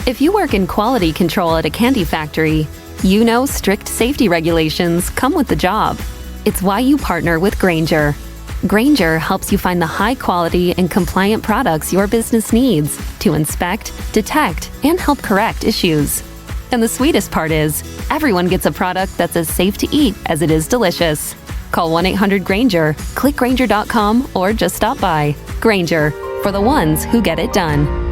If you work in quality control at a candy factory, you know strict safety regulations come with the job. It's why you partner with Grainger. Grainger helps you find the high-quality and compliant products your business needs to inspect, detect, and help correct issues. And the sweetest part is, everyone gets a product that's as safe to eat as it is delicious. Call 1-800-GRAINGER, click Grainger.com, or just stop by. Grainger, for the ones who get it done.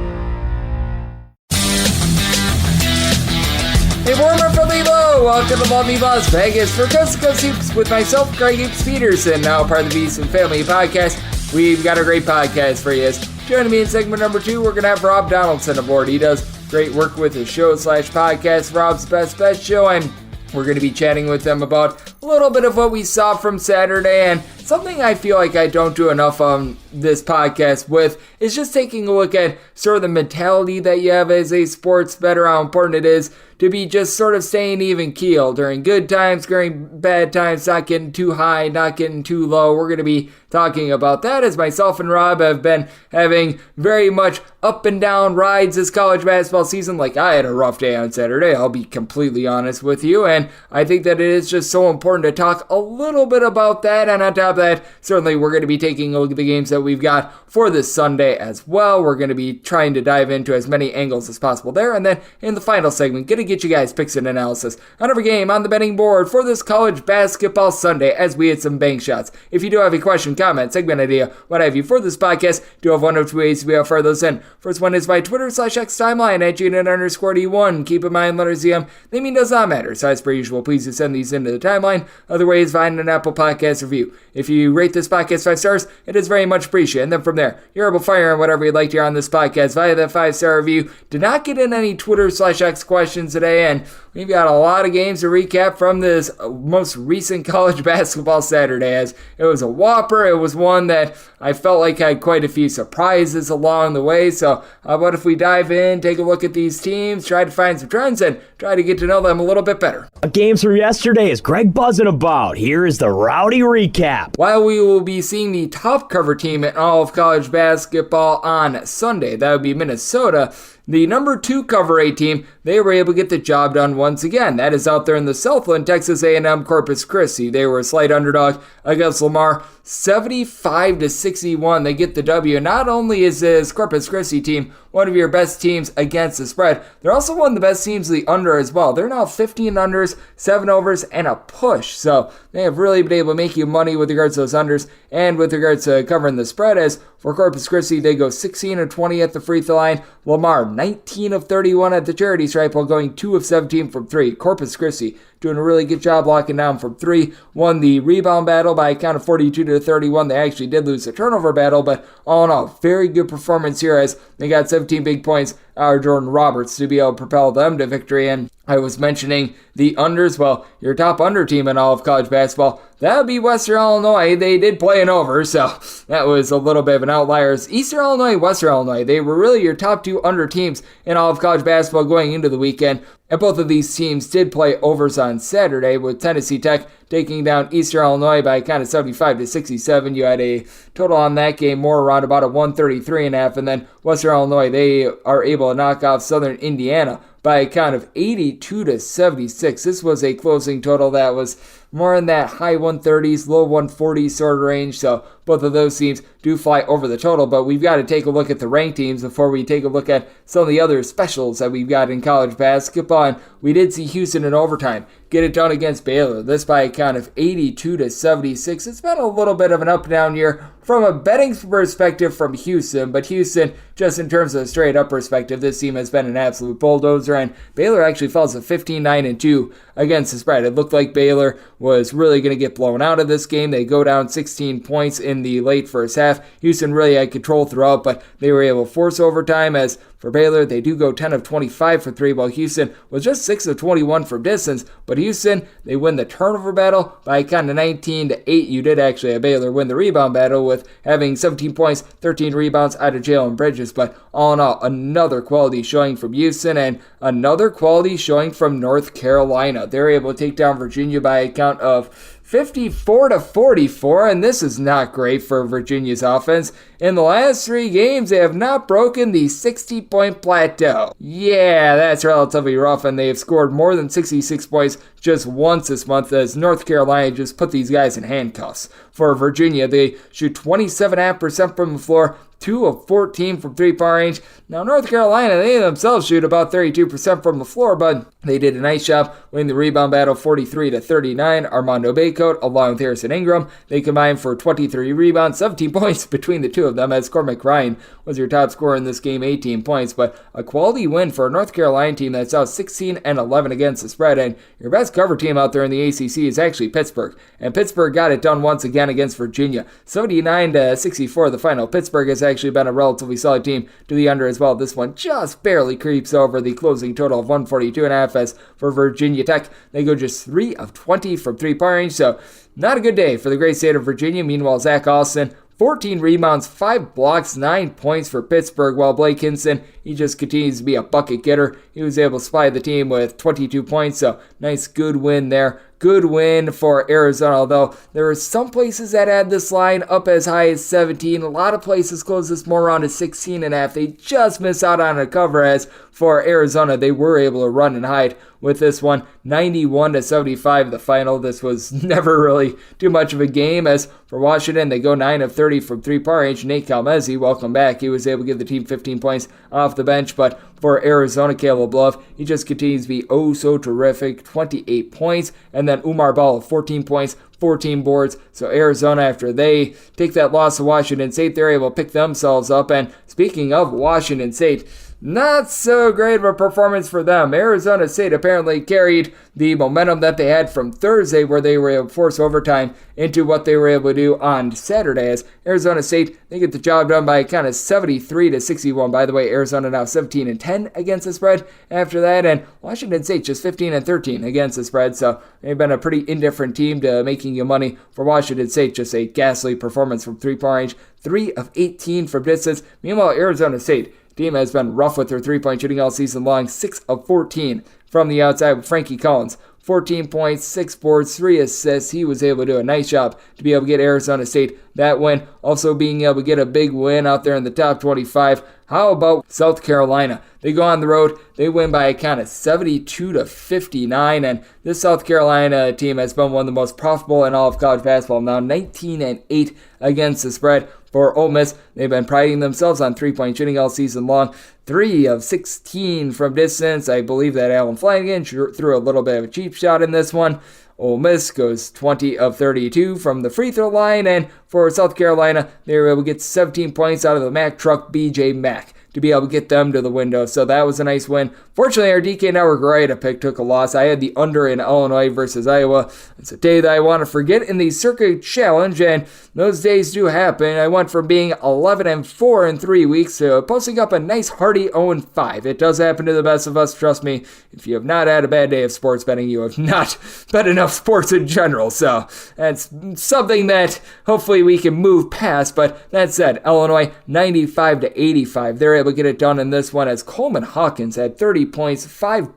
Hey, warmer from Evo! Welcome to Love Me Las Vegas for Coast to Coast Hoops with myself, Greg Hoops Peterson, now part of the Beast and Family podcast. We've got a great podcast for you. Joining me in segment number 2, we're going to have Rob Donaldson aboard. He does great work with his show/podcast, Rob's Best Show, and we're going to be chatting with them about a little bit of what we saw from Saturday, and something I feel like I don't do enough on this podcast with is just taking a look at sort of the mentality that you have as a sports bettor, how important it is to be just sort of staying even keel during good times, during bad times, not getting too high, not getting too low. We're going to be talking about that as myself and Rob have been having very much up and down rides this college basketball season. Like, I had a rough day on Saturday, I'll be completely honest with you, and I think that it is just so important to talk a little bit about that. And on top of that, certainly we're going to be taking a look at the games that we've got for this Sunday as well. We're going to be trying to dive into as many angles as possible there, and then in the final segment, going to get you guys picks and analysis on every game on the betting board for this college basketball Sunday as we hit some bank shots. If you do have a question, comment, segment idea, what have you for this podcast, do have one of two ways to be able to fire those in. First one is my Twitter/X timeline at Jaden_D1. Keep in mind, letters ZM, they mean does not matter. So as per usual, please just send these into the timeline. Other ways, find an Apple Podcast review. If you rate this podcast 5 stars, it is very much appreciated. And then from there, you're able to fire in whatever you'd like to hear on this podcast via that 5-star review. Did not get in any Twitter/X questions today, and we've got a lot of games to recap from this most recent college basketball Saturday, as it was a whopper. It was one that I felt like had quite a few surprises along the way. So how about if we dive in, take a look at these teams, try to find some trends, and try to get to know them a little bit better. Games from yesterday is Greg buzzing about. Here is the rowdy recap. While we will be seeing the top cover team in all of college basketball on Sunday, that would be Minnesota, the number 2 cover A team, they were able to get the job done once again. That is out there in the Southland, Texas A&M Corpus Christi. They were a slight underdog against Lamar, 75-61. They get the W. Not only is this Corpus Christi team one of your best teams against the spread, they're also one of the best teams of the under as well. They're now 15 unders, 7 overs, and a push. So they have really been able to make you money with regards to those unders and with regards to covering the spread. As for Corpus Christi, they go 16 of 20 at the free throw line. Lamar, 19 of 31 at the charity stripe while going 2 of 17 from 3. Corpus Christi doing a really good job locking down from 3. Won the rebound battle by a count of 42-31. They actually did lose the turnover battle, but all in all, very good performance here as they got 17 big points out of Jordan Roberts to be able to propel them to victory. And I was mentioning the unders. Well, your top under team in all of college basketball, that would be Western Illinois. They did play an over, so that was a little bit of an outlier. Eastern Illinois, Western Illinois, they were really your top 2 under teams in all of college basketball going into the weekend. And both of these teams did play overs on Saturday, with Tennessee Tech taking down Eastern Illinois by a count of 75-67. You had a total on that game more around about a 133.5, and then Western Illinois, they are able to knock off Southern Indiana by a count of 82-76. This was a closing total that was more in that high 130s, low 140s sort of range. So both of those teams do fly over the total, but we've got to take a look at the ranked teams before we take a look at some of the other specials that we've got in college basketball. And we did see Houston in overtime get it done against Baylor. This by a count of 82-76. It's been a little bit of an up-down year from a betting perspective from Houston, but Houston, just in terms of a straight-up perspective, this team has been an absolute bulldozer, and Baylor actually falls to 15-9-2 against the spread. It looked like Baylor was really going to get blown out of this game. They go down 16 points in the late first half. Houston really had control throughout, but they were able to force overtime. As for Baylor, they do go 10 of 25 for 3, while Houston was just 6 of 21 from distance. But Houston, they win the turnover battle by a count of 19-8. You did actually have Baylor win the rebound battle with having 17 points, 13 rebounds out of Jalen Bridges. But all in all, another quality showing from Houston and another quality showing from North Carolina. They're able to take down Virginia by a count of 54-44, and this is not great for Virginia's offense. In the last 3 games, they have not broken the 60-point plateau. Yeah, that's relatively rough, and they have scored more than 66 points just once this month, as North Carolina just put these guys in handcuffs. For Virginia, they shoot 27.5% from the floor, 2 of 14 from 3-point range. Now, North Carolina, they themselves shoot about 32% from the floor, but they did a nice job winning the rebound battle 43-39. Armando Baycoat, along with Harrison Ingram, they combined for 23 rebounds, 17 points between the two of them, as Cormac Ryan was your top scorer in this game, 18 points. But a quality win for a North Carolina team that's out 16-11 against the spread, and your best cover team out there in the ACC is actually Pittsburgh. And Pittsburgh got it done once again against Virginia. 79-64 the final. Pittsburgh has actually been a relatively solid team to the under as well. This one just barely creeps over the closing total of 142.5, as for Virginia Tech, they go just 3 of 20 from 3-point range, so not a good day for the great state of Virginia. Meanwhile, Zach Austin, 14 rebounds, 5 blocks, 9 points for Pittsburgh, while Blake Hinson, he just continues to be a bucket getter. He was able to supply the team with 22 points, so nice good win there. Good win for Arizona, although there are some places that had this line up as high as 17. A lot of places close this more around to 16.5. They just miss out on a cover, as for Arizona, they were able to run and hide with this one. 91-75 the final. This was never really too much of a game, as for Washington, they go 9 of 30 from 3-point range. Nate Calmezzi, welcome back. He was able to give the team 15 points off the bench, but for Arizona, Caleb Love, he just continues to be oh so terrific, 28 points, and then Umar Ball, 14 points, 14 boards. So Arizona, after they take that loss to Washington State, they're able to pick themselves up. And speaking of Washington State, not so great of a performance for them. Arizona State apparently carried the momentum that they had from Thursday, where they were able to force overtime, into what they were able to do on Saturday, as Arizona State, they get the job done by kind of 73-61. By the way, Arizona now 17-10 against the spread after that, and Washington State just 15-13 against the spread, so they've been a pretty indifferent team to making you money. For Washington State, just a ghastly performance from 3-point range, 3 of 18 from distance. Meanwhile, Arizona State team has been rough with their 3-point shooting all season long, 6 of 14 from the outside, with Frankie Collins, 14 points, 6 boards, 3 assists. He was able to do a nice job to be able to get Arizona State that win. Also being able to get a big win out there in the top 25. How about South Carolina? They go on the road. They win by a count of 72-59. And this South Carolina team has been one of the most profitable in all of college basketball. Now 19-8 against the spread. For Ole Miss, they've been priding themselves on 3-point shooting all season long. 3 of 16 from distance. I believe that Allen Flanagan threw a little bit of a cheap shot in this one. Ole Miss goes 20 of 32 from the free throw line, and for South Carolina, they were able to get 17 points out of the Mack truck, BJ Mack, to be able to get them to the window. So that was a nice win. Fortunately, our DK Network Rhode pick took a loss. I had the under in Illinois versus Iowa. It's a day that I want to forget in the Circuit Challenge, and those days do happen. I went from being 11-4 in 3 weeks to posting up a nice hearty 0-5. It does happen to the best of us. Trust me, if you have not had a bad day of sports betting, you have not bet enough sports in general. So that's something that hopefully we can move past. But that said, Illinois 95-85. They're able to get it done in this one, as Coleman Hawkins had 30 points, 5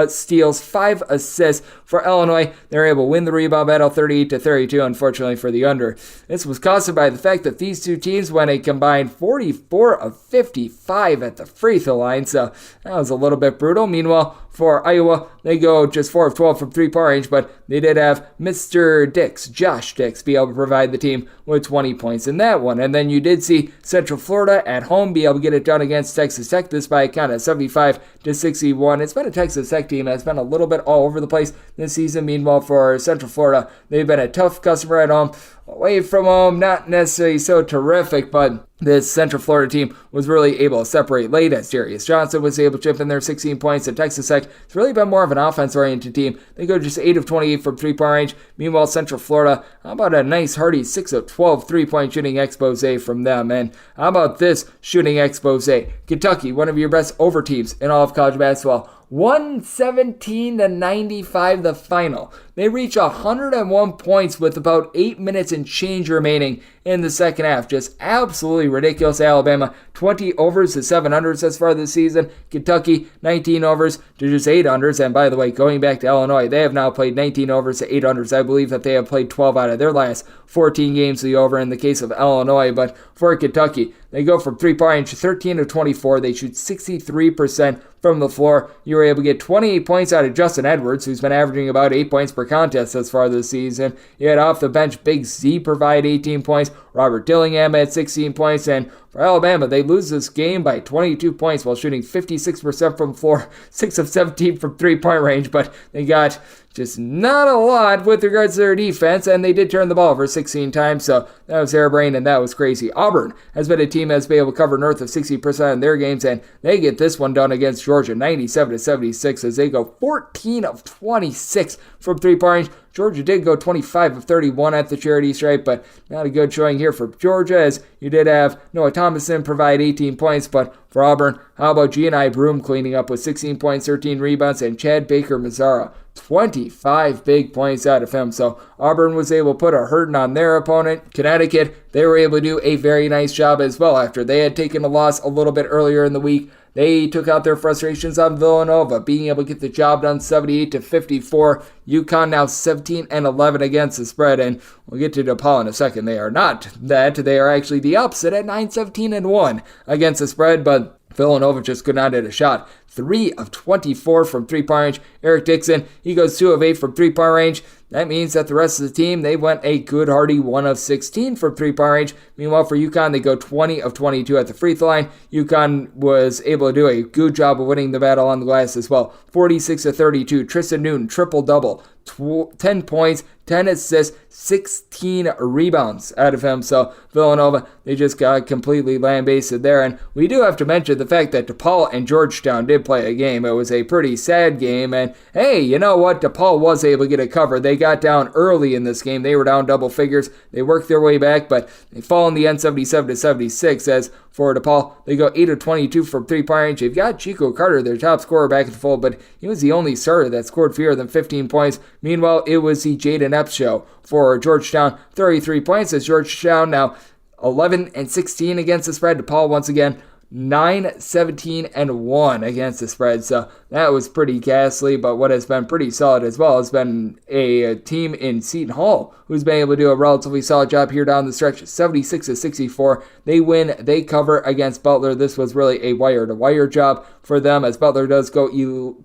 steals, 5 assists for Illinois. They're able to win the rebound battle 38-32, unfortunately for the under. This was caused by the fact that these two teams went a combined 44 of 55 at the free throw line, so that was a little bit brutal. Meanwhile, for Iowa, they go just 4 of 12 from 3-point range, but they did have Mr. Dix, Josh Dix, be able to provide the team with 20 points in that one. And then you did see Central Florida at home be able to get it done against Texas Tech, this by a count of 75-61. It's been a Texas Tech team that's been a little bit all over the place this season. Meanwhile, for Central Florida, they've been a tough customer at home. Away from home, not necessarily so terrific, but this Central Florida team was really able to separate late, as Darius Johnson was able to chip in their 16 points, and Texas Tech has really been more of an offense-oriented team. They go just 8 of 28 from 3-point range. Meanwhile, Central Florida, how about a nice hearty 6 of 12 3-point shooting expose from them? And how about this shooting expose? Kentucky, one of your best over teams in all of college basketball, 117-95 the final. They reach 101 points with about 8 minutes and change remaining in the second half. Just absolutely ridiculous. Alabama, 20 overs to 7 unders thus far this season. Kentucky, 19 overs to just 8 unders. And by the way, going back to Illinois, they have now played 19 overs to 8 unders. I believe that they have played 12 out of their last 14 games to the over in the case of Illinois. But for Kentucky, they go from 3-point range 13 of 24. They shoot 63% from the floor. You were able to get 28 points out of Justin Edwards, who's been averaging about 8 points per contest thus far this season. You had off the bench Big Z provide 18 points. Robert Dillingham had 16 points. And for Alabama, they lose this game by 22 points while shooting 56% from the floor, 6 of 17 from 3-point range. But they got just not a lot with regards to their defense, and they did turn the ball over 16 times, so that was harebrained, and that was crazy. Auburn has been a team that's been able to cover north of 60% in their games, and they get this one done against Georgia, 97-76, as they go 14 of 26 from 3-point range. Georgia did go 25 of 31 at the charity stripe, but not a good showing here for Georgia, as you did have Noah Thomason provide 18 points, but for Auburn, how about Gianni Broome cleaning up with 16 points, 13 rebounds, and Chad Baker-Mazara, 25 big points out of him. So Auburn was able to put a hurting on their opponent. Connecticut, they were able to do a very nice job as well after they had taken a loss a little bit earlier in the week. They took out their frustrations on Villanova, being able to get the job done 78-54. UConn now 17-11 against the spread, and we'll get to DePaul in a second. They are not that. They are actually the opposite at 9-17-1 against the spread, but Villanova just could not hit a shot. 3 of 24 from 3-point range. Eric Dixon, he goes 2 of 8 from 3-point range. That means that the rest of the team, they went a good hearty 1 of 16 from 3-point range. Meanwhile, for UConn, they go 20 of 22 at the free throw line. UConn was able to do a good job of winning the battle on the glass as well. 46 of 32. Tristan Newton, triple-double. 10 points, 10 assists, 16 rebounds out of him. So Villanova, they just got completely lambasted there. And we do have to mention the fact that DePaul and Georgetown did play a game. It was a pretty sad game. And hey, you know what? DePaul was able to get a cover. They got down early in this game. They were down double figures. They worked their way back, but they fall in the end 77-76 as for DePaul, they go 8 of 22 from 3-point range. They've got Chico Carter, their top scorer, back in the fold, but he was the only starter that scored fewer than 15 points. Meanwhile, it was the Jaden Epps show for Georgetown, 33 points, as Georgetown now 11-16 against the spread. DePaul once again 9-17-1 against the spread. So that was pretty ghastly, but what has been pretty solid as well has been a team in Seton Hall who's been able to do a relatively solid job here down the stretch, 76-64. They win, they cover against Butler. This was really a wire-to-wire job for them, as Butler does go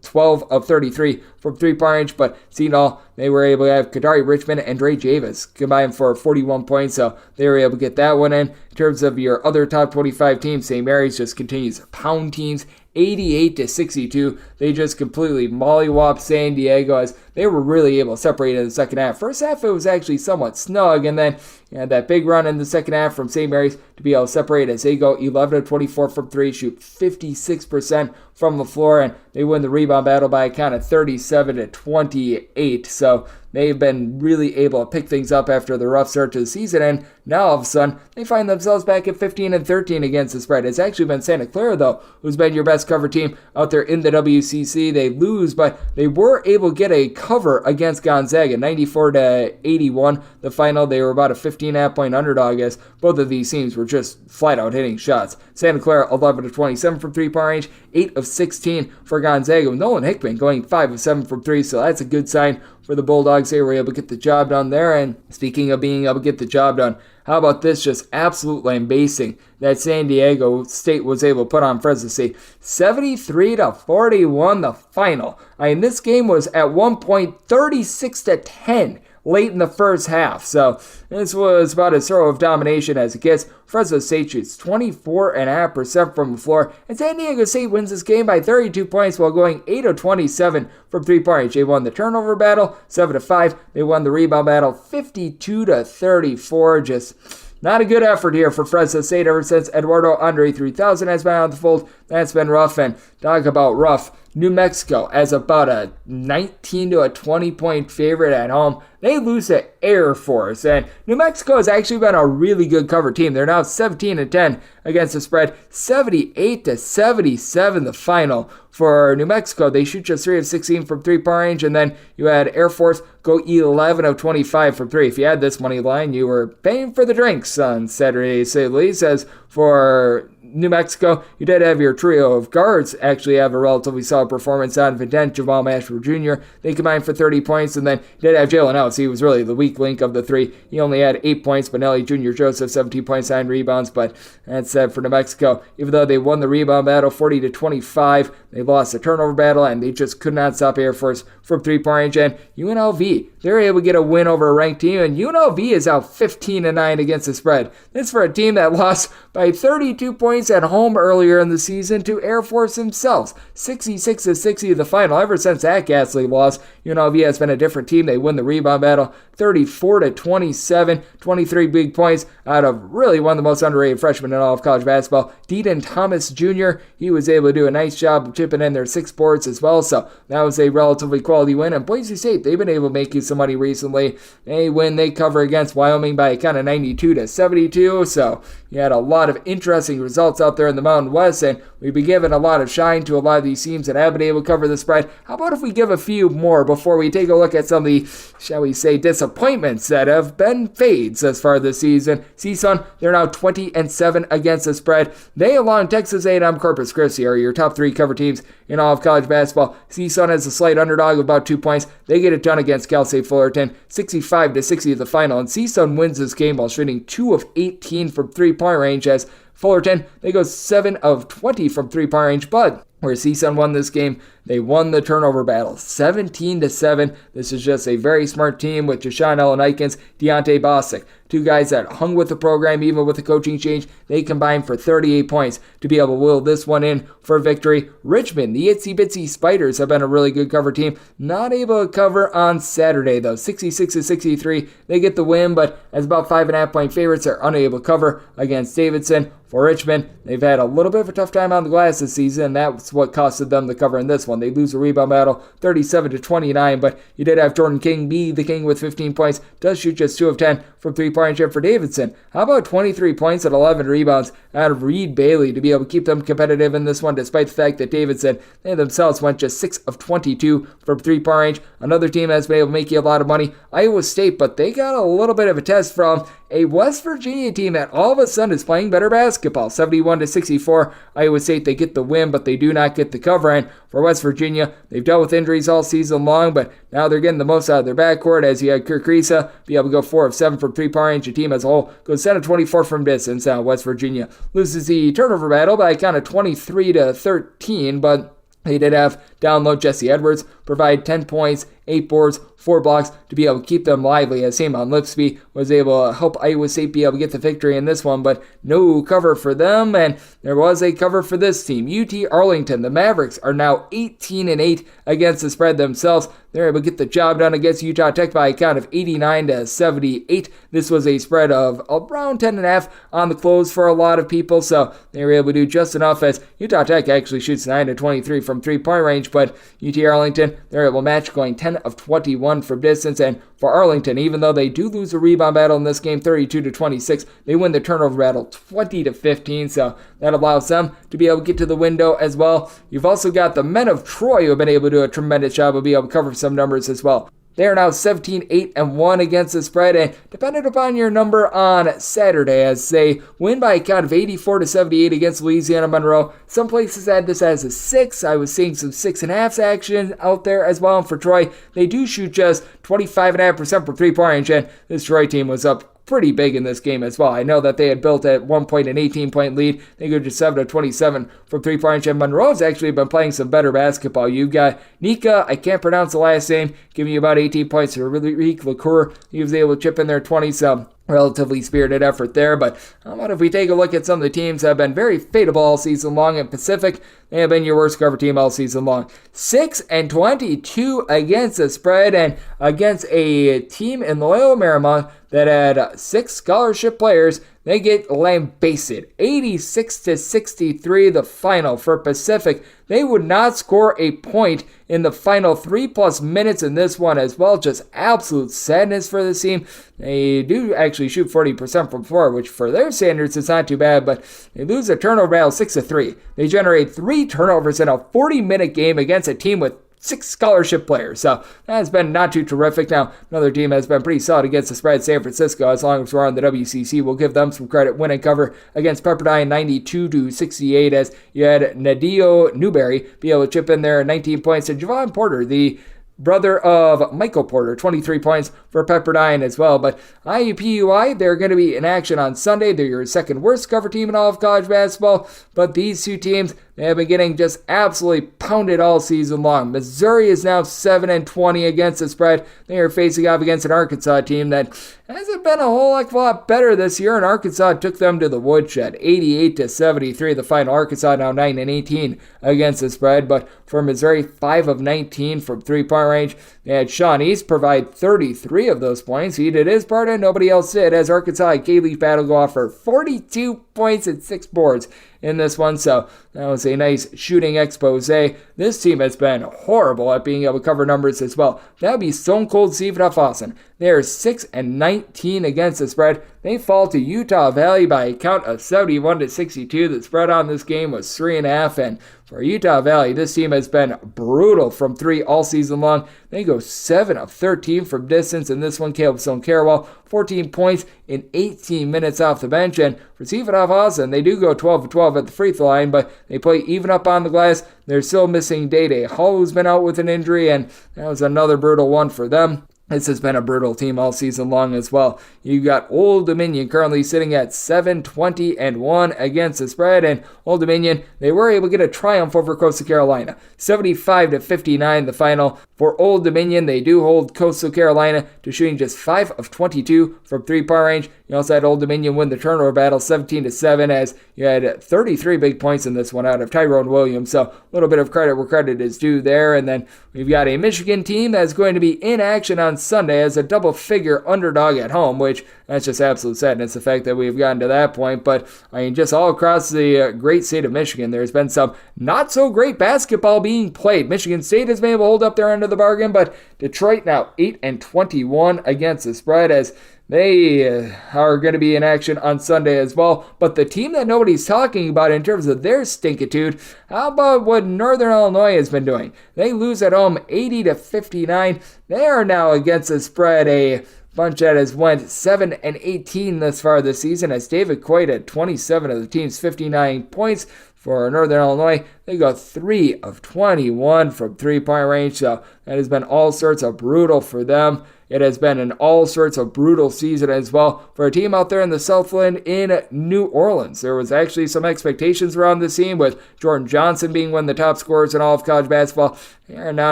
12 of 33 from 3-point range, but Seton Hall, they were able to have Kadari Richmond and Dre Javis combined for 41 points, so they were able to get that one in. In terms of your other top 25 teams, St. Mary's just continues to pound teams, 88-62. They just completely mollywhopped San Diego, as they were really able to separate in the second half. First half, it was actually somewhat snug, and then you had that big run in the second half from St. Mary's to be able to separate as they go 11 of 24 from 3, shoot 56% from the floor, and they win the rebound battle by a count of 37-28. So they've been really able to pick things up after the rough start to the season, and now all of a sudden they find themselves back at 15-13 against the spread. It's actually been Santa Clara, though, who's been your best cover team out there in the WCC. They lose, but they were able to get a cover against Gonzaga, 94-81. The final, they were about a 15.5-point underdog, as both of these teams were just flat out hitting shots. Santa Clara 11 of 27 from 3-point range, 8 of 16 for Gonzaga, with Nolan Hickman going 5 of 7 from 3, so that's a good sign for the Bulldogs. They were able to get the job done there. And speaking of being able to get the job done, how about this just absolute lambasting that San Diego State was able to put on Fresno State? 73-41 the final. I mean, this game was at one point 36-10 late in the first half. So this was about as thorough of domination as it gets. Fresno State shoots 24.5% from the floor, and San Diego State wins this game by 32 points while going 8 of 27 from 3-point range. They won the turnover battle 7-5. They won the rebound battle 52-34. Just not a good effort here for Fresno State ever since Eduardo Andre 3000 has been out of the fold. That's been rough, and talk about rough. New Mexico as about a 19 to a 20 point favorite at home. They lose to Air Force, and New Mexico has actually been a really good cover team. They're now 17-10 against the spread, 78-77 the final. For New Mexico, they shoot just 3 of 16 from three-point range, and then you had Air Force go 11 of 25 from three. If you had this money line, you were paying for the drinks on Saturday, to say the least. As for New Mexico, you did have your trio of guards actually have a relatively solid performance out of intent. Jamal Mashburn Jr., they combined for 30 points, and then you did have Jalen Ellis. He was really the weak link of the three. He only had 8 points, but Nelly Jr. Joseph, 17 points, 9 rebounds, but that said, for New Mexico, even though they won the rebound battle 40-25, they lost the turnover battle, and they just could not stop Air Force from three-point range. And UNLV, they're able to get a win over a ranked team, and UNLV is out 15-9 against the spread. This for a team that lost by 32 points at home earlier in the season to Air Force themselves, 66-60 the final. Ever since that ghastly loss, UNLV has been a different team. They win the rebound battle 34-27, 23 big points out of really one of the most underrated freshmen in all of college basketball, Deaton Thomas Jr. He was able to do a nice job of chipping in their 6 boards as well, so that was a relatively quality win. And Boise State, they've been able to make you some money recently. They cover against Wyoming by a count of 92-72, so you had a lot of interesting results out there in the Mountain West, and we've been giving a lot of shine to a lot of these teams that have been able to cover the spread. How about if we give a few more before we take a look at some of the, shall we say, disappointments that have been fades as far this season? CSUN, they're now 20-7 against the spread. They, along Texas A&M, Corpus Christi, are your top 3 cover teams in all of college basketball. CSUN has a slight underdog of about 2 points. They get it done against Cal State Fullerton, 65-60 at the final, and CSUN wins this game while shooting 2 of 18 from three-point range, as Fullerton, they go 7 of 20 from three-point range, but where CSUN won this game, they won the turnover battle 17-7. This is just a very smart team with Jashawn Ellen-Ikens, Deontay Bostic, 2 guys that hung with the program even with the coaching change. They combined for 38 points to be able to will this one in for victory. Richmond, the Itsy Bitsy Spiders, have been a really good cover team. Not able to cover on Saturday though, 66-63. They get the win, but as about 5.5 point favorites, they're unable to cover against Davidson. For Richmond, they've had a little bit of a tough time on the glass this season, and that's what costed them the cover in this one. They lose a rebound battle 37-29, but you did have Jordan King be the king with 15 points, does shoot just 2 of 10 from three-point range for Davidson. How about 23 points and 11 rebounds out of Reed Bailey to be able to keep them competitive in this one, despite the fact that Davidson, they themselves went just 6 of 22 from three-point range. Another team that's been able to make you a lot of money, Iowa State, but they got a little bit of a test from a West Virginia team that all of a sudden is playing better basketball. 71-64, Iowa State, they get the win, but they do not get the cover. And for West Virginia, they've dealt with injuries all season long, but now they're getting the most out of their backcourt, as you had Kirk Risa be able to go 4 of 7 from three-point range. The team as a whole goes 10 of 24 from distance. Now West Virginia loses the turnover battle by a count of 23-13, but they did have down low Jesse Edwards provide 10 points, 8 boards, 4 blocks to be able to keep them lively, as Simon Lipsby was able to help Iowa State be able to get the victory in this one, but no cover for them, and there was a cover for this team. UT Arlington, the Mavericks, are now 18-8 against the spread themselves. They're able to get the job done against Utah Tech by a count of 89-78. This was a spread of around 10.5 on the close for a lot of people, so they were able to do just enough, as Utah Tech actually shoots 9 of 23 from three-point range, but UT Arlington, they're able to match, going 10 of 21 from distance. And for Arlington, even though they do lose a rebound battle in this game 32-26, they win the turnover battle 20-15, so that allows them to be able to get to the window as well. You've also got the men of Troy, who have been able to do a tremendous job of being able to cover some numbers as well. They are now 17-8-1 against the spread, and dependent upon your number on Saturday, as they win by a count of 84-78 against Louisiana Monroe. Some places had this as a 6. I was seeing some 6.5 action out there as well. And for Troy, they do shoot just 25.5% from three-point range, and this Troy team was up pretty big in this game as well. I know that they had built at one point an 18-point lead. They go to 7 of 27 from three-point range, and Monroe's actually been playing some better basketball. You've got Nika, I can't pronounce the last name, giving you about 18 points. Rick LaCour, he was able to chip in there 20, so relatively spirited effort there. But how about if we take a look at some of the teams that have been very fadeable all season long? In Pacific, they have been your worst cover team all season long. 6-22 against the spread, and against a team in Loyola Marymount that had 6 scholarship players. they get lambasted. 86-63 the final for Pacific. They would not score a point in the final 3+ minutes in this one as well. Just absolute sadness for this team. They do actually shoot 40% from 4, which for their standards is not too bad, but they lose a turnover battle 6-3. They generate 3 turnovers in a 40-minute game against a team with 6 scholarship players. So that has been not too terrific. Now, another team has been pretty solid against the spread, San Francisco. As long as we're on the WCC, we'll give them some credit. Win and cover against Pepperdine 92-68 as you had Nadio Newberry be able to chip in there 19 points. And Javon Porter, the brother of Michael Porter, 23 points for Pepperdine as well. But IUPUI, they're going to be in action on Sunday. They're your second worst cover team in all of college basketball. But these two teams, they have been getting just absolutely pounded all season long. Missouri is now 7-20 against the spread. They are facing off against an Arkansas team that hasn't been a whole heck of a lot better this year, and Arkansas took them to the woodshed. 88-73 the final. Arkansas now 9-18 against the spread, but for Missouri, 5 of 19 from three-point range. They had Sean East provide 33 of those points. He did his part, and nobody else did, as Arkansas and K-Leaf battle go off for 42 points and 6 boards in this one. So that was a nice shooting expose. This team has been horrible at being able to cover numbers as well. That would be Stone Cold Steve Fawson. They are 6-19 against the spread. They fall to Utah Valley by a count of 71-62. The spread on this game was 3.5, and for Utah Valley, this team has been brutal from 3 all season long. They go 7 of 13 from distance in this one. Caleb Stone Carwell, 14 points in 18 minutes off the bench. And for Stephen Austin, they do go 12 of 12 at the free throw line, but they play even up on the glass. They're still missing Day Hall, who's been out with an injury, and that was another brutal one for them. This has been a brutal team all season long as well. You got Old Dominion currently sitting at 7-20-1 against the spread, and Old Dominion, they were able to get a triumph over Coastal Carolina. 75-59 the final. For Old Dominion, they do hold Coastal Carolina to shooting just 5 of 22 from three-point range. You also had Old Dominion win the turnover battle 17-7 as you had 33 big points in this one out of Tyrone Williams. So a little bit of credit where credit is due there. And then we've got a Michigan team that's going to be in action on Sunday as a double-figure underdog at home, which that's just absolute sadness, the fact that we've gotten to that point. But I mean, just all across the great state of Michigan, there's been some not-so-great basketball being played. Michigan State has been able to hold up their end of the bargain, but Detroit now 8-21 against the spread as they are going to be in action on Sunday as well. But the team that nobody's talking about in terms of their stinkitude, how about what Northern Illinois has been doing? They lose at home 80-59. They are now against the spread a bunch that has went 7-18 thus far this season, as David Coit at 27 of the team's 59 points. For Northern Illinois, they go 3 of 21 from three-point range, so that has been all sorts of brutal for them. It has been an all sorts of brutal season as well for a team out there in the Southland in New Orleans. There was actually some expectations around this team, with Jordan Johnson being one of the top scorers in all of college basketball. They are now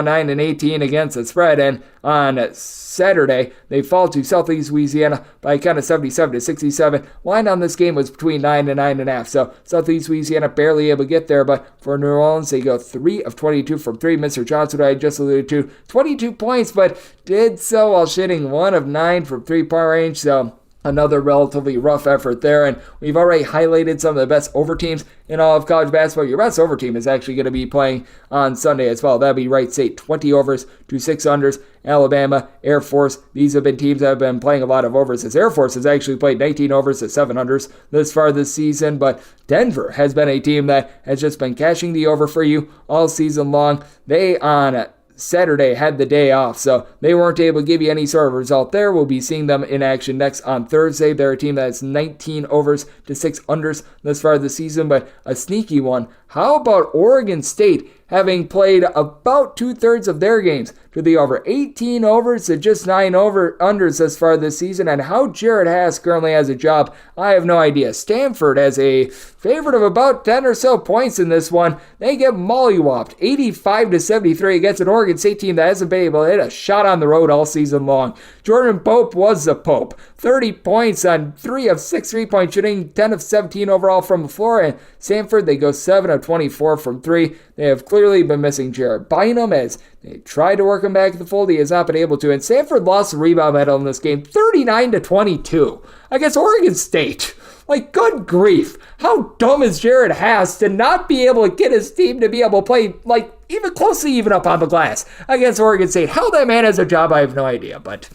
9-18 against the spread, and on Saturday, they fall to Southeast Louisiana by a count of 77-67. Line on this game was between 9 and 9.5, so Southeast Louisiana barely able to get there, but for New Orleans, they go 3 of 22 from 3. Mr. Johnson, who I just alluded to, 22 points, but did so while shooting 1 of 9 from three-point range, so another relatively rough effort there. And we've already highlighted some of the best over teams in all of college basketball. Your best over team is actually going to be playing on Sunday as well. That'll be Wright St, 20 overs to 6 unders. Alabama, Air Force, these have been teams that have been playing a lot of overs, as Air Force has actually played 19 overs to 7 unders this far this season. But Denver has been a team that has just been cashing the over for you all season long. They on Saturday had the day off, so they weren't able to give you any sort of result there. We'll be seeing them in action next on Thursday. They're a team that's 19 overs to 6 unders this far this season, but a sneaky one. How about Oregon State having played about 2/3 of their games to the over? 18 overs to just 9 unders thus far this season, and how Jared Haas currently has a job, I have no idea. Stanford has a favorite of about 10 or so points in this one. They get mollywopped 85-73 against an Oregon State team that hasn't been able to hit a shot on the road all season long. Jordan Pope was the Pope. 30 points on 3 of 6 3-point shooting, 10 of 17 overall from the floor, and Stanford, they go 7 of 24 from 3. They have clearly been missing Jared Bynum as they tried to work him back in the fold. He has not been able to. And Stanford lost the rebound battle in this game 39-22 against Oregon State. Like, good grief. How dumb is Jared Haas to not be able to get his team to be able to play, like, even close to even up on the glass against Oregon State? How that man has a job, I have no idea, but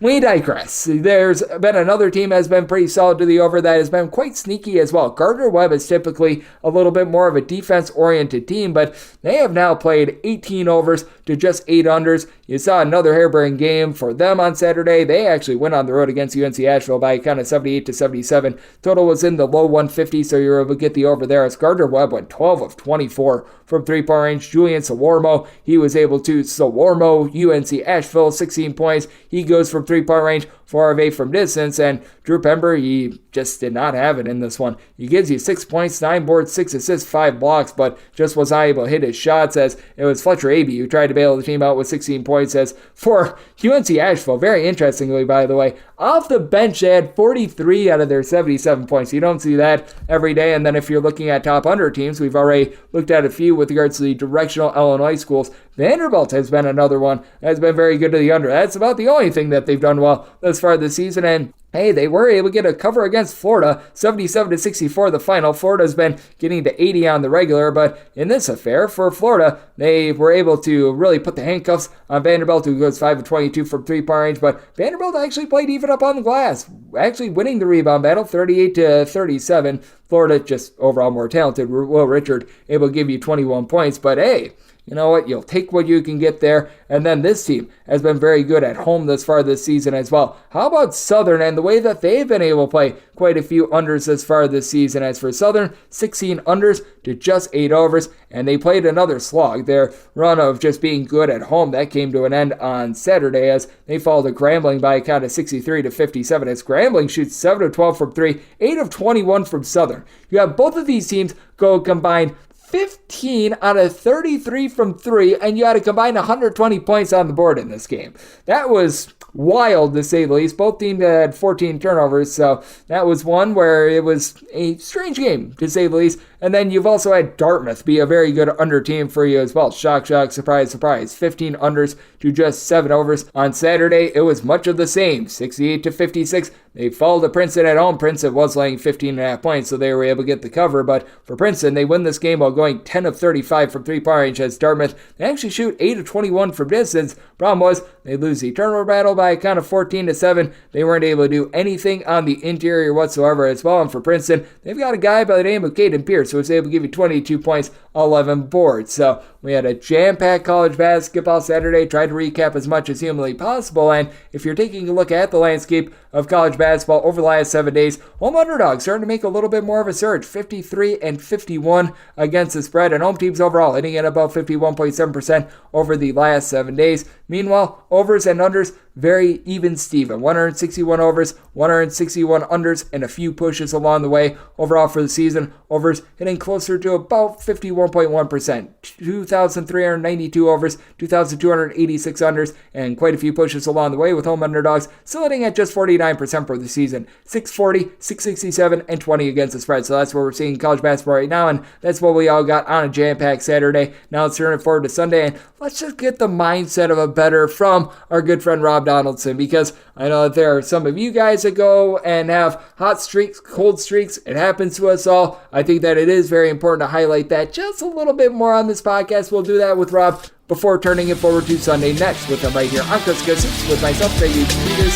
we digress. There's been another team that has been pretty solid to the over that has been quite sneaky as well. Gardner-Webb is typically a little bit more of a defense-oriented team, but they have now played 18 overs to just 8 unders. You saw another hair-brained game for them on Saturday. They actually went on the road against UNC Asheville by a count of 78-77. Total was in the low 150s, so you're able to get the over there as Gardner-Webb went 12 of 24 from three-point range. Julian Sawarmo, he was able to Sawarmo UNC Asheville 16 points. He goes from three-point range, 4 of 8 from distance, and Drew Pember, he just did not have it in this one. He gives you 6 points, 9 boards, 6 assists, 5 blocks, but just was not able to hit his shots as it was Fletcher Abey who tried to bail the team out with 16 points as for UNC Asheville, very interestingly, by the way, off the bench they had 43 out of their 77 points. You don't see that every day, and then if you're looking at top under teams, we've already looked at a few with regards to the directional Illinois schools. Vanderbilt has been another one that has been very good to the under. That's about the only thing that they've done well thus far this season, and hey, they were able to get a cover against Florida, 77-64 the final. Florida's been getting to 80 on the regular, but in this affair for Florida, they were able to really put the handcuffs on Vanderbilt, who goes 5 of 22 from three-point range, but Vanderbilt actually played even up on the glass, actually winning the rebound battle, 38-37. Florida just overall more talented. Will Richard able to give you 21 points, but hey, you know what? You'll take what you can get there. And then this team has been very good at home thus far this season as well. How about Southern and the way that they've been able to play quite a few unders thus far this season? As for Southern, 16 unders to just 8 overs, and they played another slog. Their run of just being good at home, that came to an end on Saturday as they fall to Grambling by a count of 63-57. As Grambling shoots 7 of 12 from 3, 8 of 21 from Southern. You have both of these teams go combined 15 out of 33 from 3, and you had a combined 120 points on the board in this game. That was wild, to say the least. Both teams had 14 turnovers, so that was one where it was a strange game, to say the least. And then you've also had Dartmouth be a very good under team for you as well. Shock, surprise, surprise. 15 unders to just 7 overs. On Saturday, it was much of the same. 68-56. They fall to Princeton at home. Princeton was laying 15.5 points, so they were able to get the cover. But for Princeton, they win this game while going 10 of 35 from three-point range. As Dartmouth, they actually shoot 8 of 21 from distance. Problem was, they lose the turnover battle by a count of 14-7. They weren't able to do anything on the interior whatsoever as well. And for Princeton, they've got a guy by the name of Caden Pierce, who was able to give you 22 points, 11 boards. So we had a jam-packed college basketball Saturday. Tried to recap as much as humanly possible. And if you're taking a look at the landscape of college basketball over the last 7 days, home underdogs starting to make a little bit more of a surge. 53-51 against the spread, and home teams overall hitting at about 51.7% over the last 7 days. Meanwhile, overs and unders very even Steven. 161 overs, 161 unders, and a few pushes along the way. Overall for the season, overs hitting closer to about 51.1%. 2,392 overs, 2,286 unders, and quite a few pushes along the way, with home underdogs still hitting at just 49% for the season. 640, 667, and 20 against the spread. So that's what we're seeing in college basketball right now, and that's what we all got on a jam-packed Saturday. Now let's turn it forward to Sunday, and let's just get the mindset of a better from our good friend Rob Donaldson, because I know that there are some of you guys that go and have hot streaks, cold streaks. It happens to us all. I think that it is very important to highlight that just a little bit more on this podcast. We'll do that with Rob before turning it forward to Sunday next with him right here on Chris Gissett with myself, Xavier,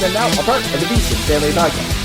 and now a part of the Beast Family Podcast.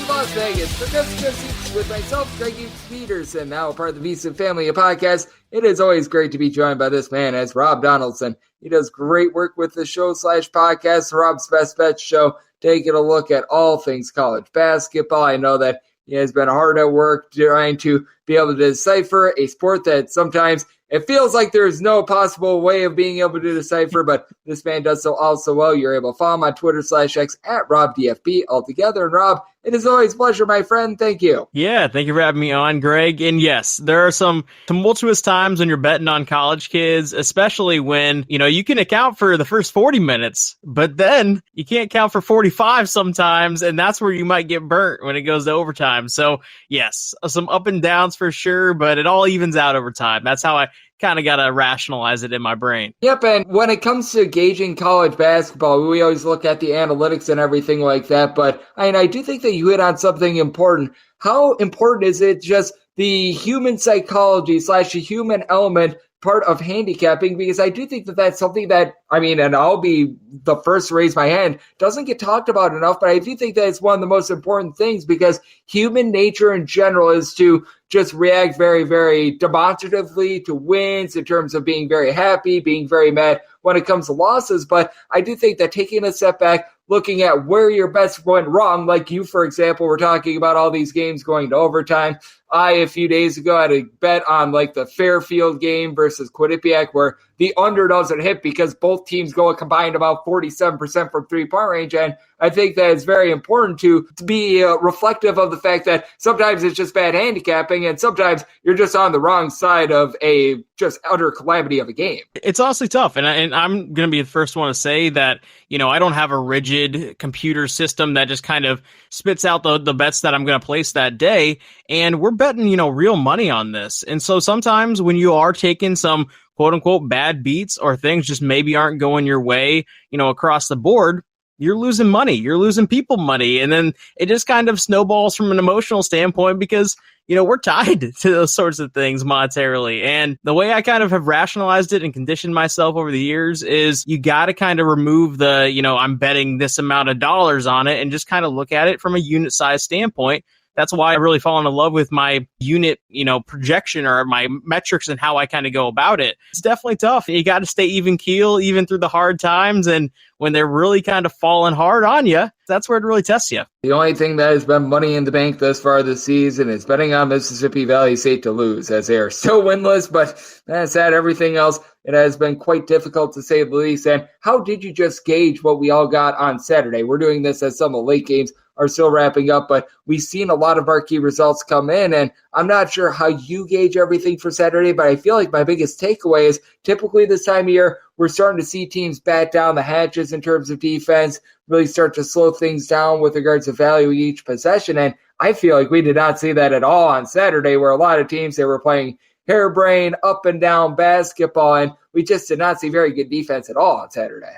Las Vegas for Gissett with myself, Greggy Peterson, now a part of the Beast Family Podcast. It is always great to be joined by this man as Rob Donaldson. He does great work with the show/podcast, Rob's Best Bets Show, taking a look at all things college basketball. I know that he has been hard at work trying to be able to decipher a sport that sometimes it feels like there's no possible way of being able to decipher, but this man does so also well. You're able to follow him on Twitter/X at RobDFB altogether. And Rob, it is always a pleasure, my friend. Thank you. Yeah, thank you for having me on, Greg. And yes, there are some tumultuous times when you're betting on college kids, especially when, you can account for the first 40 minutes, but then you can't count for 45 sometimes, and that's where you might get burnt when it goes to overtime. So yes, some up and downs for sure, but it all evens out over time. That's how I kind of got to rationalize it in my brain. Yep, and when it comes to gauging college basketball, we always look at the analytics and everything like that, but I do think that you hit on something important. How important is it just the human psychology / the human element part of handicapping? Because I do think that that's something that, and I'll be the first to raise my hand, doesn't get talked about enough, but I do think that it's one of the most important things because human nature in general is to just react very, very demonstratively to wins in terms of being very happy, being very mad when it comes to losses. But I do think that taking a step back, looking at where your bets went wrong, like you, for example, were talking about all these games going to overtime. A few days ago, had a bet on the Fairfield game versus Quinnipiac where the under doesn't hit because both teams go a combined about 47% from three-point range. And I think that it's very important to be reflective of the fact that sometimes it's just bad handicapping and sometimes you're just on the wrong side of a just utter calamity of a game. It's honestly tough. And I'm going to be the first one to say that, I don't have a rigid computer system that just kind of spits out the bets that I'm going to place that day. And we're betting, real money on this. And so sometimes when you are taking some quote unquote bad beats or things just maybe aren't going your way, across the board, you're losing money, you're losing people money. And then it just kind of snowballs from an emotional standpoint because, we're tied to those sorts of things monetarily. And the way I kind of have rationalized it and conditioned myself over the years is you got to kind of remove the, I'm betting this amount of dollars on it and just kind of look at it from a unit size standpoint. That's why I really fall in love with my unit, projection or my metrics and how I kind of go about it. It's definitely tough. You got to stay even keel, even through the hard times. And when they're really kind of falling hard on you, that's where it really tests you. The only thing that has been money in the bank thus far this season is betting on Mississippi Valley State to lose, as they are still winless. But that's that. Everything else, it has been quite difficult to say the least. And how did you just gauge what we all got on Saturday? We're doing this as some of the late games are still wrapping up, but we've seen a lot of marquee results come in, and I'm not sure how you gauge everything for Saturday, but I feel like my biggest takeaway is typically this time of year, we're starting to see teams bat down the hatches in terms of defense, really start to slow things down with regards to value each possession, and I feel like we did not see that at all on Saturday, where a lot of teams, they were playing harebrained, up and down basketball, and we just did not see very good defense at all on Saturday.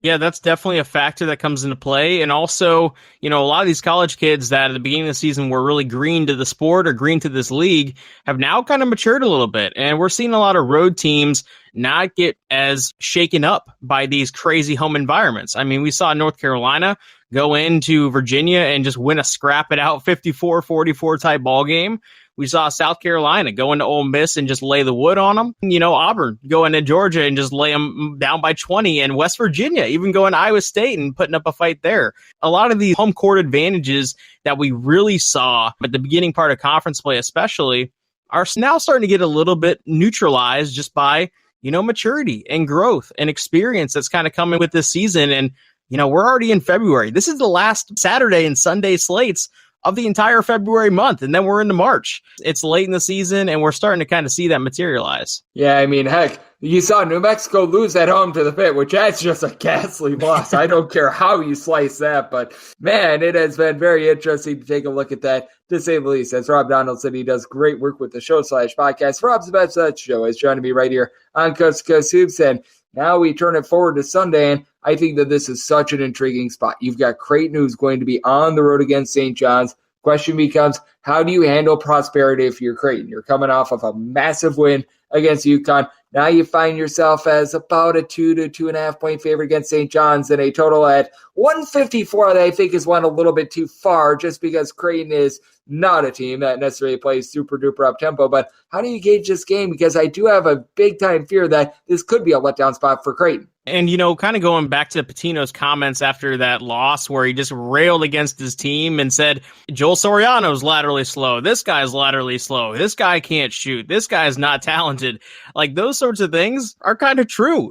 Yeah, that's definitely a factor that comes into play. And also, a lot of these college kids that at the beginning of the season were really green to the sport or green to this league have now kind of matured a little bit. And we're seeing a lot of road teams not get as shaken up by these crazy home environments. We saw North Carolina go into Virginia and just win a scrap it out 54-44 type ball game. We saw South Carolina go into Ole Miss and just lay the wood on them. Auburn go into Georgia and just lay them down by 20. And West Virginia even go into Iowa State and putting up a fight there. A lot of these home court advantages that we really saw at the beginning part of conference play especially are now starting to get a little bit neutralized just by, maturity and growth and experience that's kind of coming with this season. And, we're already in February. This is the last Saturday and Sunday slates of the entire February month, and then we're into March. It's late in the season, and we're starting to kind of see that materialize. Yeah, heck, you saw New Mexico lose at home to the Pitt, which that's just a ghastly loss. I don't care how you slice that, but man, it has been very interesting to take a look at that, to say the least. As Rob Donaldson, he does great work with the show/podcast. Rob's Best Bet Show is joining me right here on Coast to Coast Hoops, and now we turn it forward to Sunday, and I think that this is such an intriguing spot. You've got Creighton, who's going to be on the road against St. John's. Question becomes, how do you handle prosperity if you're Creighton? You're coming off of a massive win against UConn. Now you find yourself as about a 2 to 2.5 point favorite against St. John's, and a total at 154 that I think is one a little bit too far, just because Creighton is not a team that necessarily plays super duper up tempo. But how do you gauge this game? Because I do have a big time fear that this could be a letdown spot for Creighton. And, kind of going back to Pitino's comments after that loss where he just railed against his team and said, Joel Soriano's laterally slow. This guy's laterally slow. This guy can't shoot. This guy's not talented. Like, those sorts of things are kind of true.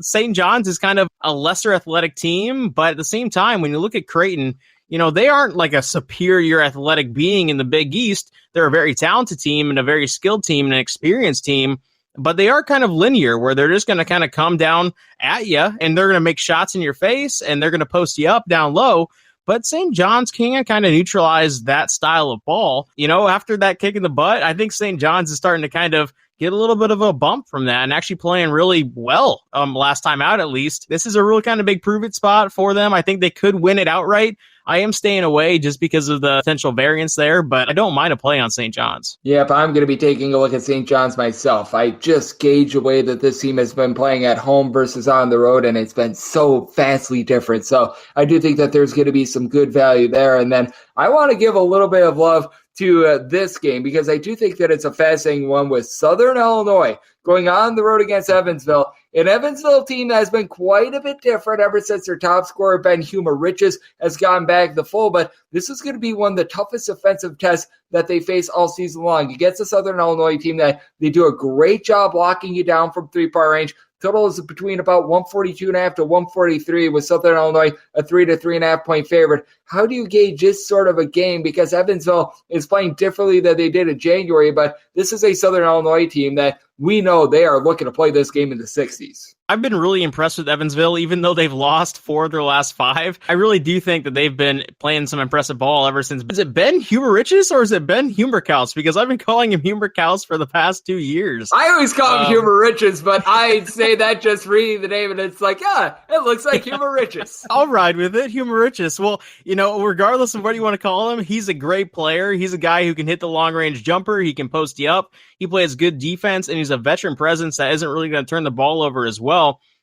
St. John's is kind of a lesser athletic team, but at the same time, when you look at Creighton, they aren't like a superior athletic being in the Big East. They're a very talented team and a very skilled team and an experienced team. But they are kind of linear where they're just going to kind of come down at you and they're going to make shots in your face and they're going to post you up down low. But St. John's can kind of neutralize that style of ball. After that kick in the butt, I think St. John's is starting to kind of get a little bit of a bump from that and actually playing really well last time out, at least. This is a really kind of big prove-it spot for them. I think they could win it outright. I am staying away just because of the potential variance there, but I don't mind a play on St. John's. Yep, I'm going to be taking a look at St. John's myself. I just gauge the way that this team has been playing at home versus on the road, and it's been so vastly different. So I do think that there's going to be some good value there. And then I want to give a little bit of love to this game because I do think that it's a fascinating one with Southern Illinois going on the road against Evansville. An Evansville team that has been quite a bit different ever since their top scorer, Ben Humer-Riches, has gone back the full, but this is going to be one of the toughest offensive tests that they face all season long. Against the Southern Illinois team that they do a great job locking you down from three-point range. Total is between about 142.5 to 143 with Southern Illinois a 3 to 3.5 point favorite. How do you gauge this sort of a game? Because Evansville is playing differently than they did in January, but this is a Southern Illinois team that we know they are looking to play this game in the 60s. I've been really impressed with Evansville, even though they've lost 4 of their last 5. I really do think that they've been playing some impressive ball ever since. Is it Ben Humer-Riches or is it Ben Humerkaus? Because I've been calling him Humerkaus for the past 2 years. I always call him Humer-Riches, but I say that just reading the name, and it's like, it looks like Humer-Riches. I'll ride with it, Humer-Riches. Well, regardless of what you want to call him, he's a great player. He's a guy who can hit the long-range jumper. He can post you up. He plays good defense, and he's a veteran presence that isn't really going to turn the ball over as well.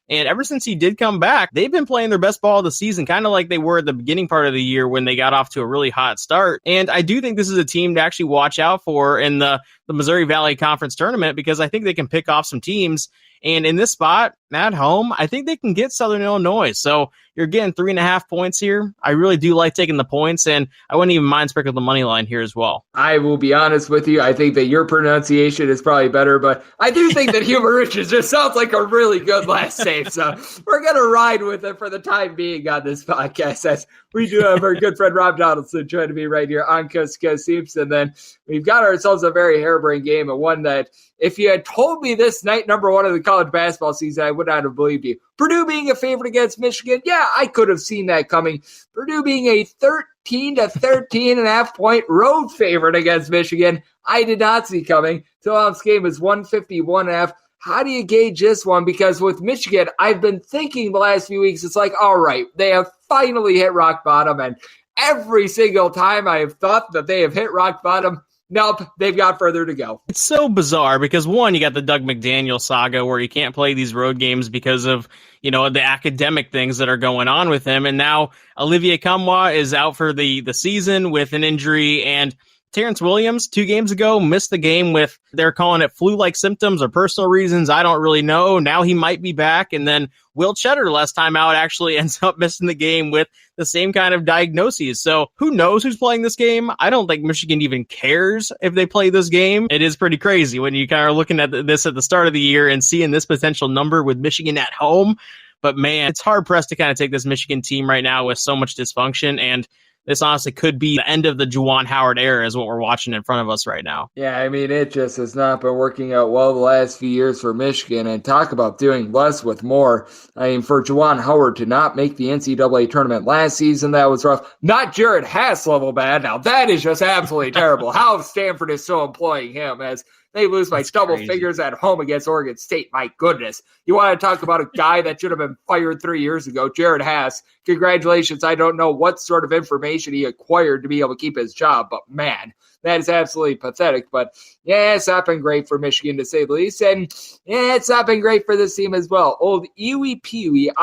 And ever since he did come back, they've been playing their best ball of the season, kind of like they were at the beginning part of the year when they got off to a really hot start. And I do think this is a team to actually watch out for in the Missouri Valley Conference tournament because I think they can pick off some teams. And in this spot, at home, I think they can get Southern Illinois. So you're getting 3.5 points here. I really do like taking the points, and I wouldn't even mind sprinkling the money line here as well. I will be honest with you. I think that your pronunciation is probably better, but I do think that Humer-Riches just sounds like a really good last name. So we're going to ride with it for the time being on this podcast, as we do have our good friend Rob Donaldson joining me right here on Coast to Coast Hoops. And then we've got ourselves a very harebrained game, and one that if you had told me this night number 1 of the college basketball season, I would not have believed you. Purdue being a favorite against Michigan, yeah, I could have seen that coming. Purdue being a 13 to 13.5 point road favorite against Michigan, I did not see coming. Tulane's game is 151.5. How do you gauge this one? Because with Michigan, I've been thinking the last few weeks, it's like, all right, they have finally hit rock bottom. And every single time I have thought that they have hit rock bottom, nope, they've got further to go. It's so bizarre because, one, you got the Doug McDaniel saga where he can't play these road games because of, the academic things that are going on with him. And now Olivier Kamwa is out for the season with an injury. And Terrence Williams, 2 games ago, missed the game with, they're calling it flu-like symptoms or personal reasons. I don't really know. Now he might be back. And then Will Cheddar, last time out, actually ends up missing the game with the same kind of diagnoses. So who knows who's playing this game? I don't think Michigan even cares if they play this game. It is pretty crazy when you kind of looking at this at the start of the year and seeing this potential number with Michigan at home. But man, it's hard pressed to kind of take this Michigan team right now with so much dysfunction, and this honestly could be the end of the Juwan Howard era is what we're watching in front of us right now. Yeah, I mean, it just has not been working out well the last few years for Michigan. And talk about doing less with more. I mean, for Juwan Howard to not make the NCAA tournament last season, that was rough. Not Jared Haas level bad. Now, that is just absolutely terrible. How Stanford is still employing him as they lose by double figures at home against Oregon State. My goodness. You want to talk about a guy that should have been fired 3 years ago, Jared Haas. Congratulations. I don't know what sort of information he acquired to be able to keep his job, but man, that is absolutely pathetic. But yeah, it's not been great for Michigan to say the least. And yeah, it's not been great for this team as well. Old IUPUI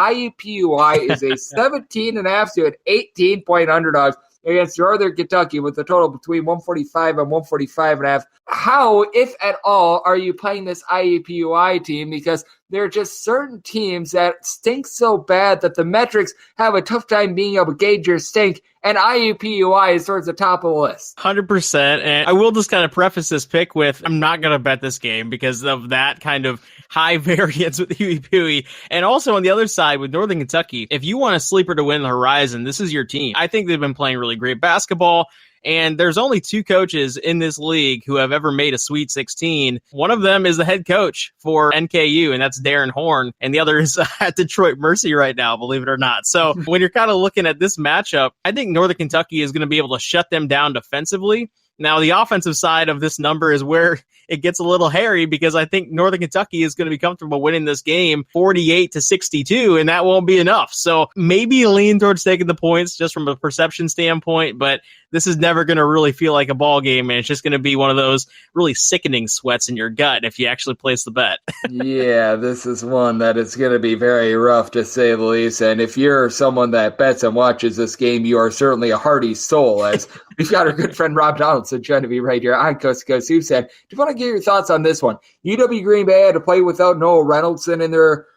is a 17.5 to an 18-point underdog against Northern Kentucky with a total between 145 and 145.5. How, if at all, are you playing this IUPUI team? Because there are just certain teams that stink so bad that the metrics have a tough time being able to gauge your stink, and IUPUI is towards the top of the list. 100%. And I will just kind of preface this pick with, I'm not going to bet this game because of that kind of high variance with IUPUI. And also on the other side with Northern Kentucky, if you want a sleeper to win the Horizon, this is your team. I think they've been playing really great basketball. And there's only two coaches in this league who have ever made a Sweet 16. One of them is the head coach for NKU, and that's Darren Horn. And the other is at Detroit Mercy right now, believe it or not. So when you're kind of looking at this matchup, I think Northern Kentucky is going to be able to shut them down defensively. Now, the offensive side of this number is where it gets a little hairy because I think Northern Kentucky is going to be comfortable winning this game 48-62, and that won't be enough. So maybe lean towards taking the points just from a perception standpoint, but this is never going to really feel like a ball game, and it's just going to be one of those really sickening sweats in your gut if you actually place the bet. Yeah, this is one that is going to be very rough to say the least, and if you're someone that bets and watches this game, you are certainly a hardy soul, as we've got our good friend Rob Donaldson trying to be right here on Coast to Coast Hoops. And do you want to get your thoughts on this one? UW Green Bay had to play without Noah Reynolds in their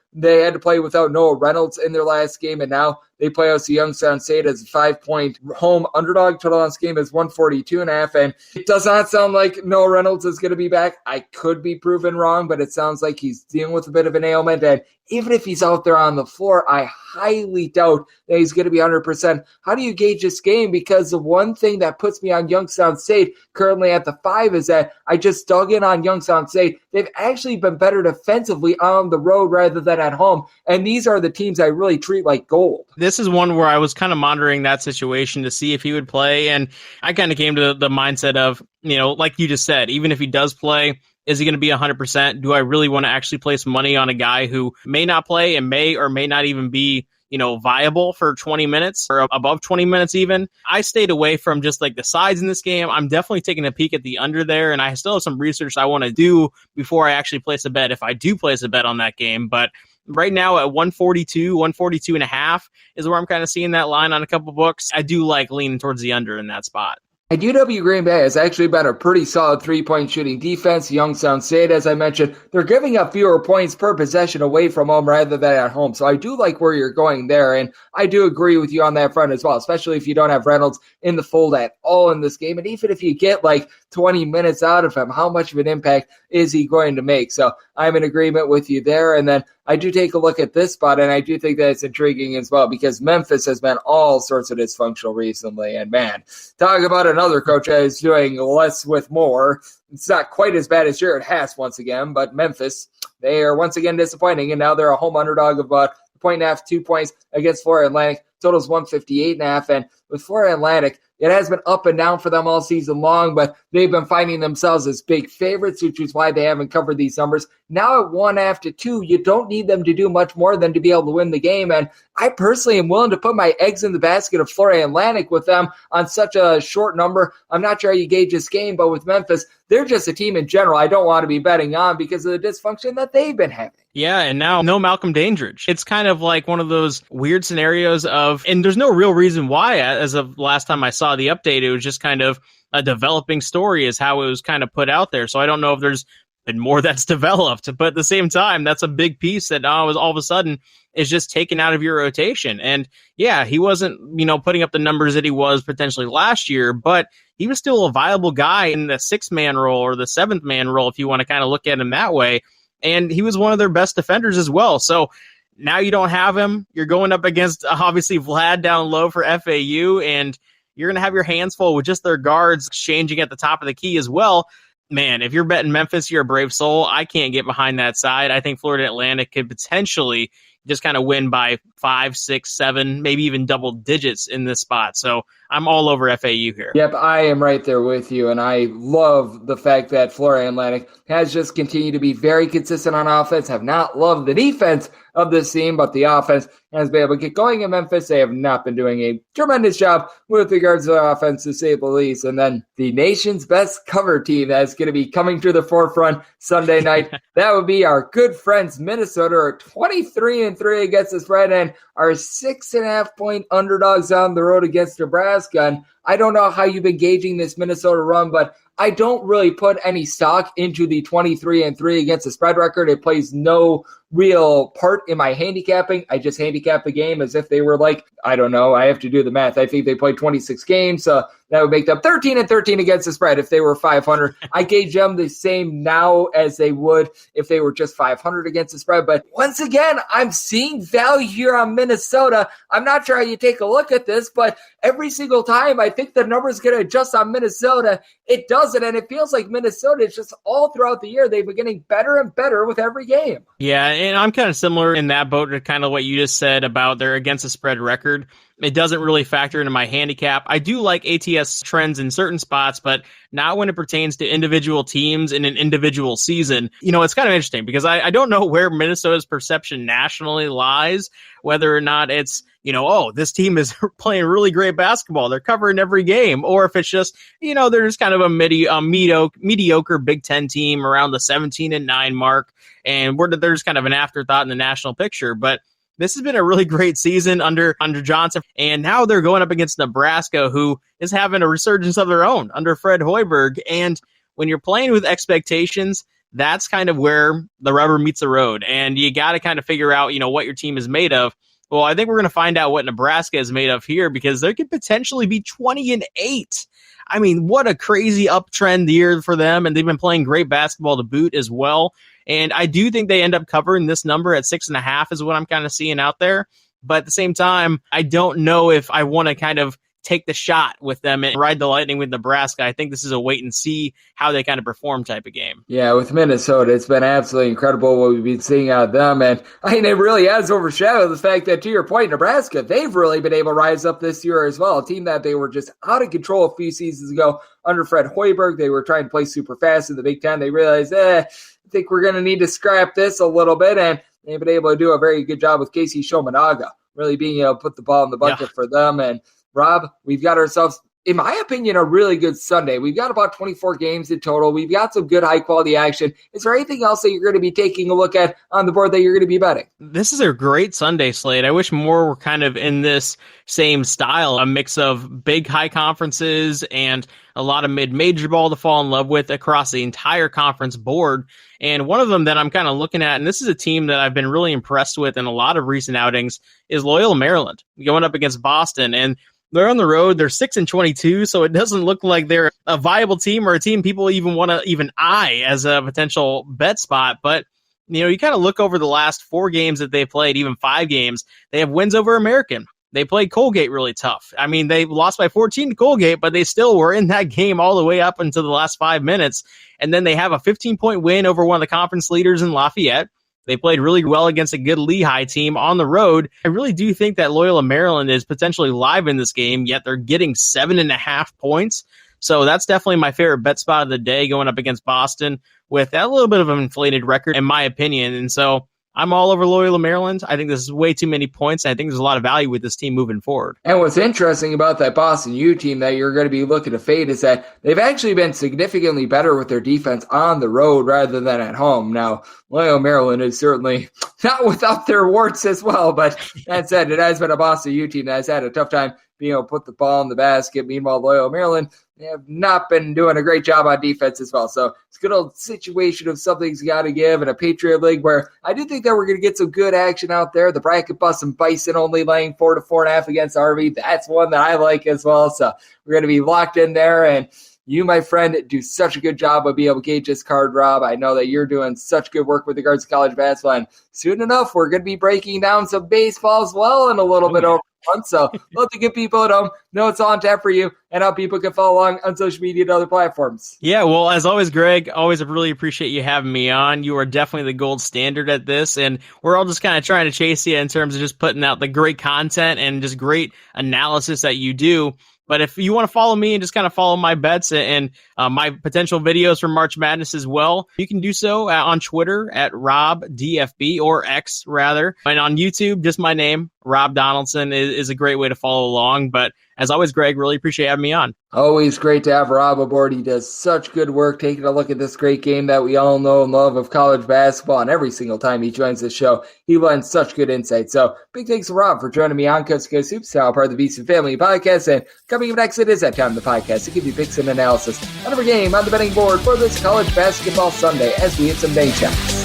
last game, and now they play out to Youngstown St as a 5-point home underdog. Total on this game is 142.5, and it does not sound like Noah Reynolds is going to be back. I could be proven wrong, but it sounds like he's dealing with a bit of an ailment, and even if he's out there on the floor, I highly doubt that he's going to be 100%. How do you gauge this game? Because the one thing that puts me on Youngstown State currently at the 5 is that I just dug in on Youngstown State. They've actually been better defensively on the road rather than at home, and these are the teams I really treat like gold. This is one where I was kind of monitoring that situation to see if he would play, and I kind of came to the mindset of, like you just said, even if he does play, is he going to be 100%? Do I really want to actually place money on a guy who may not play and may or may not even be, viable for 20 minutes or above 20 minutes even? I stayed away from just like the sides in this game. I'm definitely taking a peek at the under there, and I still have some research I want to do before I actually place a bet, if I do place a bet on that game. But right now at 142.5 is where I'm kind of seeing that line on a couple books. I do like leaning towards the under in that spot. And UW Green Bay has actually been a pretty solid three-point shooting defense. Youngstown State, as I mentioned, they're giving up fewer points per possession away from home rather than at home. So I do like where you're going there, and I do agree with you on that front as well, especially if you don't have Reynolds in the fold at all in this game. And even if you get like 20 minutes out of him, how much of an impact is he going to make? So I'm in agreement with you there. And then I do take a look at this spot, and I do think that it's intriguing as well because Memphis has been all sorts of dysfunctional recently. And man, talk about another coach that is doing less with more. It's not quite as bad as Jared Hass once again, but Memphis, they are once again disappointing, and now they're a home underdog of about 1.5, 2 points against Florida Atlantic. Totals 158.5, and with Florida Atlantic, it has been up and down for them all season long, but they've been finding themselves as big favorites, which is why they haven't covered these numbers. Now at 1-2, you don't need them to do much more than to be able to win the game, and I personally am willing to put my eggs in the basket of Florida Atlantic with them on such a short number. I'm not sure how you gauge this game, but with Memphis, they're just a team in general I don't want to be betting on because of the dysfunction that they've been having. Yeah, and now no Malcolm Dandridge. It's kind of like one of those weird scenarios of, and there's no real reason why, as of last time I saw the update, it was just kind of a developing story is how it was kind of put out there. So I don't know if there's been more that's developed, but at the same time, that's a big piece that all of a sudden is just taken out of your rotation. And yeah, he wasn't, putting up the numbers that he was potentially last year, but he was still a viable guy in the 6-man role or the 7th-man role, if you want to kind of look at him that way. And he was one of their best defenders as well. So now you don't have him. You're going up against, obviously, Vlad down low for FAU, and you're going to have your hands full with just their guards exchanging at the top of the key as well. Man, if you're betting Memphis, you're a brave soul. I can't get behind that side. I think Florida Atlantic could potentially just kind of win by 5, 6, 7, maybe even double digits in this spot. So I'm all over FAU here. Yep, I am right there with you, and I love the fact that Florida Atlantic has just continued to be very consistent on offense, have not loved the defense of this team, but the offense has been able to get going in Memphis. They have not been doing a tremendous job with regards to the offense, to say the least. And then the nation's best cover team that is going to be coming to the forefront Sunday night, that would be our good friends Minnesota, are 23-3 against the spread and are 6.5-point underdogs on the road against Nebraska. And I don't know how you've been gauging this Minnesota run, but I don't really put any stock into the 23-3 against the spread record. It plays no real part in my handicapping. I just handicap the game as if they were like, I don't know, I have to do the math. I think they played 26 games, so that would make them 13-13 against the spread if they were 500. I gauge them the same now as they would if they were just 500 against the spread. But once again, I'm seeing value here on Minnesota. I'm not sure how you take a look at this, but every single time I think the number's going to adjust on Minnesota, it doesn't. And it feels like Minnesota is just all throughout the year, they've been getting better and better with every game. Yeah, and I'm kind of similar in that boat to kind of what you just said about their against the spread record. It doesn't really factor into my handicap. I do like ATS trends in certain spots, but not when it pertains to individual teams in an individual season. You know, it's kind of interesting because I don't know where Minnesota's perception nationally lies, whether or not it's, you know, oh, this team is playing really great basketball, they're covering every game, or if it's just, you know, they're just kind of a mediocre Big Ten team around the 17-9 mark, and they're just kind of an afterthought in the national picture. But this has been a really great season under Johnson, and now they're going up against Nebraska, who is having a resurgence of their own under Fred Hoiberg. And when you're playing with expectations, that's kind of where the rubber meets the road, and you got to kind of figure out, you know, what your team is made of. Well, I think we're going to find out what Nebraska is made of here, because they could potentially be 20-8. I mean, what a crazy uptrend year for them, and they've been playing great basketball to boot as well. And I do think they end up covering this number at 6.5 is what I'm kind of seeing out there. But at the same time, I don't know if I want to kind of take the shot with them and ride the lightning with Nebraska. I think this is a wait and see how they kind of perform type of game. Yeah, with Minnesota, it's been absolutely incredible what we've been seeing out of them. And I mean, it really has overshadowed the fact that, to your point, Nebraska, they've really been able to rise up this year as well. A team that they were just out of control a few seasons ago under Fred Hoiberg. They were trying to play super fast in the Big Ten. They realized, I think we're going to need to scrap this a little bit. And they've been able to do a very good job with Casey Shomanaga, really being able to put the ball in the bucket for them. And Rob, we've got ourselves, in my opinion, a really good Sunday. We've got about 24 games in total. We've got some good high-quality action. Is there anything else that you're going to be taking a look at on the board that you're going to be betting? This is a great Sunday slate. I wish more were kind of in this same style, a mix of big high conferences and a lot of mid-major ball to fall in love with across the entire conference board. And one of them that I'm kind of looking at, and this is a team that I've been really impressed with in a lot of recent outings, is Loyola Maryland going up against Boston. And they're on the road. They're 6-22, so it doesn't look like they're a viable team or a team people even want to even eye as a potential bet spot. But, you know, you kind of look over the last 4 games that they played, even 5 games, they have wins over American. They played Colgate really tough. I mean, they lost by 14 to Colgate, but they still were in that game all the way up until the last 5 minutes. And then they have a 15-point win over one of the conference leaders in Lafayette. They played really well against a good Lehigh team on the road. I really do think that Loyola Maryland is potentially live in this game, yet they're getting 7.5 points. So that's definitely my favorite bet spot of the day, going up against Boston with that little bit of an inflated record, in my opinion. And so I'm all over Loyola Maryland. I think this is way too many points. I think there's a lot of value with this team moving forward. And what's interesting about that Boston U team that you're going to be looking to fade is that they've actually been significantly better with their defense on the road rather than at home. Now, Loyola Maryland is certainly not without their warts as well, but that said, it has been a Boston U team that has had a tough time being able to put the ball in the basket. Meanwhile, Loyola Maryland, they have not been doing a great job on defense as well. So it's a good old situation of something's got to give in a Patriot League where I do think that we're going to get some good action out there. The bracket bust and Bison only laying 4 to 4.5 against RV. That's one that I like as well. So we're going to be locked in there. And you, my friend, do such a good job of being able to gauge this card, Rob. I know that you're doing such good work with regards to college basketball. And soon enough, we're going to be breaking down some baseball as well in a little bit over month. So let the good people at home know it's on tap for you and how people can follow along on social media and other platforms. Yeah, well, as always, Greg, always really appreciate you having me on. You are definitely the gold standard at this, and we're all just kind of trying to chase you in terms of just putting out the great content and just great analysis that you do. But if you want to follow me and just kind of follow my bets and my potential videos for March Madness as well, you can do so on Twitter at RobDFB, or X rather, and on YouTube, just my name, Rob Donaldson is a great way to follow along. But as always, Greg, really appreciate having me on. Always great to have Rob aboard. He does such good work taking a look at this great game that we all know and love of college basketball. And every single time he joins the show, he lends such good insight. So big thanks to Rob for joining me on Coast to Coast Hoops, now part of the VC Family Podcast. And coming up next, it is that time of the podcast to give you picks and analysis on every game on the betting board for this college basketball Sunday as we hit some bank shots.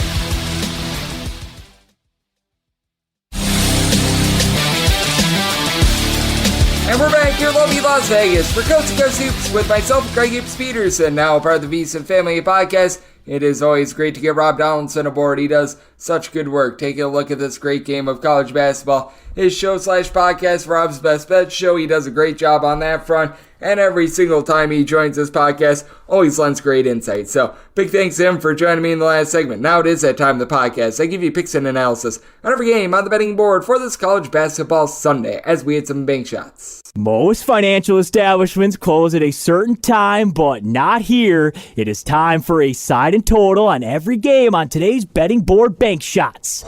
And we're back here in lovely Las Vegas for Coast to Coast Hoops with myself, Greg Hoops Peterson, now part of the VSiN Family Podcast. It is always great to get Rob Donaldson aboard. He does such good work taking a look at this great game of college basketball. His show/podcast, Rob's Best Bet Show, he does a great job on that front. And every single time he joins this podcast, always lends great insight. So big thanks to him for joining me in the last segment. Now it is that time of the podcast. I give you picks and analysis on every game on the betting board for this college basketball Sunday as we hit some bank shots. Most financial establishments close at a certain time, but not here. It is time for a side and total on every game on today's betting board bank shots.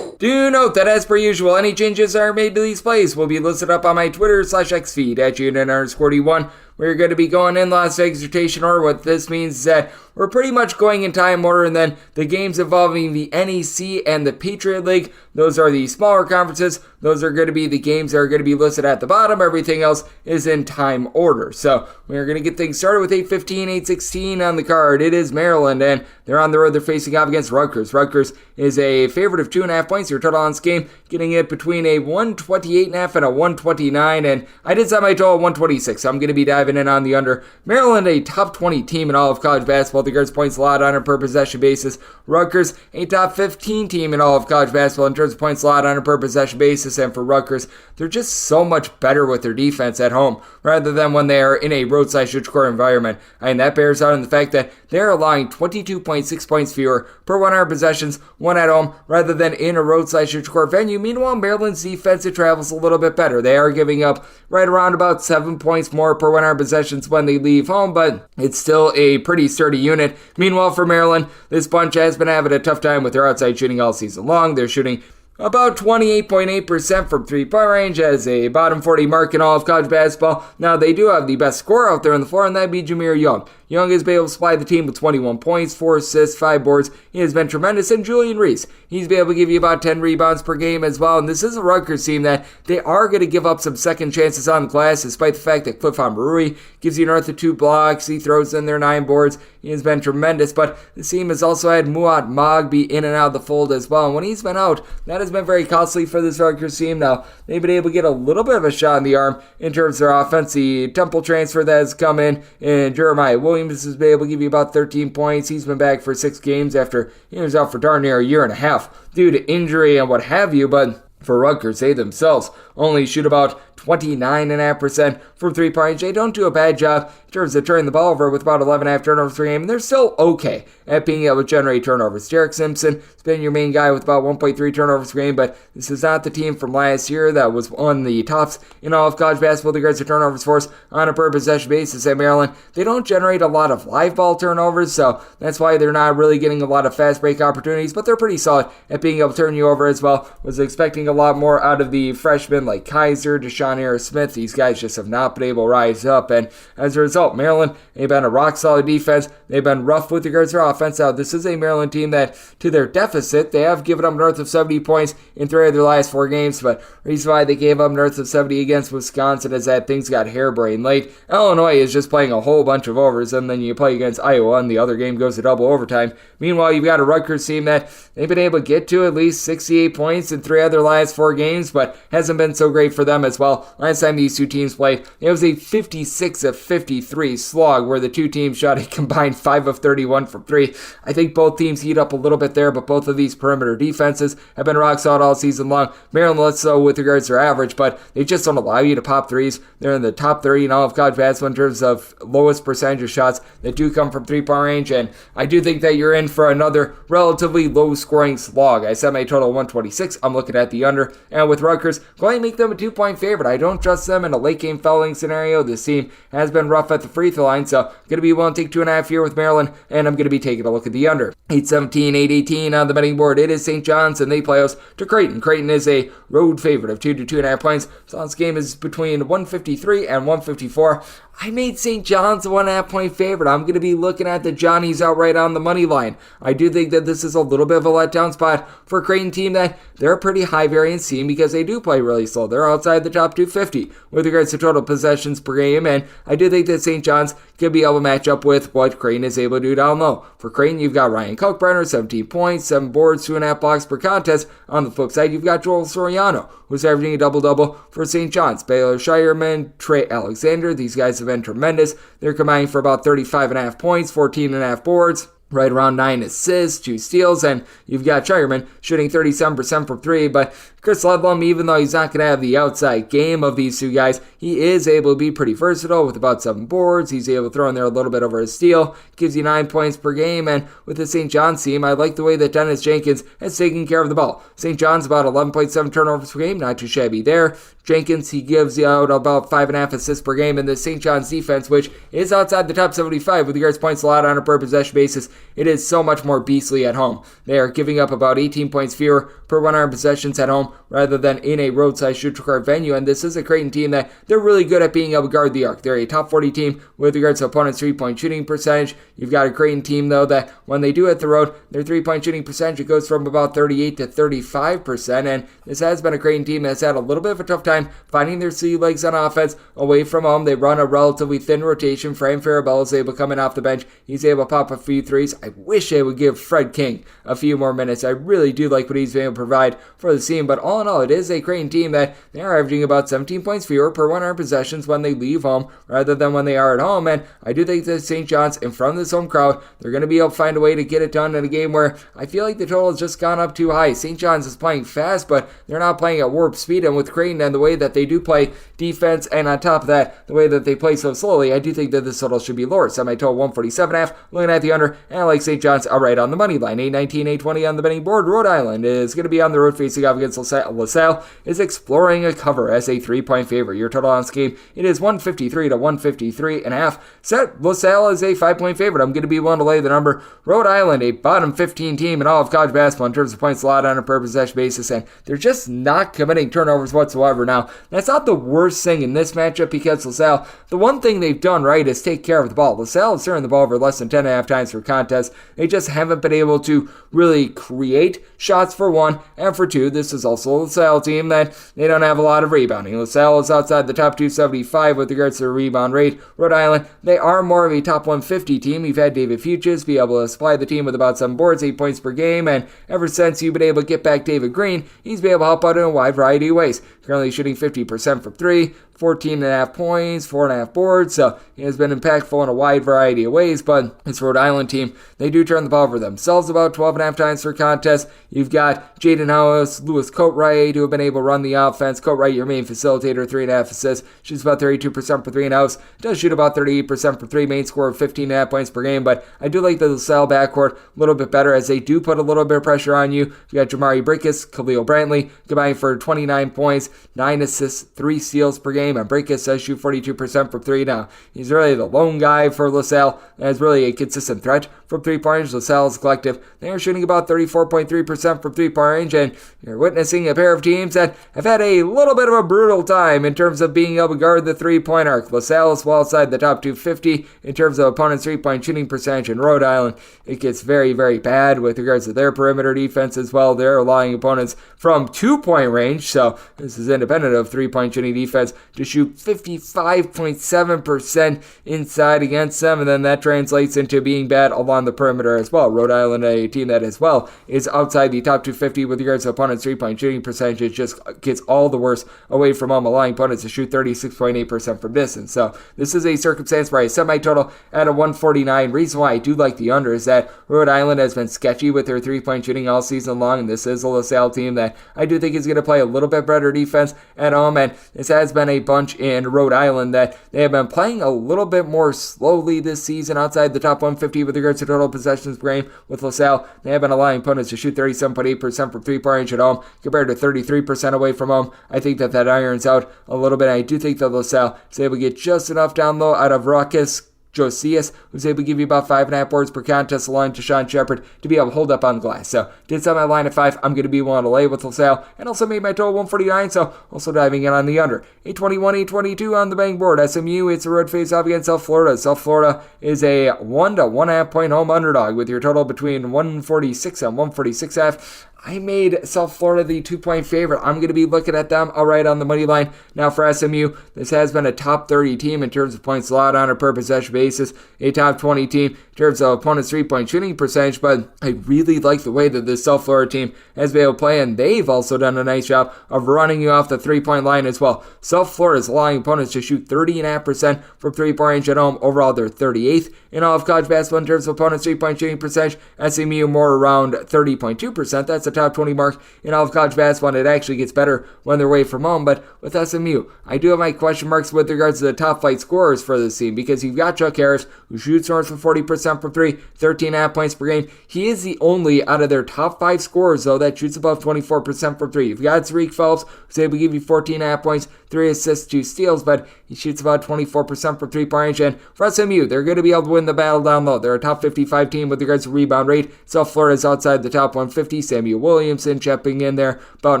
Do note that as per usual, any changes that are made to these plays will be listed up on my Twitter/X feed at @UNN_D1. We're going to be going in Las Vegas rotation order. What this means is that we're pretty much going in time order, and then the games involving the NEC and the Patriot League, those are the smaller conferences. Those are going to be the games that are going to be listed at the bottom. Everything else is in time order. So we're going to get things started with 8:15, 8:16 on the card. It is Maryland, and they're on the road. They're facing off against Rutgers. Rutgers is a favorite of 2.5 points. Your total on this game, getting it between a 128.5 and a 129, and I did set my total at 126, so I'm going to be diving in on the under. Maryland, a top 20 team in all of college basketball. The guards points allowed on a per possession basis. Rutgers, a top 15 team in all of college basketball in terms of points allowed on a per possession basis. And for Rutgers, they're just so much better with their defense at home rather than when they are in a roadside switchcore environment. And that bears out in the fact that they're allowing 22.6 points fewer per 100 possessions, one at home, rather than in a roadside switchcore venue. Meanwhile, Maryland's defense, it travels a little bit better. They are giving up right around about 7 points more per 100 possessions when they leave home, but it's still a pretty sturdy unit. Meanwhile, for Maryland, this bunch has been having a tough time with their outside shooting all season long. They're shooting about 28.8% from three-point range as a bottom 40 mark in all of college basketball. Now, they do have the best scorer out there on the floor, and that'd be Jameer Young. Young has been able to supply the team with 21 points, 4 assists, 5 boards. He has been tremendous. And Julian Reese, he's been able to give you about 10 rebounds per game as well. And this is a Rutgers team that they are going to give up some second chances on the glass, despite the fact that Cliff Marui gives you north of 2 blocks. He throws in their 9 boards. He has been tremendous. But the team has also had Muat Mag be in and out of the fold as well. And when he's been out, that has been very costly for this Rutgers team. Now, they've been able to get a little bit of a shot in the arm in terms of their offense. The Temple transfer that has come in, and Jeremiah Williams has been able to give you about 13 points. He's been back for 6 games after he was out for darn near a year and a half due to injury and what have you. But for Rutgers, they themselves only shoot about 29.5% from three-point range. They don't do a bad job in terms of turning the ball over with about 11.5 turnovers per game, and they're still okay at being able to generate turnovers. Derek Simpson has been your main guy with about 1.3 turnovers per game, but this is not the team from last year that was on the tops in all of college basketball. The regards to turnovers force on a per possession basis at Maryland. They don't generate a lot of live ball turnovers, so that's why they're not really getting a lot of fast break opportunities, but they're pretty solid at being able to turn you over as well. Was expecting a lot more out of the freshmen like Kaiser, Deshaun Harris-Smith. These guys just have not been able to rise up, and as a result, Maryland, they've been a rock-solid defense. They've been rough with regards to their offense. Now, this is a Maryland team that, to their deficit, they have given up north of 70 points in 3 of their last 4 games, but the reason why they gave up north of 70 against Wisconsin is that things got harebrained late. Illinois is just playing a whole bunch of overs, and then you play against Iowa, and the other game goes to double overtime. Meanwhile, you've got a Rutgers team that they've been able to get to at least 68 points in 3 of their last 4 games, but hasn't been so great for them as well. Last time these two teams played, it was a 56 of 53 slog where the two teams shot a combined 5 of 31 from 3. I think both teams heat up a little bit there, but both of these perimeter defenses have been rock solid all season long. Maryland less so with regards to their average, but they just don't allow you to pop threes. They're in the top 30 in all of college basketball in terms of lowest percentage of shots that do come from three-point range, and I do think that you're in for another relatively low-scoring slog. I set my total 126. I'm looking at the under, and with Rutgers, going to make them a 2-point favorite. favorite. I don't trust them in a late game fouling scenario. This team has been rough at the free throw line, so I'm going to be willing to take 2.5 here with Maryland, and I'm going to be taking a look at the under. 8-17, 8-18 on the betting board. It is St. John's, and they play host to Creighton. Creighton is a road favorite of 2 to 2.5 points. So this game is between 153 and 154. I made St. John's a 1.5 point favorite. I'm going to be looking at the Johnnies outright on the money line. I do think that this is a little bit of a letdown spot for a Creighton team that they're a pretty high variance team because they do play really slow. They're outside the top 250 with regards to total possessions per game, and I do think that St. John's could be able to match up with what Creighton is able to do down low. For Creighton, you've got Ryan Kalkbrenner, 17 points, 7 boards, 2.5 blocks per contest. On the flip side, you've got Joel Soriano, who's averaging a double-double for St. John's. Baylor Shireman, Trey Alexander, these guys have been tremendous. They're combining for about 35.5 points, 14.5 boards, right around 9 assists, 2 steals, and you've got Shireman shooting 37% from 3, but Chris Ludlam, even though he's not going to have the outside game of these two guys, he is able to be pretty versatile with about 7 boards. He's able to throw in there a little bit over a steal, gives you 9 points per game, and with the St. John's team, I like the way that Dennis Jenkins has taken care of the ball. St. John's about 11.7 turnovers per game, not too shabby there. Jenkins, he gives you out about 5.5 assists per game in the St. John's defense, which is outside the top 75 with regards to points allowed on a per possession basis. It is so much more beastly at home. They are giving up about 18 points fewer per 100 possessions at home rather than in a roadside shoot card venue, and this is a Creighton team that they're really good at being able to guard the arc. They're a top 40 team with regards to opponents' 3-point shooting percentage. You've got a Creighton team, though, that when they do hit the road, their 3-point shooting percentage it goes from about 38 to 35%, and this has been a Creighton team that's had a little bit of a tough time finding their sea legs on offense away from home. They run a relatively thin rotation. Fran Farabelle is able to come in off the bench. He's able to pop a few threes. I wish they would give Fred King a few more minutes. I really do like what he's been able to provide for the team, but all in all, it is a Creighton team that they are averaging about 17 points fewer per 100 possessions when they leave home rather than when they are at home, and I do think that St. John's, in front of this home crowd, they're going to be able to find a way to get it done in a game where I feel like the total has just gone up too high. St. John's is playing fast, but they're not playing at warp speed, and with Creighton and the way that they do play defense, and on top of that, the way that they play so slowly, I do think that this total should be lower. Semi-total 147.5, looking at the under, and I like St. John's outright on the money line. 8-19, 8-20 on the betting board. Rhode Island is going to be on the road facing off against LaSalle, is exploring a cover as a 3-point favorite. Your total on this game, it is 153 to 153.5. Set LaSalle is a 5-point favorite. I'm going to be willing to lay the number. Rhode Island, a bottom 15 team in all of college basketball in terms of points allowed on a per possession basis, and they're just not committing turnovers whatsoever. Now, that's not the worst thing in this matchup because LaSalle, the one thing they've done right is take care of the ball. LaSalle is turning the ball over less than 10.5 times per contest. They just haven't been able to really create shots for one, and for two, this is also a LaSalle team that they don't have a lot of rebounding. LaSalle is outside the top 275 with regards to their rebound rate. Rhode Island, they are more of a top 150 team. You've had David Fuchs be able to supply the team with about 7 boards, 8 points per game, and ever since you've been able to get back David Green, he's been able to help out in a wide variety of ways. Currently shooting 50% from 3, 14.5 points, 4.5 boards, so he has been impactful in a wide variety of ways, but this Rhode Island team, they do turn the ball over themselves about 12.5 times per contest. You've got Jaden House, Lewis Coatright, who have been able to run the offense. Coatright, your main facilitator, 3.5 assists, shoots about 32% for 3 in house, does shoot about 38% for 3, main score of 15.5 points per game, but I do like the LaSalle backcourt a little bit better as they do put a little bit of pressure on you. You got Jamari Brickus, Khalil Brantley, combined for 29 points, 9 assists, 3 steals per game, and Brickus does shoot 42% from 3 now. He's really the lone guy for LaSalle and is really a consistent threat from 3-pointers. LaSalle's collective, they are shooting about 34.3% from 3-point range, and you're witnessing a pair of teams that have had a little bit of a brutal time in terms of being able to guard the 3-point arc. LaSalle is well outside the top 250 in terms of opponents' 3-point shooting percentage. In Rhode Island, it gets very, very bad with regards to their perimeter defense as well. They're allowing opponents from 2-point range, so this is independent of 3-point shooting defense, to shoot 55.7% inside against them, and then that translates into being bad along the perimeter as well. Rhode Island, a team that as well is outside the top 250 with regards to opponents' 3-point shooting percentage. It just gets all the worse away from home, allowing opponents to shoot 36.8% from distance. So this is a circumstance where a semi-total at a 149. Reason why I do like the under is that Rhode Island has been sketchy with their 3-point shooting all season long, and this is a LaSalle team that I do think is going to play a little bit better defense at home, and this has been a bunch in Rhode Island that they have been playing a little bit more slowly this season outside the top 150 with regards to total possessions per game. With LaSalle, they have been allowing opponents to shoot 37.8% from three-point range at home compared to 33% away from home. I think that irons out a little bit. I do think that LaSalle is able to get just enough down low out of Ruckus Josias, who's able to give you about 5.5 boards per contest, allowing to Sean Shepard to be able to hold up on glass. So, did set my line at 5. I'm going to be willing to lay with LaSalle, and also made my total 149, so also diving in on the under. 821, 822 on the betting board. SMU, it's a road face-off against South Florida. South Florida is a 1 to 1.5 point home underdog with your total between 146 and 146.5. I made South Florida the 2-point favorite. I'm going to be looking at them outright on the money line. Now for SMU, this has been a top 30 team in terms of points allowed on a per possession basis, a top 20 team in terms of opponents' 3-point shooting percentage, but I really like the way that this South Florida team has been able to play, and they've also done a nice job of running you off the 3-point line as well. South Florida is allowing opponents to shoot 30.5% from 3-point range at home. Overall, they're 38th in all of college basketball in terms of opponents' 3-point shooting percentage. SMU more around 30.2%. That's a top 20 mark in all of college basketball, and it actually gets better when they're away from home. But with SMU, I do have my question marks with regards to the top flight scorers for this team, because you've got Chuck Harris, who shoots north of 40% from 3, 13.5 points per game. He is the only out of their top 5 scorers, though, that shoots above 24% from 3. You've got Tariq Phelps, who's able to give you 14.5 points, 3 assists, 2 steals, but he shoots about 24% from 3-point range. And for SMU, they're going to be able to win the battle down low. They're a top 55 team with regards to rebound rate. South Florida's outside the top 150. Samuel Williamson chipping in there, about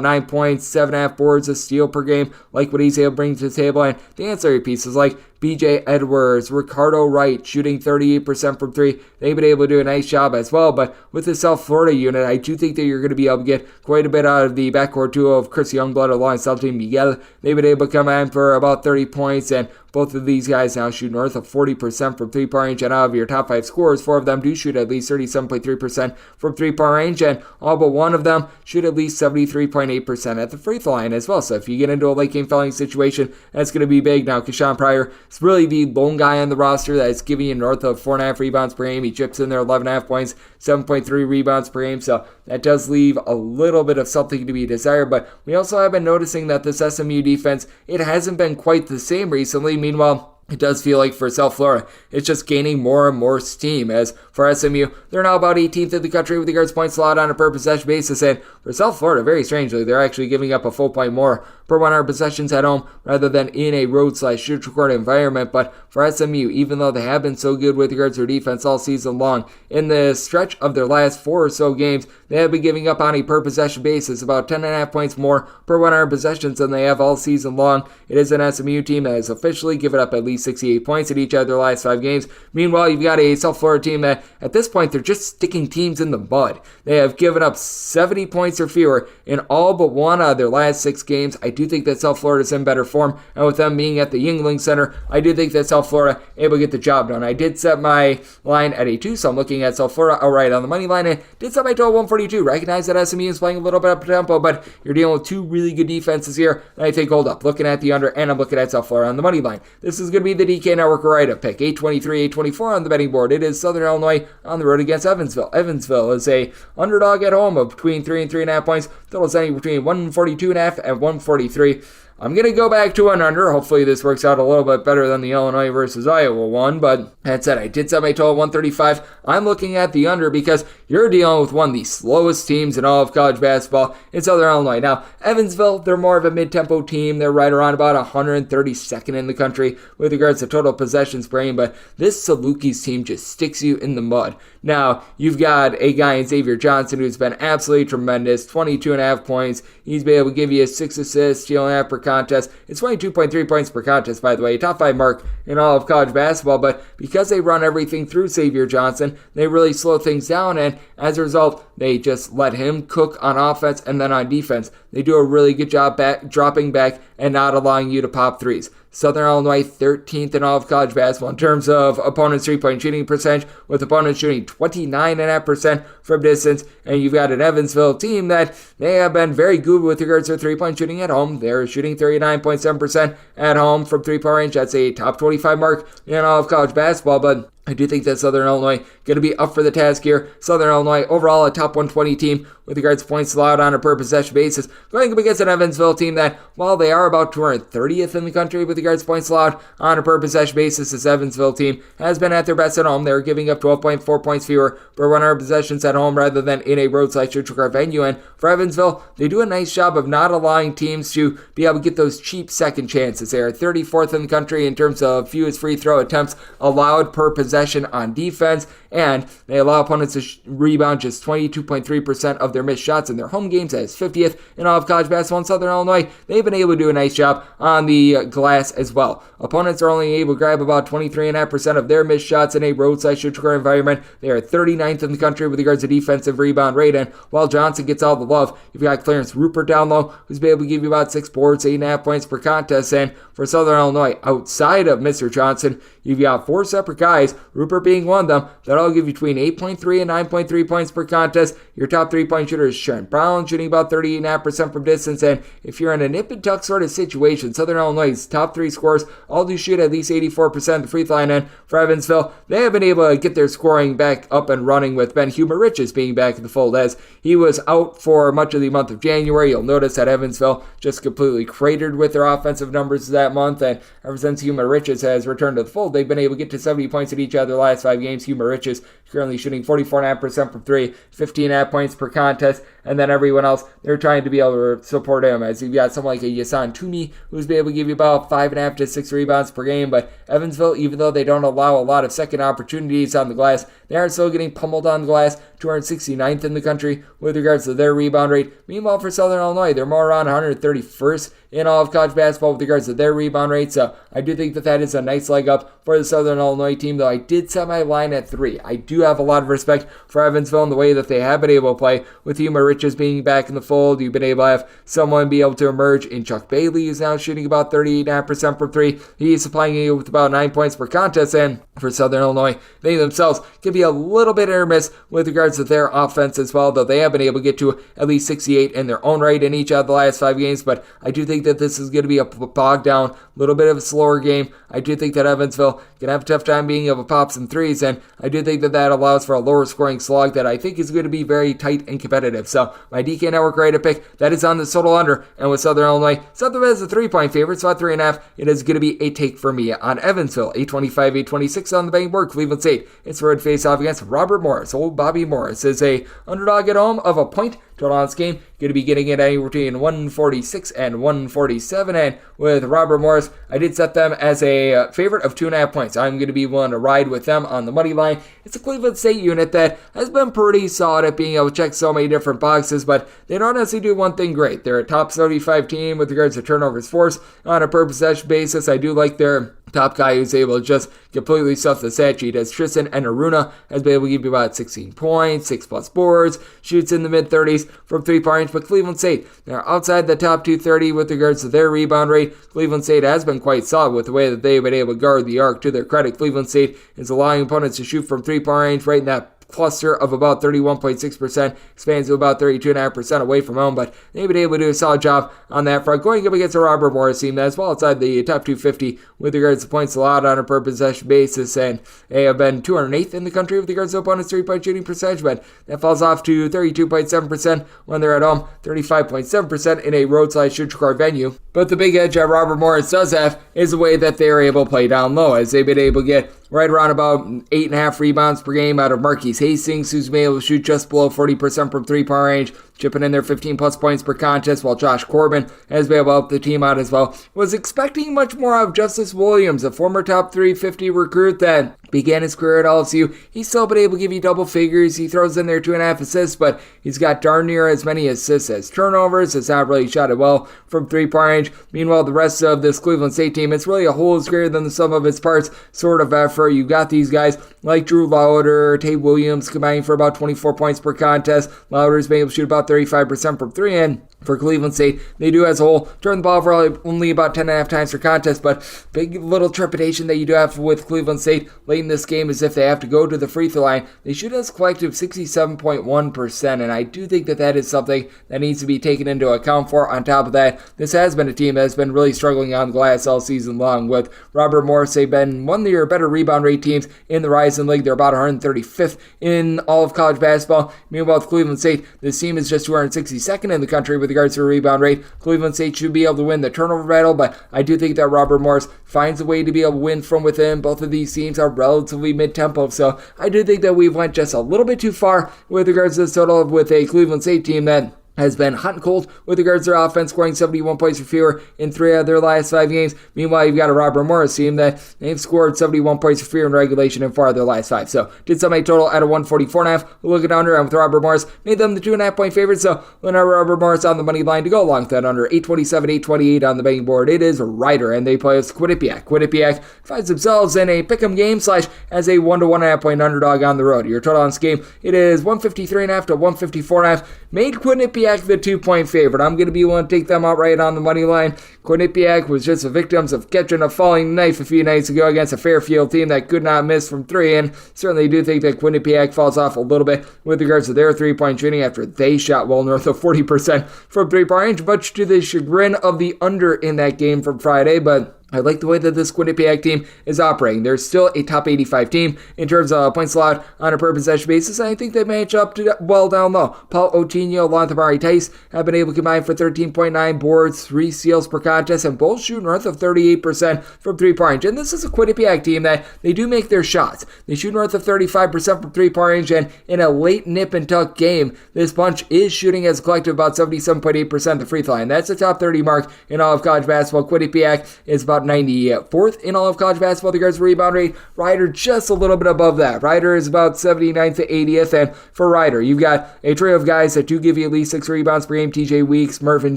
9 points, 7.5 boards, a steal per game. Like what he's able to bring to the table. And the ancillary pieces like BJ Edwards, Ricardo Wright shooting 38% from 3. They've been able to do a nice job as well. But with the South Florida unit, I do think that you're going to be able to get quite a bit out of the backcourt duo of Chris Youngblood alongside Salty Miguel. They've been able to come in for about 30 points, and both of these guys now shoot north of 40% from 3-point range, and out of your top 5 scorers, 4 of them do shoot at least 37.3% from 3-point range, and all but one of them shoot at least 73.8% at the free throw line as well. So if you get into a late game fouling situation, that's going to be big. Now, Keshawn Pryor is really the lone guy on the roster that's giving you north of 4.5 rebounds per game. He chips in there 11.5 points, 7.3 rebounds per game, so that does leave a little bit of something to be desired. But we also have been noticing that this SMU defense, it hasn't been quite the same recently. Meanwhile, it does feel like for South Florida, it's just gaining more and more steam. As for SMU, they're now about 18th in the country with regards to points allowed on a per possession basis. And for South Florida, very strangely, they're actually giving up a full point more per 100 possessions at home rather than in a road/shoot record environment. But for SMU, even though they have been so good with regards to their defense all season long, in the stretch of their last 4 or so games, they have been giving up on a per possession basis about 10.5 points more per 100 possessions than they have all season long. It is an SMU team that has officially given up at least 68 points in each of their last 5 games. Meanwhile, you've got a South Florida team that at this point, they're just sticking teams in the mud. They have given up 70 points or fewer in all but one out of their last 6 games. I do think that South Florida is in better form, and with them being at the Yuengling Center, I do think that South Florida able to get the job done. I did set my line at a 2, so I'm looking at South Florida outright on the money line, and did set my total 142. Recognize that SMU is playing a little bit up tempo, but you're dealing with 2 really good defenses here, and I think hold up. Looking at the under, and I'm looking at South Florida on the money line. This is going to be the DK Network write-up pick. 823, 824 on the betting board. It is Southern Illinois on the road against Evansville. Evansville is a underdog at home of between 3 and 3.5 points. Total is anywhere between 142.5 and 143. I'm going to go back to an under. Hopefully this works out a little bit better than the Illinois versus Iowa one. But that said, I did set my total 135. I'm looking at the under because you're dealing with one of the slowest teams in all of college basketball in Southern Illinois. Now, Evansville, they're more of a mid-tempo team. They're right around about 132nd in the country with regards to total possessions per game. But this Salukis team just sticks you in the mud. Now, you've got a guy in Xavier Johnson who's been absolutely tremendous. 22.5 points. He's been able to give you 6 assists, stealing half per contest. It's 22.3 points per contest, by the way, a top 5 mark in all of college basketball. But because they run everything through Xavier Johnson, they really slow things down, and as a result, they just let him cook on offense and then on defense. They do a really good job dropping back and not allowing you to pop threes. Southern Illinois 13th in all of college basketball in terms of opponents' 3-point shooting percentage, with opponents shooting 29.5% from distance. And you've got an Evansville team that they have been very good with regards to 3-point shooting at home. They're shooting 39.7% at home from 3-point range. That's a top 25 mark in all of college basketball. But I do think that Southern Illinois going to be up for the task here. Southern Illinois overall a top 120 team with regards to points allowed on a per possession basis. Going up against an Evansville team that, while they are about 230th in the country with regards to points allowed on a per possession basis, this Evansville team has been at their best at home. They're giving up 12.4 points fewer per 100 possessions at home rather than in a roadside neutral court venue. And for Evansville, they do a nice job of not allowing teams to be able to get those cheap second chances. They are 34th in the country in terms of fewest free throw attempts allowed per possession on defense, and they allow opponents to rebound just 22.3% of their missed shots in their home games. That is 50th in all of college basketball. In Southern Illinois, they've been able to do a nice job on the glass as well. Opponents are only able to grab about 23.5% of their missed shots in a roadside neutral court environment. They are 39th in the country with regards to defensive rebound rate, and while Johnson gets all the love, you've got Clarence Rupert down low, who's been able to give you about 6 boards, 8.5 points per contest. And for Southern Illinois, outside of Mr. Johnson, you've got 4 separate guys, Rupert being one of them, that'll give you between 8.3 and 9.3 points per contest. Your top 3-point shooter is Trent Brown, shooting about 38.5% from distance. And if you're in a nip and tuck sort of situation, Southern Illinois' top 3 scorers all do shoot at least 84% of the free throw line. And for Evansville, they have been able to get their scoring back up and running with Ben Humor-Riches being back in the fold, as he was out for much of the month of January. You'll notice that Evansville just completely cratered with their offensive numbers that month, and ever since Humor-Riches has returned to the fold, they've been able to get to 70 points in each of their last 5 games. Humor-Riches currently shooting 44.5% from 3, 15.5 points per contest, and then everyone else, they're trying to be able to support him, as you've got someone like a Yasan Toomey, who's been able to give you about 5.5 to 6 rebounds per game. But Evansville, even though they don't allow a lot of second opportunities on the glass, they are still getting pummeled on the glass, 269th in the country with regards to their rebound rate. Meanwhile, for Southern Illinois, they're more around 131st in all of college basketball with regards to their rebound rate. So I do think that is a nice leg up for the Southern Illinois team, though I did set my line at 3. I do have a lot of respect for Evansville and the way that they have been able to play with Humor-Riches being back in the fold. You've been able to have someone be able to emerge in Chuck Bailey, who's now shooting about 38.5% from 3. He's supplying you with about 9 points per contest, and for Southern Illinois, they themselves can be a little bit hit or miss with regards to their offense as well, though they have been able to get to at least 68 in their own right in each of the last 5 games. But I do think that this is going to be a bogged down, a little bit of a slower game. I do think that Evansville can have a tough time being able to pop some threes, and I do think that allows for a lower scoring slog that I think is going to be very tight and competitive. So my DK Network rated pick, that is on the total under, and with Southern Illinois, Southern is a 3-point favorite, so at 3.5, it is going to be a take for me on Evansville. 825, 826 on the betting board. Cleveland State, it's Rhode face off against Robert Morris. Old Bobby Morris is a underdog at home of a point. Total on this game, going to be getting it anywhere between 146 and 147. And with Robert Morris, I did set them as a favorite of 2.5 points. I'm going to be willing to ride with them on the money line. It's a Cleveland State unit that has been pretty solid at being able to check so many different boxes, but they don't necessarily do one thing great. They're a top 75 team with regards to turnovers forced on a per possession basis. I do like their top guy who's able to just completely stuff the stat sheet, as Tristan Enaruna has been able to give you about 16 points, 6 plus boards, shoots in the mid-30s from 3-point range. But Cleveland State, they're outside the top 230 with regards to their rebound rate. Cleveland State has been quite solid with the way that they've been able to guard the arc. To their credit, Cleveland State is allowing opponents to shoot from 3-point range right in that cluster of about 31.6%, expands to about 32.5% away from home, but they've been able to do a solid job on that front, going up against a Robert Morris team that's well outside the top 250 with regards to points allowed on a per possession basis, and they have been 208th in the country with regards to opponents' 3-point shooting percentage, but that falls off to 32.7% when they're at home, 35.7% in a roadside neutral court venue. But the big edge that Robert Morris does have is the way that they're able to play down low, as they've been able to get right around about 8.5 rebounds per game out of Marquise Hastings, who's been able to shoot just below 40% from 3-point range, chipping in their 15 plus points per contest, while Josh Corbin has been able to help the team out as well. Was expecting much more out of Justice Williams, a former top 350 recruit that began his career at LSU. He's still been able to give you double figures. He throws in there 2.5 assists, but he's got darn near as many assists as turnovers. Has not really shot it well from 3-point range. Meanwhile, the rest of this Cleveland State team, it's really a whole is greater than the sum of its parts sort of effort. You've got these guys like Drew Lauder, Tay Williams combining for about 24 points per contest. Lauder's been able to shoot about 35% from 3, and for Cleveland State. They do as a whole turn the ball over only about 10.5 times per contest, but big little trepidation that you do have with Cleveland State late in this game is if they have to go to the free throw line. They shoot as a collective 67.1%, and I do think that that is something that needs to be taken into account for. On top of that, this has been a team that has been really struggling on the glass all season long. With Robert Morris, they've been one of your better rebound rate teams in the Rising League. They're about 135th in all of college basketball. Meanwhile, with Cleveland State, this team is just 262nd in the country with regards to rebound rate. Cleveland State should be able to win the turnover battle, but I do think that Robert Morris finds a way to be able to win from within. Both of these teams are relatively mid-tempo, so I do think that we've went just a little bit too far with regards to this total with a Cleveland State team that has been hot and cold with regards to their offense, scoring 71 points or fewer in 3 of their last 5 games. Meanwhile, you've got a Robert Morris team that they've scored 71 points or fewer in regulation in 4 of their last 5. So, did sum a total at a 144.5. We'll look at under, and with Robert Morris, made them the 2.5 point favorites. So, we'll have Robert Morris on the money line to go along with that under. 827, 828 on the betting board. It is Ryder, and they play with Quinnipiac. Quinnipiac finds themselves in a pick'em game / as a 1 to 1.5 point underdog on the road. Your total on this game, it is 153.5 to 154.5. Made Quinnipiac the 2-point favorite. I'm going to be willing to take them outright on the money line. Quinnipiac was just the victims of catching a falling knife a few nights ago against a Fairfield team that could not miss from 3, and certainly do think that Quinnipiac falls off a little bit with regards to their 3-point shooting after they shot well north of 40% from 3-point range, much to the chagrin of the under in that game from Friday, but I like the way that this Quinnipiac team is operating. They're still a top 85 team in terms of points allowed on a per possession basis. I think they match up well down low. Paul Otino along with Amari Tice have been able to combine for 13.9 boards, 3 steals per contest, and both shoot north of 38% from 3-point range. And this is a Quinnipiac team that they do make their shots. They shoot north of 35% from 3-point range, and in a late nip and tuck game, this bunch is shooting as a collective about 77.8% the free throw line. That's a top 30 mark in all of college basketball. Quinnipiac is about 94th in all of college basketball with regards to rebound rate. Ryder just a little bit above that. Ryder is about 79th to 80th, and for Ryder, you've got a trio of guys that do give you at least 6 rebounds per game. TJ Weeks, Mervyn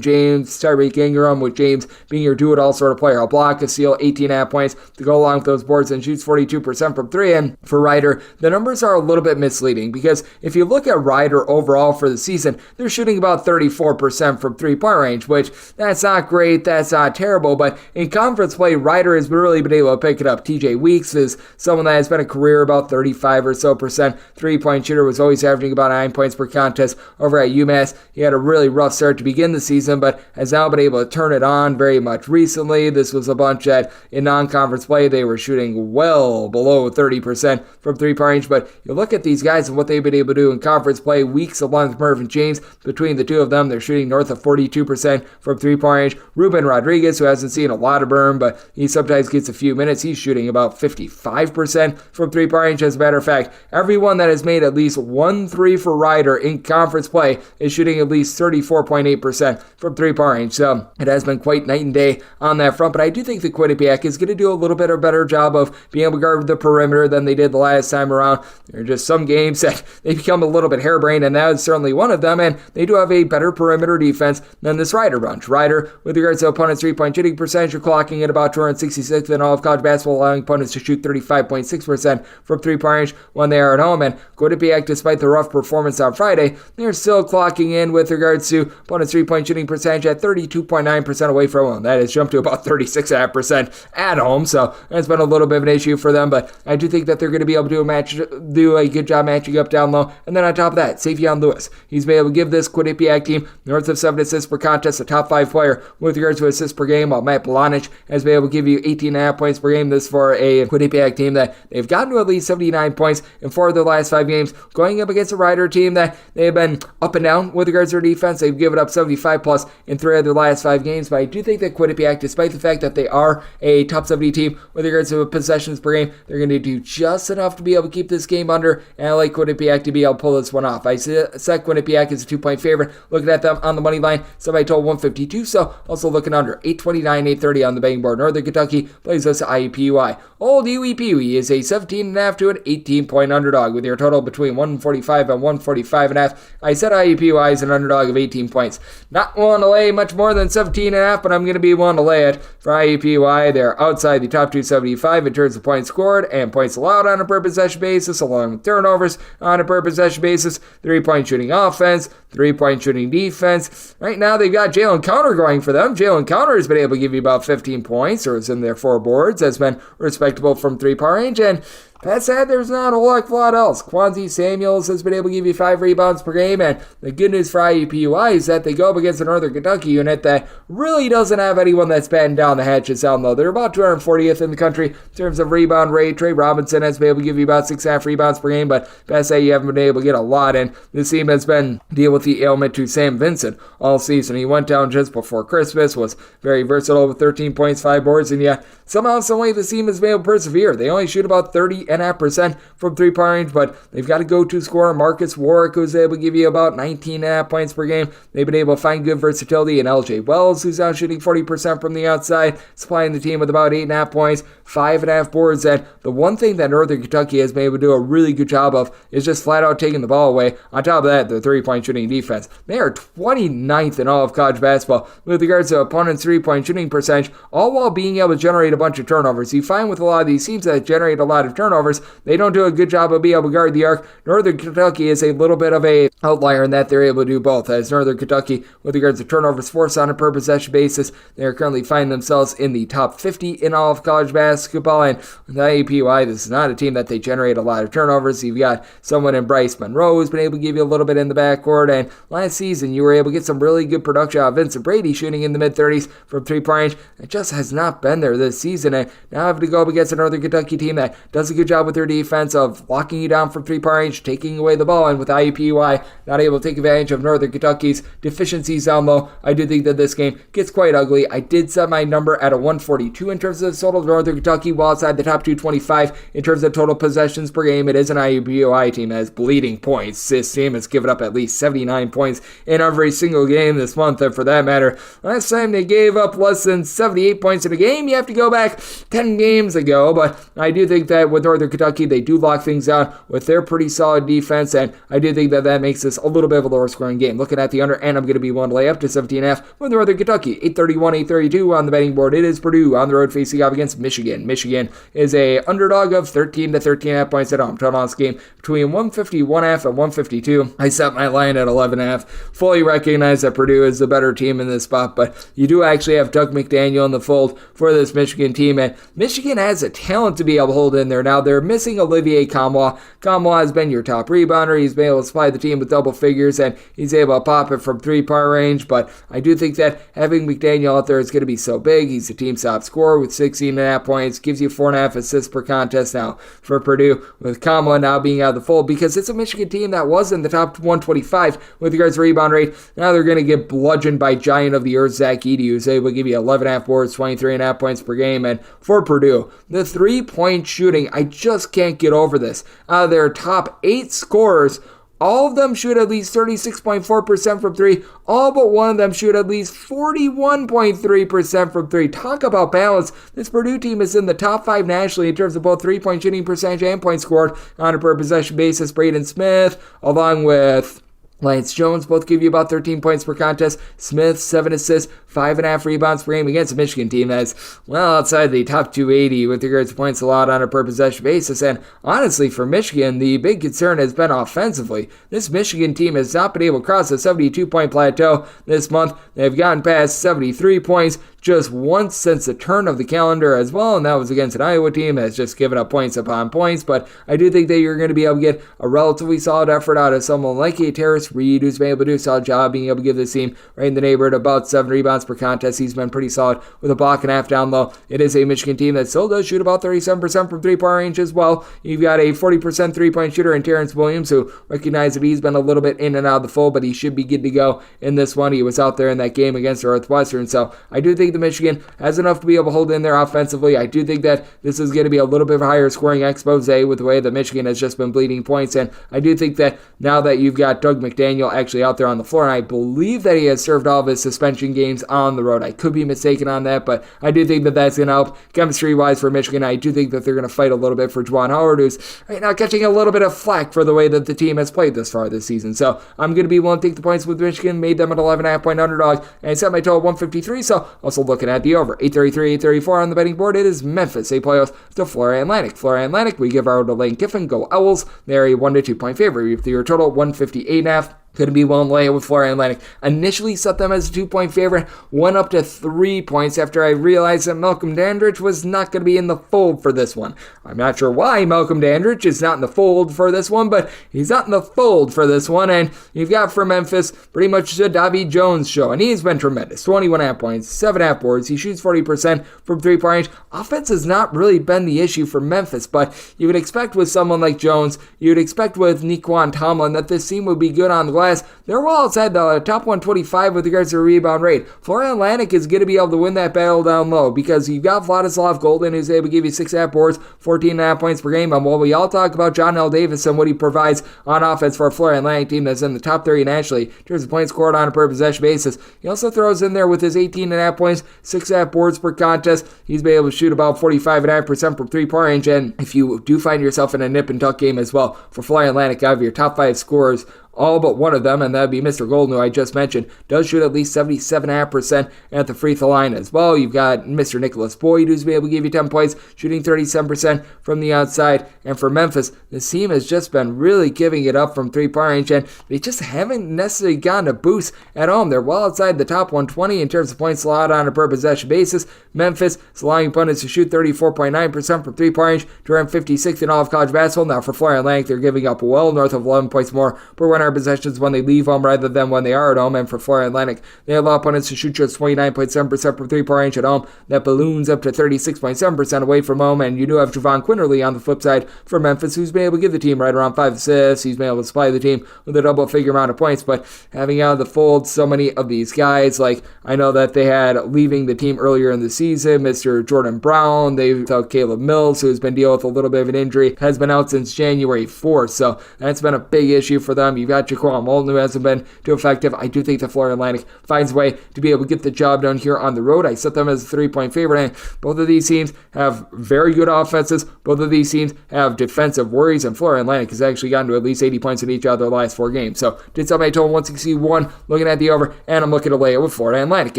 James, Tyreek Ingram, with James being your do-it-all sort of player. A block, a steal, 18.5 points to go along with those boards, and shoots 42% from 3. And for Ryder, the numbers are a little bit misleading because if you look at Ryder overall for the season, they're shooting about 34% from 3-point range, which that's not great, that's not terrible, but in conference play, Ryder has really been able to pick it up. TJ Weeks is someone that has been a career about 35 or so percent 3-point shooter, was always averaging about 9 points per contest over at UMass. He had a really rough start to begin the season, but has now been able to turn it on very much recently. This was a bunch that in non-conference play, they were shooting well below 30% from 3-point range, but you look at these guys and what they've been able to do in conference play. Weeks along with Mervyn James, between the two of them, they're shooting north of 42% from 3-point range. Ruben Rodriguez, who hasn't seen a lot of burn, but he sometimes gets a few minutes. He's shooting about 55% from 3-point range. As a matter of fact, everyone that has made at least 1 3 for Ryder in conference play is shooting at least 34.8% from 3-point range. So it has been quite night and day on that front, but I do think the Quinnipiac is going to do a little bit of a better job of being able to guard the perimeter than they did the last time around. There are just some games that they become a little bit harebrained, and that is certainly one of them, and they do have a better perimeter defense than this Ryder bunch. Ryder, with regards to opponents' 3-point shooting percentage, are clocking at about 266th in all of college basketball, allowing opponents to shoot 35.6% from 3-point range when they are at home. And Quinnipiac, despite the rough performance on Friday, they're still clocking in with regards to opponents' 3-point shooting percentage at 32.9% away from home. That has jumped to about 36.5% at home, so that's been a little bit of an issue for them, but I do think that they're going to be able to do a good job matching up down low. And then on top of that, Savion Lewis, he's been able to give this Quinnipiac team north of 7 assists per contest, a top 5 player with regards to assists per game, while Matt Blahnic has been able to give you 18.5 points per game. This for a Quinnipiac team that they've gotten to at least 79 points in 4 of their last 5 games, going up against a Ryder team that they have been up and down with regards to their defense. They've given up 75 plus in 3 of their last 5 games, but I do think that Quinnipiac, despite the fact that they are a top 70 team with regards to possessions per game, they're going to do just enough to be able to keep this game under, and I like Quinnipiac to be able to pull this one off. I set Quinnipiac as a 2-point favorite, looking at them on the money line, somebody told 152, so also looking under 829, 830 on the betting board. board. Northern Kentucky plays us IUPUI. Old IUPUI is a 17.5 to an 18-point underdog with your total between 145 and 145.5. I said IUPUI is an underdog of 18 points. Not willing to lay much more than 17.5, but I'm going to be willing to lay it for IUPUI. They're outside the top 275 in terms of points scored and points allowed on a per possession basis, along with turnovers on a per possession basis, 3-point shooting offense, 3-point shooting defense. Right now, they've got Jalen Counter going for them. Jalen Counter has been able to give you about 15 points, or is in their 4 boards, has been respectable from 3-point range, and that said, there's not a lot else. Quanzi Samuels has been able to give you 5 rebounds per game, and the good news for IUPUI is that they go up against a Northern Kentucky unit that really doesn't have anyone that's batting down the hatches down low. They're about 240th in the country in terms of rebound rate. Trey Robinson has been able to give you about 6.5 rebounds per game, but past that, you haven't been able to get a lot, and this team has been dealing with the ailment to Sam Vincent all season. He went down just before Christmas, was very versatile with 13 points, 5 boards, and yet somehow, some way, this team has been able to persevere. They only shoot about 30.5% from 3-point range, but they've got a go-to scorer, Marcus Warwick, who's able to give you about 19.5 points per game. They've been able to find good versatility in LJ Wells, who's now shooting 40% from the outside, supplying the team with about 8.5 points, 5.5 boards, and the one thing that Northern Kentucky has been able to do a really good job of is just flat out taking the ball away. On top of that, their 3-point shooting defense. They are 29th in all of college basketball with regards to opponents' 3-point shooting percentage, all while being able to generate a bunch of turnovers. You find with a lot of these teams that generate a lot of turnovers, they don't do a good job of being able to guard the arc. Northern Kentucky is a little bit of a outlier in that they're able to do both. As Northern Kentucky, with regards to turnovers forced on a per possession basis, they are currently finding themselves in the top 50 in all of college basketball. And with IUPUI, this is not a team that they generate a lot of turnovers. You've got someone in Bryce Monroe who's been able to give you a little bit in the backcourt. And last season, you were able to get some really good production out of Vincent Brady shooting in the mid-30s from 3-point range. It just has not been there this season. And now having to go up against a Northern Kentucky team that does a good job with their defense of locking you down from 3-point range, taking away the ball, and with IUPUI not able to take advantage of Northern Kentucky's deficiencies down low, I do think that this game gets quite ugly. I did set my number at a 142 in terms of the total. Northern Kentucky, well outside the top 225 in terms of total possessions per game. It is an IUPUI team that is bleeding points. This team has given up at least 79 points in every single game this month, and for that matter, last time they gave up less than 78 points in a game, you have to go back 10 games ago, but I do think that with Northern Kentucky, they do lock things down with their pretty solid defense, and I do think that that makes this a little bit of a lower scoring game. Looking at the under, and I'm going to be one to lay up to 17.5 with Northern Kentucky. 831, 832 on the betting board. It is Purdue on the road facing off against Michigan. Michigan is a underdog of 13 to 13.5 points at home. Total on this game between 151.5 and 152. I set my line at 11.5. Fully recognize that Purdue is the better team in this spot, but you do actually have Doug McDaniel in the fold for this Michigan team, and Michigan has a talent to be able to hold in there. Now, they're missing Olivier Kamwa. Kamwa has been your top rebounder. He's been able to supply the team with double figures, and he's able to pop it from 3-point range, but I do think that having McDaniel out there is going to be so big. He's the team's top scorer with 16.5 points, gives you 4.5 assists per contest now for Purdue, with Kamwa now being out of the fold, because it's a Michigan team that was in the top 125 with regards to rebound rate. Now they're going to get bludgeoned by giant of the earth Zach Edey, who's able to give you 11.5 boards, 23.5 points per game, and for Purdue, the 3-point shooting, I just can't get over this. Out of their top 8 scorers, all of them shoot at least 36.4% from 3. All but one of them shoot at least 41.3% from 3. Talk about balance. This Purdue team is in the top 5 nationally in terms of both 3-point shooting percentage and points scored on a per possession basis. Braden Smith, along with Lance Jones, both give you about 13 points per contest. Smith, 7 assists, 5.5 rebounds per game against a Michigan team that's well outside the top 280 with regards to points allowed on a per possession basis. And honestly, for Michigan, the big concern has been offensively. This Michigan team has not been able to cross the 72-point plateau this month. They've gotten past 73 points just once since the turn of the calendar as well, and that was against an Iowa team that's just given up points upon points. But I do think that you're going to be able to get a relatively solid effort out of someone like a Terrace Reed, who's been able to do a solid job being able to give this team right in the neighborhood of about 7 rebounds per contest. He's been pretty solid with a block and a half down low. It is a Michigan team that still does shoot about 37% from 3-point range as well. You've got a 40% 3-point shooter in Terrence Williams, who recognize that he's been a little bit in and out of the fold, but he should be good to go in this one. He was out there in that game against Northwestern, so I do think that Michigan has enough to be able to hold in there offensively. I do think that this is going to be a little bit of a higher scoring expose with the way that Michigan has just been bleeding points, and I do think that now that you've got Doug McDaniel actually out there on the floor, and I believe that he has served all of his suspension games on the road. I could be mistaken on that, but I do think that that's going to help chemistry-wise for Michigan. I do think that they're going to fight a little bit for Juwan Howard, who's right now catching a little bit of flack for the way that the team has played this far this season. So I'm going to be willing to take the points with Michigan, made them an 11.5 point underdog, and I set my total at 153, so also looking at the over. 833, 834 on the betting board. It is Memphis, a playoffs to Florida Atlantic. Florida Atlantic, we give our to Lane Kiffin. Go Owls. They're a 1 to 2 point favorite. With your total 158.5. Couldn't be willing to lay it with Florida Atlantic. Initially set them as a 2-point favorite, went up to 3 points after I realized that Malcolm Dandridge was not going to be in the fold for this one. I'm not sure why Malcolm Dandridge is not in the fold for this one, but he's not in the fold for this one. And you've got for Memphis pretty much the David Jones show, and he's been tremendous. 21.5 points, 7.5 boards. He shoots 40% from 3-point range. Offense has not really been the issue for Memphis, but you would expect with someone like Jones, you would expect with Nequan Tomlin that this team would be good on the glass. They're well outside the top 125 with regards to rebound rate. Florida Atlantic is going to be able to win that battle down low because you've got Vladislav Golden, who's able to give you 6.5 boards, 14.5 points per game. And while we all talk about John L. Davis and what he provides on offense for a Florida Atlantic team that's in the top 30 nationally in terms of points scored on a per possession basis, he also throws in there with his 18.5 points, 6.5 boards per contest. He's been able to shoot about 45.5% from 3-point range. And if you do find yourself in a nip and tuck game as well, for Florida Atlantic, out of your top 5 scorers, all but one of them, and that would be Mr. Golden, who I just mentioned, does shoot at least 77.5% at the free throw line as well. You've got Mr. Nicholas Boyd, who's been able to give you 10 points, shooting 37% from the outside. And for Memphis, this team has just been really giving it up from 3-point range, and they just haven't necessarily gotten a boost at home. They're well outside the top 120 in terms of points allowed on a per possession basis. Memphis is allowing opponents to shoot 34.9% from 3-point range to rank 56th in all of college basketball. Now for Florida Atlantic, they're giving up well north of 11 points more per 100 possessions when they leave home rather than when they are at home. And for Florida Atlantic, they allow opponents to shoot just 29.7% from 3-point range at home. That balloons up to 36.7% away from home. And you do have Javon Quinterly on the flip side for Memphis, who's been able to give the team right around 5 assists. He's been able to supply the team with a double-figure amount of points. But having out of the fold so many of these guys, like I know that they had leaving the team earlier in the season, Mr. Jordan Brown, they without Caleb Mills, who's been dealing with a little bit of an injury, has been out since January 4th. So that's been a big issue for them. You've got Jaquan Moulton, who hasn't been too effective. I do think the Florida Atlantic finds a way to be able to get the job done here on the road. I set them as a 3-point favorite, and both of these teams have very good offenses. Both of these teams have defensive worries, and Florida Atlantic has actually gotten to at least 80 points in each of their last 4 games. So did set my total 161, looking at the over, and I'm looking to lay it with Florida Atlantic.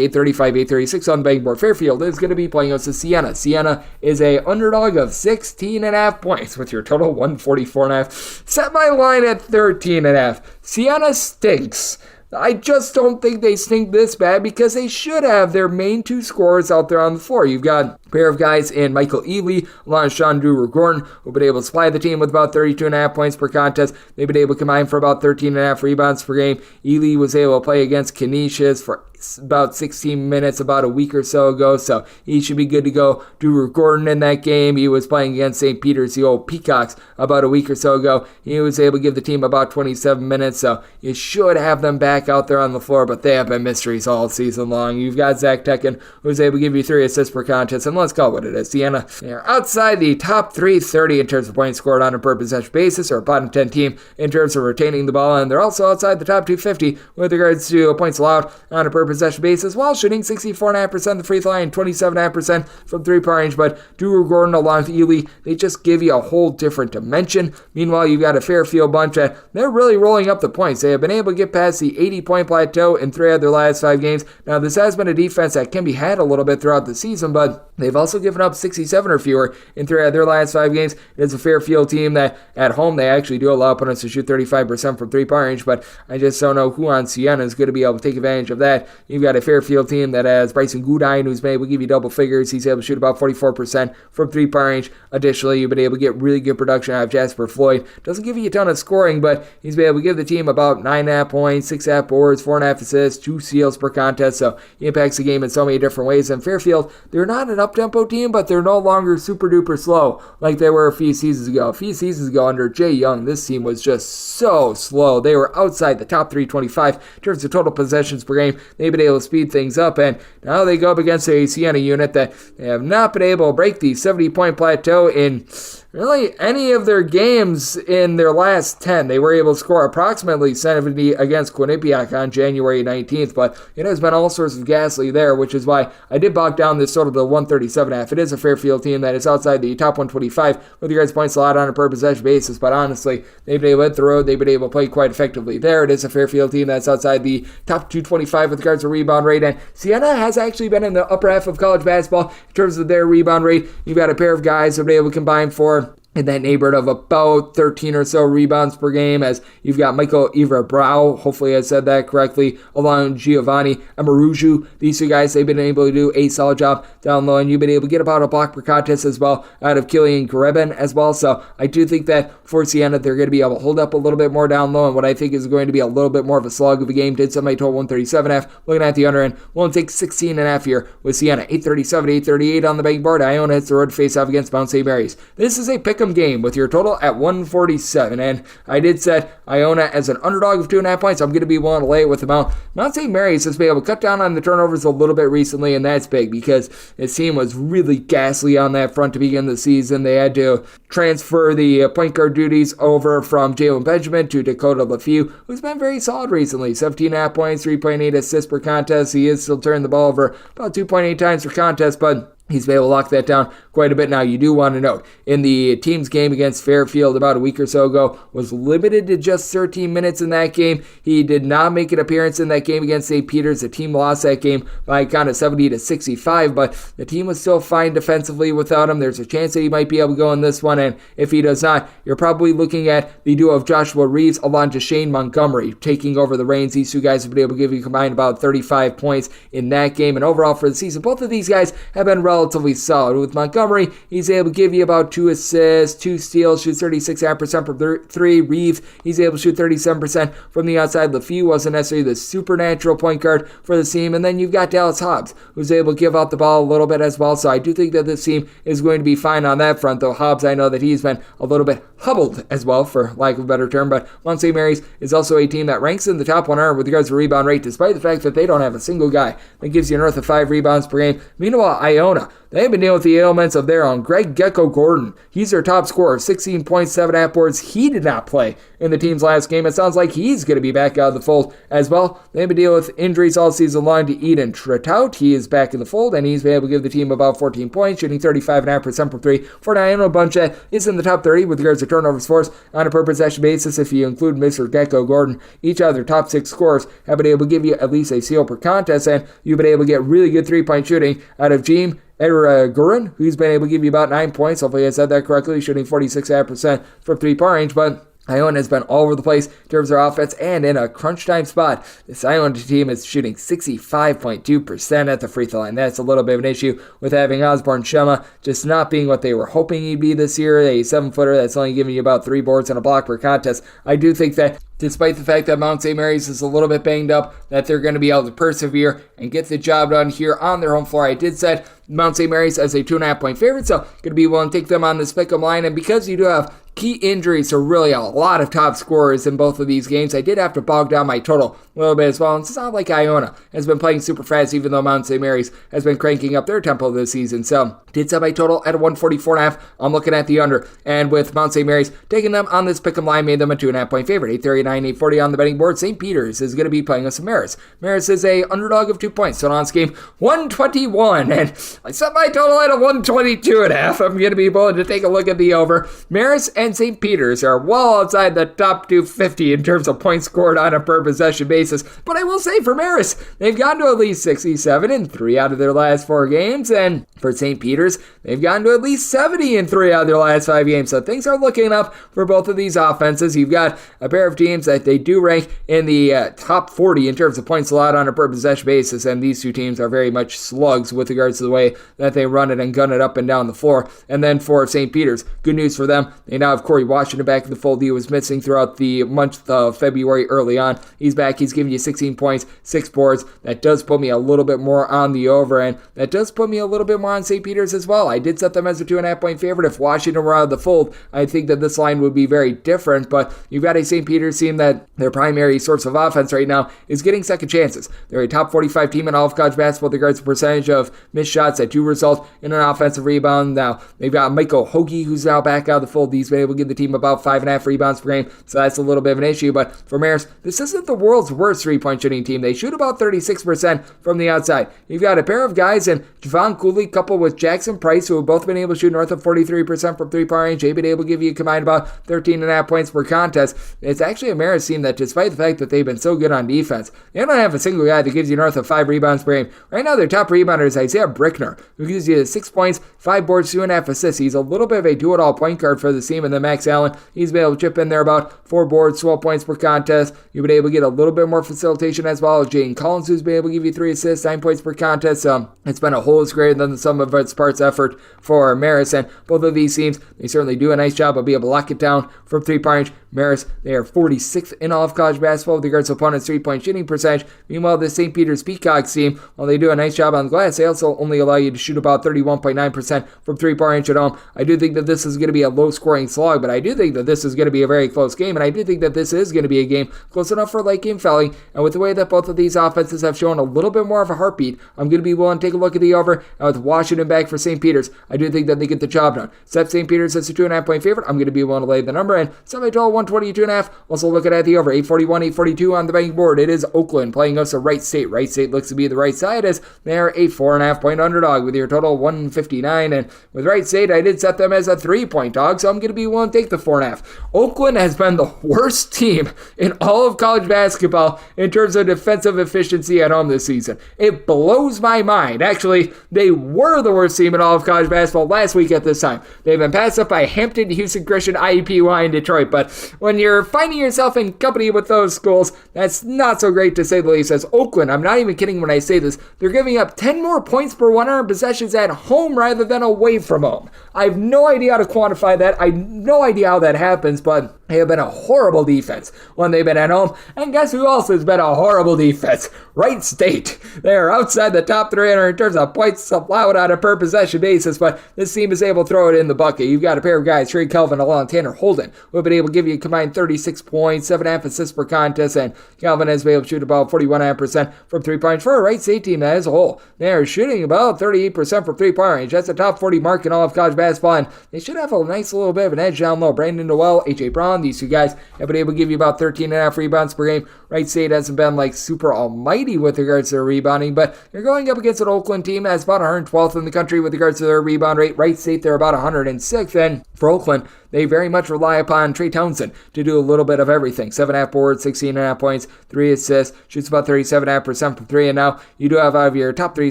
835, 836 on the betting board. Fairfield is going to be playing us to Siena. Siena is a underdog of 16.5 points with your total 144.5. Set my line at 13.5. Siena stinks. I just don't think they stink this bad because they should have their main 2 scorers out there on the floor. You've got a pair of guys in Michael Ealy, along with Sean Drew-Gordon, who've been able to supply the team with about 32.5 points per contest. They've been able to combine for about 13.5 rebounds per game. Ealy was able to play against Canisius for about 16 minutes about a week or so ago, so he should be good to go. Drew-Gordon in that game, he was playing against St. Peter's, the old Peacocks, about a week or so ago. He was able to give the team about 27 minutes, so you should have them back out there on the floor, but they have been mysteries all season long. You've got Zach Tekken, who's able to give you 3 assists per contest, and let's call it what it is. Siena, they are outside the top 330 in terms of points scored on a per possession basis, or a bottom 10 team in terms of retaining the ball, and they're also outside the top 250 with regards to points allowed on a per possession basis, while shooting 64.5% the free throw line and 27.5% from 3-point range. But Drew-Gordon along with Ely, they just give you a whole different dimension. Meanwhile, you've got a Fairfield bunch that they're really rolling up the points. They have been able to get past the 80-point plateau in 3 of their last 5 games. Now, this has been a defense that can be had a little bit throughout the season, but they've also given up 67 or fewer in 3 of their last 5 games. It's a Fairfield team that at home they actually do allow opponents to shoot 35% from 3-point range, but I just don't know who on Siena is going to be able to take advantage of that. You've got a Fairfield team that has Bryson Gudine, who's been able to give you double figures. He's able to shoot about 44% from 3-point range. Additionally, you've been able to get really good production out of Jasper Floyd. Doesn't give you a ton of scoring, but he's been able to give the team about 9.5 points, 6.5 boards, 4.5 assists, 2 steals per contest, so he impacts the game in so many different ways. And Fairfield, they're not an up up-tempo team, but they're no longer super duper slow like they were a few seasons ago. A few seasons ago under Jay Young, this team was just so slow. They were outside the top 325 in terms of total possessions per game. They've been able to speed things up, and now they go up against a Siena unit that they have not been able to break the 70-point plateau in really any of their games in their last 10. They were able to score approximately 70 against Quinnipiac on January 19th, but it has been all sorts of ghastly there, which is why I did bog down this total to 137.5. It is a Fairfield team that is outside the top 125 with regards to points allowed on a per possession basis, but honestly, they've been able to hit the road. They've been able to play quite effectively there. It is a Fairfield team that's outside the top 225 with regards to rebound rate, and Siena has actually been in the upper half of college basketball in terms of their rebound rate. You've got a pair of guys who have been able to combine for in that neighborhood of about 13 or so rebounds per game, as you've got Michael Ivra-Brau, hopefully I said that correctly, along with Giovanni Amaruju. These two guys, they've been able to do a solid job down low, and you've been able to get about a block per contest as well out of Killian Grebin as well. So I do think that for Siena, they're going to be able to hold up a little bit more down low, and what I think is going to be a little bit more of a slug of a game. Did somebody total 137.5. Looking at the under end, we'll take 16.5 here with Siena. 837, 838 on the betting board. Iona hits the road face off against Mount St. Mary's. This is a pick'em game with your total at 147, and I did set Iona as an underdog of 2.5 points. I'm going to be willing to lay it with them out. Mount St. Mary's has been able to cut down on the turnovers a little bit recently, and that's big because this team was really ghastly on that front to begin the season. They had to transfer the point guard duties over from Jalen Benjamin to Dakota LaFew, who's been very solid recently. 17.5 points, 3.8 assists per contest. He is still turning the ball over about 2.8 times per contest, but he's been able to lock that down quite a bit now. You do want to note, in the team's game against Fairfield about a week or so ago, was limited to just 13 minutes in that game. He did not make an appearance in that game against St. Peter's. The team lost that game by a count of 70-65, but the team was still fine defensively without him. There's a chance that he might be able to go in this one, and if he does not, you're probably looking at the duo of Joshua Reeves along to Shane Montgomery taking over the reins. These two guys have been able to give you combined about 35 points in that game, and overall for the season, both of these guys have been relatively solid. With Montgomery, he's able to give you about 2 assists, 2 steals, shoots 36% from 3. Reeves, he's able to shoot 37% from the outside. LaFew wasn't necessarily the supernatural point guard for the team. And then you've got Dallas Hobbs, who's able to give out the ball a little bit as well. So I do think that this team is going to be fine on that front, though Hobbs, I know that he's been a little bit hubbled as well, for lack of a better term. But Mount St. Mary's is also a team that ranks in the top 100 with regards to rebound rate, despite the fact that they don't have a single guy that gives you north of 5 rebounds per game. Meanwhile, Iona, they've been dealing with the ailments of their own. Greg Gecko Gordon, he's their top scorer, 16 points, 7.5 boards. He did not play in the team's last game. It sounds like he's going to be back out of the fold as well. They've been dealing with injuries all season long to Eden Tretout. He is back in the fold, and he's been able to give the team about 14 points, shooting 35.5% from 3. For an Iona bunch that is in the top 30 with regards to turnovers forced on a per possession basis, if you include Mr. Gecko Gordon. Each of their top 6 scorers have been able to give you at least a steal per contest, and you've been able to get really good 3-point shooting out of Jeem Gurren, who's been able to give you about 9 points. Hopefully I said that correctly, shooting 46.5% from 3-point range, but Iona has been all over the place in terms of their offense, and in a crunch time spot, this Iona team is shooting 65.2% at the free throw line. That's a little bit of an issue with having Osborne Shema just not being what they were hoping he'd be this year, a 7-footer that's only giving you about 3 boards and a block per contest. I do think that despite the fact that Mount St. Mary's is a little bit banged up, that they're going to be able to persevere and get the job done here on their home floor. I did set Mount St. Mary's as a 2.5 point favorite, so going to be willing to take them on this pick'em line, and because you do have key injuries to really a lot of top scorers in both of these games, I did have to bog down my total a little bit as well. And it's not like Iona has been playing super fast, even though Mount St. Mary's has been cranking up their tempo this season. So did set my total at a 144.5. I'm looking at the under, and with Mount St. Mary's taking them on this pick'em line, made them a 2.5 point favorite. 839, 840 on the betting board. St. Peter's is going to be playing us Marist. Marist is a underdog of 2 points. So on this game, 121, and I set my total at a 122.5. I'm going to be willing to take a look at the over. Marist and St. Peter's are well outside the top 250 in terms of points scored on a per possession basis. But I will say for Marist, they've gotten to at least 67 in 3 out of their last 4 games. And for St. Peter's, they've gotten to at least 70 in 3 out of their last 5 games. So things are looking up for both of these offenses. You've got a pair of teams that they do rank in the top 40 in terms of points allowed on a per possession basis. And these two teams are very much slugs with regards to the way that they run it and gun it up and down the floor. And then for St. Peter's, good news for them. They now have Corey Washington back in the fold. He was missing throughout the month of February early on. He's back. He's giving you 16 points, 6 boards. That does put me a little bit more on the over, and that does put me a little bit more on St. Peter's as well. I did set them as a 2.5 point favorite. If Washington were out of the fold, I think that this line would be very different, but you've got a St. Peter's team that their primary source of offense right now is getting second chances. They're a top 45 team in all of college basketball with regards to percentage of missed shots that do result in an offensive rebound. Now, they've got Michael Hoagie, who's now back out of the fold. He's been able to give the team about 5.5 rebounds per game, so that's a little bit of an issue. But for Marist, this isn't the world's worst three-point shooting team. They shoot about 36% from the outside. You've got a pair of guys in Javon Cooley coupled with Jackson Price, who have both been able to shoot north of 43% from three-point range. They've been able to give you combined about 13.5 points per contest. It's actually a Marist team that, despite the fact that they've been so good on defense, they don't have a single guy that gives you north of 5 rebounds per game. Right now, their top rebounder is Isaiah Brickner, who gives you 6 points, 5 boards, 2.5 assists. He's a little bit of a do-it-all point guard for the team. And then Max Allen, he's been able to chip in there about 4 boards, 12 points per contest. You've been able to get a little bit more facilitation as well. Jaden Collins, who's been able to give you 3 assists, 9 points per contest. It's been a whole greater than the sum of its parts effort for Marist. And both of these teams, they certainly do a nice job of being able to lock it down from three-point range. Marist, they are 46th in all of college basketball with regards to opponents' three-point shooting percentage. Meanwhile, the St. Peter's Peacocks team, while they do a nice job on the glass, they also only allow you to shoot about 31.9% from three-point range at home. I do think that this is going to be a low-scoring slog, but I do think that this is going to be a very close game, and I do think that this is going to be a game close enough for late game felling. And with the way that both of these offenses have shown a little bit more of a heartbeat, I'm going to be willing to take a look at the over. And with Washington back for St. Peter's, I do think that they get the job done. Set St. Peter's as a 2.5 point favorite. I'm going to be willing to lay the number, and semi-total 122.5. Also looking at the over 841, 842 on the betting board. It is Oakland playing us a Wright State. Wright State looks to be the right side as they're a 4.5 point underdog with your total 159. And with Wright State, I did set them as a 3-point dog, so I'm going to be willing to take the 4.5. Oakland has been the worst team in all of college basketball in terms of defensive efficiency at home this season. It blows my mind. Actually, they were the worst team in all of college basketball last week at this time. They've been passed up by Hampton, Houston Christian, IUPUI, and Detroit. But when you're finding yourself in company with those schools, that's not so great to say the least. As Oakland, I'm not even kidding when I say this, they're giving up 10 more points per 100 possessions at home rather than away from home. I have no idea how to quantify that. I have no idea how that happens, but they have been a horrible defense when they've been at home. And guess who else has been a horrible defense? Wright State. They are outside the top 300 in terms of points allowed on a per possession basis, but this team is able to throw it in the bucket. You've got a pair of guys, Trey Kelvin along Tanner Holden, who have been able to give you a combined 36 points, 7.5 assists per contest, and Kelvin has been able to shoot about 41.5% from three-point for a Wright State team as a whole. They are shooting about 38% from three-point range. That's a top 40 mark in all of college basketball, and they should have a nice little bit of an edge down low. Brandon Noel, A.J. Brown, these two guys have been able to give you about 13.5 rebounds per game. Wright State hasn't been like super almighty with regards to their rebounding, but you're going up against an Oakland team that's about 112th in the country with regards to their rebound rate. Wright State, they're about 106th, and for Oakland, they very much rely upon Trey Townsend to do a little bit of everything. 7.5 boards, 16.5 points, 3 assists, shoots about 37.5% from 3, and now you do have out of your top 3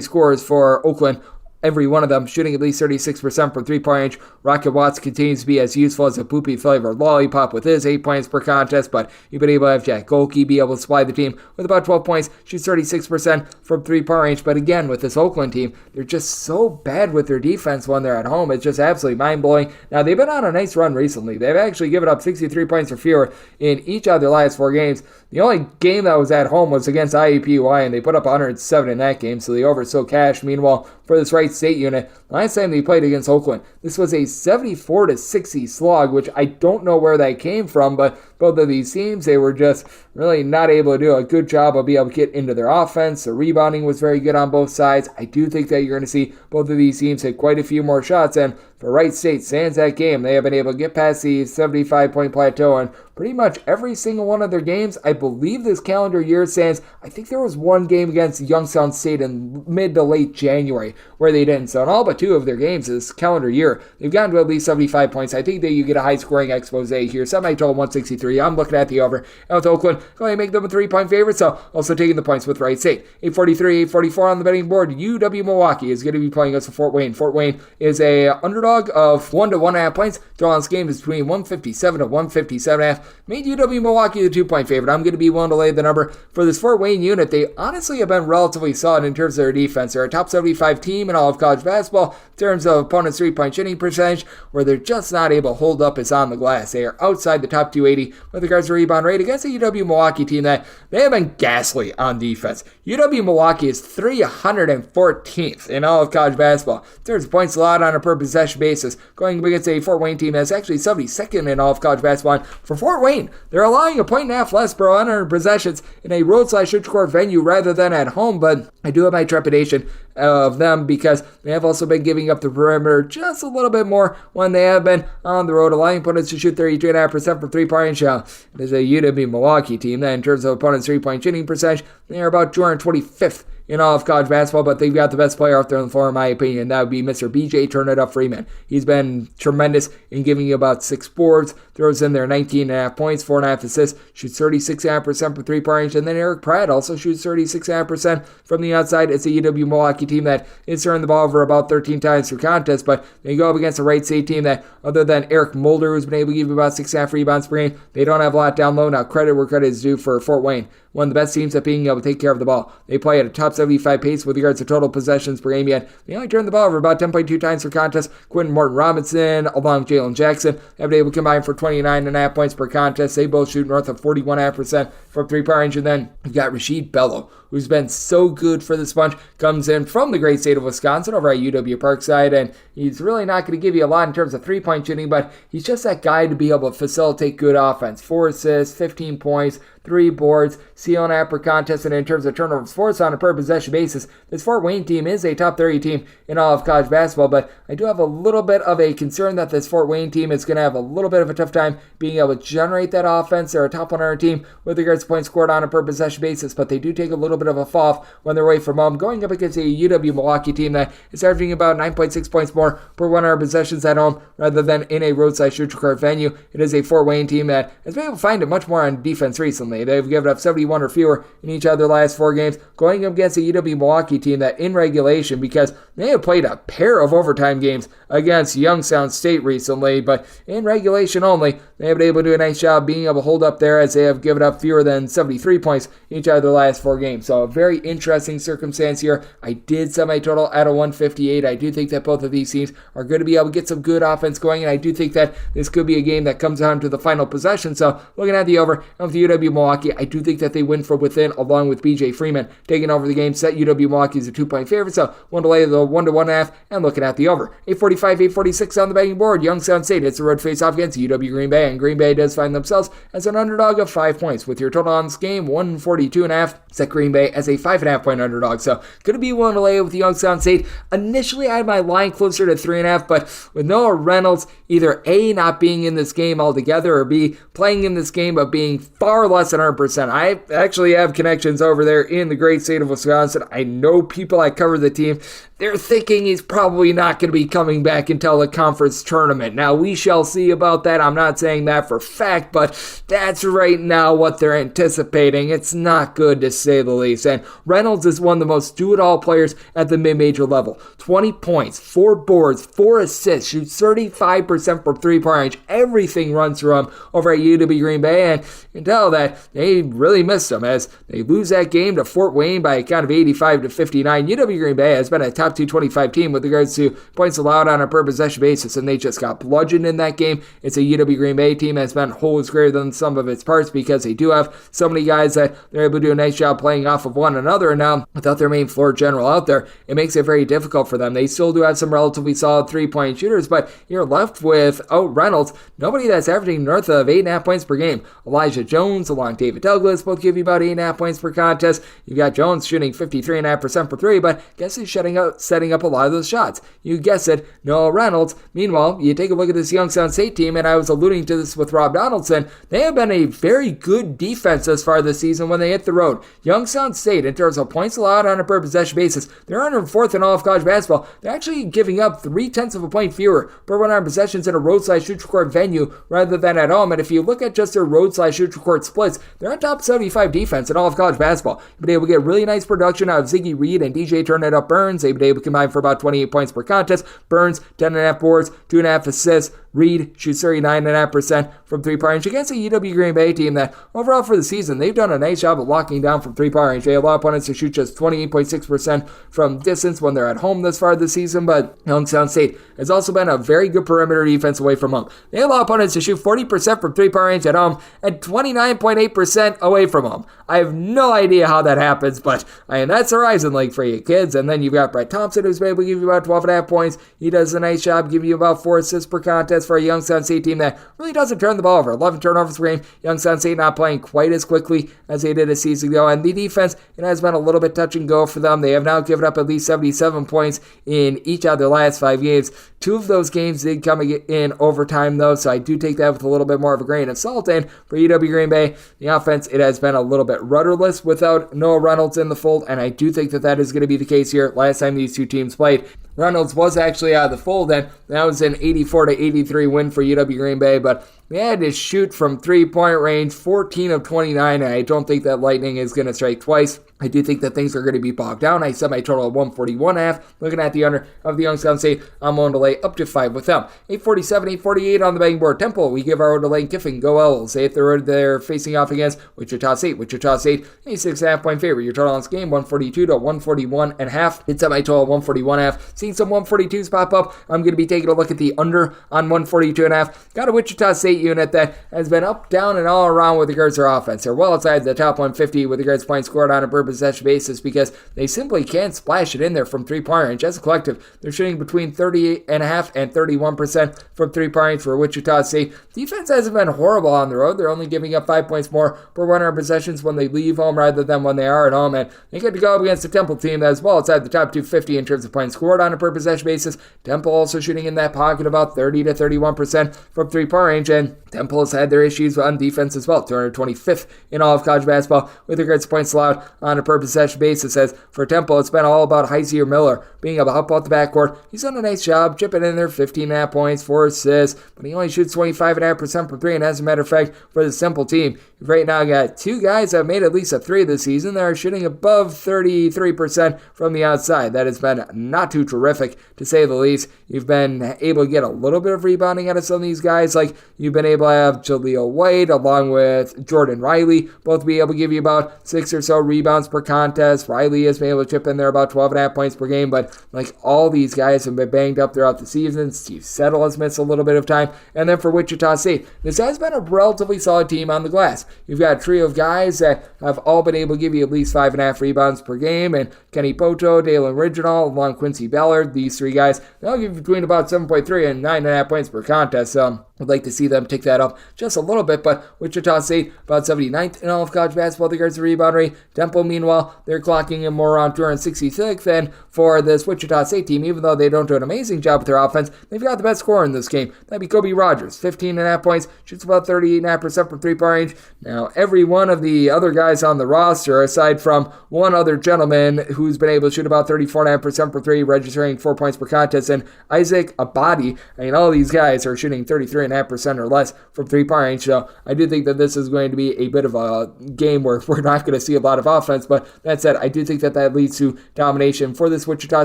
scorers for Oakland, every one of them shooting at least 36% from three-point range. Rocket Watts continues to be as useful as a poopy-flavored lollipop with his 8 points per contest, but you've been able to have Jack Golke be able to supply the team with about 12 points, shoots 36% from three-point range. But again, with this Oakland team, they're just so bad with their defense when they're at home. It's just absolutely mind-blowing. Now, they've been on a nice run recently. They've actually given up 63 points or fewer in each of their last 4 games. The only game that was at home was against IUPUI, and they put up 107 in that game, so the over still cashed. Meanwhile, for this Wright State unit, last time they played against Oakland, this was a 74-60 slog, which I don't know where that came from, but both of these teams, they were just really not able to do a good job of being able to get into their offense. The rebounding was very good on both sides. I do think that you're going to see both of these teams hit quite a few more shots, and for Wright State, sans that game, they have been able to get past the 75-point plateau, and pretty much every single one of their games, I believe this calendar year, sans, I think there was one game against Youngstown St in mid to late January where they didn't. So in all but 2 of their games this calendar year, they've gotten to at least 75 points. I think that you get a high-scoring expose here. Semi-total 163.5. 3. I'm looking at the over. And with Oakland, going to make them a 3-point favorite, so also taking the points with Wright St. 843, 844 on the betting board. UW-Milwaukee is going to be playing against Fort Wayne. Fort Wayne is a underdog of 1 to 1.5 points. Total on this game is between 157 to 157.5. Made UW-Milwaukee the 2-point favorite. I'm going to be willing to lay the number for this Fort Wayne unit. They honestly have been relatively solid in terms of their defense. They're a top 75 team in all of college basketball in terms of opponents' 3-point shooting percentage. Where they're just not able to hold up is on the glass. They are outside the top 280 with regards to rebound rate against a UW-Milwaukee team that they have been ghastly on defense. UW-Milwaukee is 314th in all of college basketball in terms of points allowed on a per possession basis, going against a Fort Wayne team that's actually 72nd in all of college basketball. And for Fort Wayne, they're allowing a 1.5 less per 100 possessions in a road/court venue rather than at home, but I do have my trepidation of them because they have also been giving up the perimeter just a little bit more when they have been on the road, allowing opponents to shoot 33.5% from 3-point range. It is a UW-Milwaukee team that in terms of opponents' 3-point shooting percentage, they are about 225th in all of college basketball, but they've got the best player out there on the floor, in my opinion, and that would be Mr. BJ Turn It Up Freeman. He's been tremendous in giving you about 6 boards, throws in there 19.5 points, 4.5 assists, shoots 36.5% from 3-point range, and then Eric Pratt also shoots 36.5% from the outside. It's a UW-Milwaukee team that is turning the ball over about 13 times per contest, but they go up against a Wright St team that, other than Eric Mulder, who's been able to give you about 6.5 rebounds per game, they don't have a lot down low. Now, credit where credit is due for Fort Wayne, one of the best teams at being able to take care of the ball. They play at a top 75 pace with regards to total possessions per game, yet they only turn the ball over about 10.2 times per contest. Quentin Morton Robinson, along with Jalen Jackson, have been able to combine for 29.5 points per contest. They both shoot north of 41.5% from 3-point range. And then you've got Rasheed Bello, who's been so good for the Sponge, comes in from the great state of Wisconsin over at UW Parkside, and he's really not going to give you a lot in terms of 3-point shooting, but he's just that guy to be able to facilitate good offense. 4 assists, 15 points, 3 boards, C.O.N. per contest, and in terms of turnovers forced on a per possession basis, this Fort Wayne team is a top 30 team in all of college basketball, but I do have a little bit of a concern that this Fort Wayne team is going to have a little bit of a tough time being able to generate that offense. They're a top 100 team with regards to points scored on a per possession basis, but they do take a little bit of a fall off when they're away from home, going up against a UW-Milwaukee team that is averaging about 9.6 points more per 100 possessions at home rather than in a roadside-court venue. It is a Fort Wayne team that has been able to find it much more on defense recently. They've given up 71 or fewer in each of their last 4 games, going up against a UW-Milwaukee team that in regulation, because they have played a pair of overtime games against Youngstown St recently, but in regulation only, they have been able to do a nice job being able to hold up there as they have given up fewer than 73 points each of their last 4 games. So a very interesting circumstance here. I did set my total at a 158. I do think that both of these teams are going to be able to get some good offense going, and I do think that this could be a game that comes down to the final possession. So looking at the over, and with UW-Milwaukee, I do think that they win from within, along with BJ Freeman taking over the game. Set UW-Milwaukee as a 2-point favorite, so one to lay the 1 to 1.5, and looking at the over. 845, 846 on the betting board. Youngstown St hits the road face-off against UW Green Bay, and Green Bay does find themselves as an underdog of 5 points, with your total on this game 142.5. Set Green Bay as a 5.5 point underdog, so going to be willing to lay with Youngstown St. Initially, I had my line closer to 3.5, but with Noah Reynolds either A, not being in this game altogether, or B, playing in this game but being far less than 100%. I actually have connections over there in the great state of Wisconsin. I know people that cover the team. They're thinking he's probably not going to be coming back until the conference tournament. Now, we shall see about that. I'm not saying that for fact, but that's right now what they're anticipating. It's not good, to say the least. And Reynolds is one of the most do-it-all players at the mid-major level. 20 points, 4 boards, 4 assists, shoots 35% from 3-point range. Everything runs through him over at UW Green Bay, and you can tell that they really missed him as they lose that game to Fort Wayne by a count of 85-59. UW Green Bay has been a top 225 team with regards to points allowed on a per possession basis, and they just got bludgeoned in that game. It's a UW Green Bay team that's been whole is greater than some of its parts because they do have so many guys that they're able to do a nice job playing off of one another, and now without their main floor general out there, it makes it very difficult for them. They still do have some relatively solid 3-point shooters, but you're left with Reynolds, nobody that's averaging north of 8.5 points per game. Elijah Jones along David Douglas both give you about 8.5 points per contest. You've got Jones shooting 53.5% for 3, but guess who's shutting setting up a lot of those shots. You guess it, Noah Reynolds. Meanwhile, you take a look at this Youngstown St team, and I was alluding to this with Rob Donaldson. They have been a very good defense thus far this season when they hit the road. Youngstown St, in terms of points allowed on a per possession basis, they're 104th in all of college basketball. They're actually giving up 0.3 of a point fewer per 100 possessions in a road/neutral court venue rather than at home. And if you look at just their road/neutral court splits, they're on top 75 defense in all of college basketball. You've been able to get really nice production out of Ziggy Reed and DJ Turn It Up Burns. They've been able to combine for about 28 points per contest. Burns, 10.5 boards, 2.5 assists. Reed shoots 39.5% from three-point range against a UW Green Bay team that overall for the season, they've done a nice job of locking down from three-point range. They allow opponents to shoot just 28.6% from distance when they're at home this far this season, but Youngstown State has also been a very good perimeter defense away from home. They allow opponents to shoot 40% from three-point range at home and 29.8% away from home. I have no idea how that happens, but that's Horizon League for you kids. And then you've got Brett Thompson, who's been able to give you about 12.5 points. He does a nice job giving you about 4 assists per contest for a Youngstown State team that really doesn't turn the ball over. 11 turnovers per game. Youngstown State not playing quite as quickly as they did a season ago. And the defense, it has been a little bit touch and go for them. They have now given up at least 77 points in each of their last 5 games. 2 of those games did come in overtime, though, so I do take that with a little bit more of a grain of salt. And for UW Green Bay, the offense, it has been a little bit rudderless without Noah Reynolds in the fold, and I do think that that is going to be the case here. Last time these two teams played, Reynolds was actually out of the fold, and that was an 84-83 win for UW Green Bay, but they had to shoot from three-point range, 14 of 29, and I don't think that Lightning is going to strike twice. I do think that things are going to be bogged down. I set my total at 141.5. Looking at the under of the Youngstown State, I'm willing to lay up to 5 with them. 847, 848 on the betting board. Temple, we give our road to Lane Kiffin. Go Owls. They hit the road they're facing off against Wichita State. Wichita State, a 6.5 point favorite. Your total on this game, 142 to 141.5. It's at my total at 141.5. Seeing some 142s pop up. I'm going to be taking a look at the under on 142.5. Got a Wichita State unit that has been up, down, and all around with regards to their offense. They're well outside the top 150 with regards to points scored on a per possession basis because they simply can't splash it in there from three-point range. As a collective, they're shooting between 38.5% and 31% from three-point range for Wichita State. Defense hasn't been horrible on the road. They're only giving up 5 points more per 100 possessions when they leave home rather than when they are at home, and they get to go up against the Temple team that is well outside the top 250 in terms of points scored on a per possession basis. Temple also shooting in that pocket about 30 to 31% from three-point range, and Temple has had their issues on defense as well. 225th in all of college basketball with regards to points allowed on a per possession basis. As for Temple, it's been all about Xavier Miller being able to help out the backcourt. He's done a nice job chipping in there, 15.5 points, 4 assists, but he only shoots 25.5% from 3. And as a matter of fact, for the Temple team, you've right now got 2 guys that have made at least a 3 this season that are shooting above 33% from the outside. That has been not too terrific, to say the least. You've been able to get a little bit of rebounding out of some of these guys, like you've been able to have Jaleel White along with Jordan Riley both be able to give you about 6 or so rebounds per contest. Riley has been able to chip in there about 12.5 points per game, but like all these guys have been banged up throughout the season. Steve Settle has missed a little bit of time. And then for Wichita State, this has been a relatively solid team on the glass. You've got a trio of guys that have all been able to give you at least 5.5 rebounds per game, and Kenny Poto, Dalen Riginal, along Quincy Ballard, these 3 guys, they'll give you between about 7.3 and 9.5 points per contest. So I'd like to see them take that up just a little bit, but Wichita State about 79th in all of college basketball with regards to rebound rate. Temple, meanwhile, they're clocking in more around 266th, and for this Wichita State team, even though they don't do an amazing job with their offense, they've got the best scorer in this game. That'd be Kobe Rogers, 15.5 points, shoots about 38.5% from three-point range. Now, every one of the other guys on the roster, aside from one other gentleman who's been able to shoot about 34.5% from 3, registering 4 points per contest, and Isaac Abadi, all these guys are shooting 33.5% or less from three-point range. So I do think that this is going to be a bit of a game where we're not going to see a lot of offense, but that said, I do think that that leads to domination for this Wichita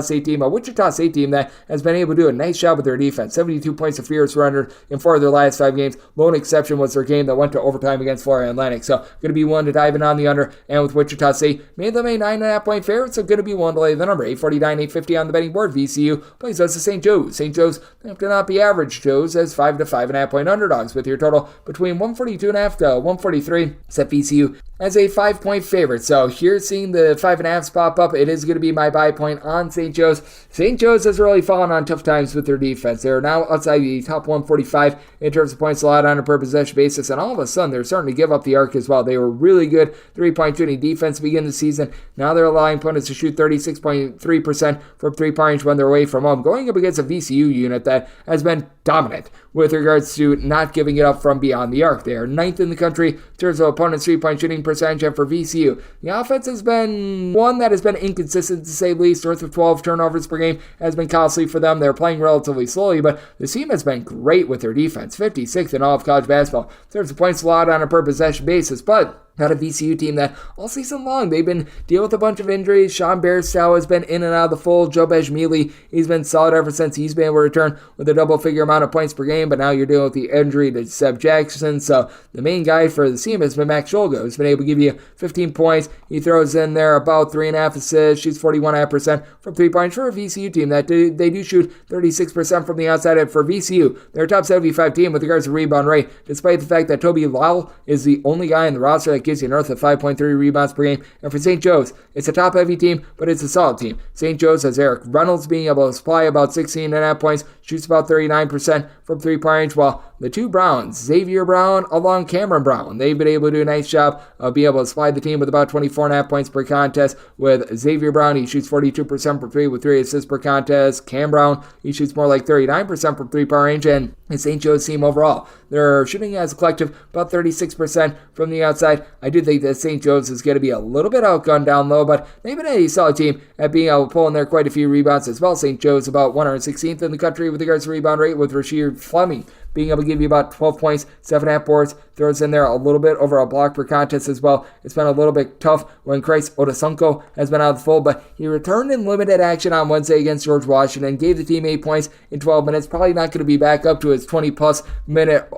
State team. A Wichita State team that has been able to do a nice job with their defense. 72 points of fear surrendered in 4 of their last 5 games. Lone exception was their game that went to overtime against Florida Atlantic. So going to be one to dive in on the under, and with Wichita State, made them a 9.5 point favorite, so going to be one to lay the number. 849, 850 on the betting board. VCU plays us to St. Joe's. St. Joe's have to not be average Joe's as 5 to 5.5 point underdogs with your total between 142.5 to 143. Set VCU as a 5-point favorite. So here, seeing the 5.5 pop up, it is going to be my buy point on St. Joe's. St. Joe's has really fallen on tough times with their defense. They're now outside the top 145 in terms of points allowed on a per possession basis, and all of a sudden they're starting to give up the arc as well. They were really good 3-point shooting defense to begin the season. Now they're allowing opponents to shoot 36.3% from 3-point range when they're away from home, going up against a VCU unit that has been dominant with regards to not giving it up from beyond the arc. They are 9th in the country in terms of opponents' 3-point shooting percentage, and for VCU, the offense has been one that has been inconsistent to say the least. North of 12 turnovers per game has been costly for them. They're playing relatively slowly, but the team has been great with their defense, 56th in all of college basketball in terms of points allowed on a per possession basis, but got a VCU team that all season long they've been dealing with a bunch of injuries. Sean Bairstow has been in and out of the fold. Joe Bejmili, he's been solid ever since he's been able to return with a double-figure amount of points per game, but now you're dealing with the injury to Seb Jackson. So the main guy for the team has been Max Scholgo, who's been able to give you 15 points. He throws in there about 3.5 assists, shoots 41.5% from 3-point for a VCU team that they do shoot 36% from the outside. And for VCU, they're a top 75 team with regards to rebound rate, despite the fact that Toby Lowell is the only guy in the roster that gives you north of 5.3 rebounds per game. And for St. Joe's, it's a top-heavy team, but it's a solid team. St. Joe's has Eric Reynolds being able to supply about 16.5 points, shoots about 39% from 3-point range, while the two Browns, Xavier Brown along Cameron Brown, they've been able to do a nice job of being able to supply the team with about 24.5 points per contest. With Xavier Brown, he shoots 42% from 3 with 3 assists per contest. Cam Brown, he shoots more like 39% from 3-point range, and St. Joe's team overall, they're shooting as a collective about 36% from the outside. I do think that St. Joe's is going to be a little bit outgunned down low, but they've been a solid team at being able to pull in there quite a few rebounds as well. St. Joe's about 116th in the country with regards to rebound rate, with Rasheed Fleming being able to give you about 12 points, 7.5 boards, throws in there a little bit over a block per contest as well. It's been a little bit tough when Chris Odasunko has been out of the fold, but he returned in limited action on Wednesday against George Washington, gave the team 8 points in 12 minutes. Probably not going to be back up to his 20-plus minute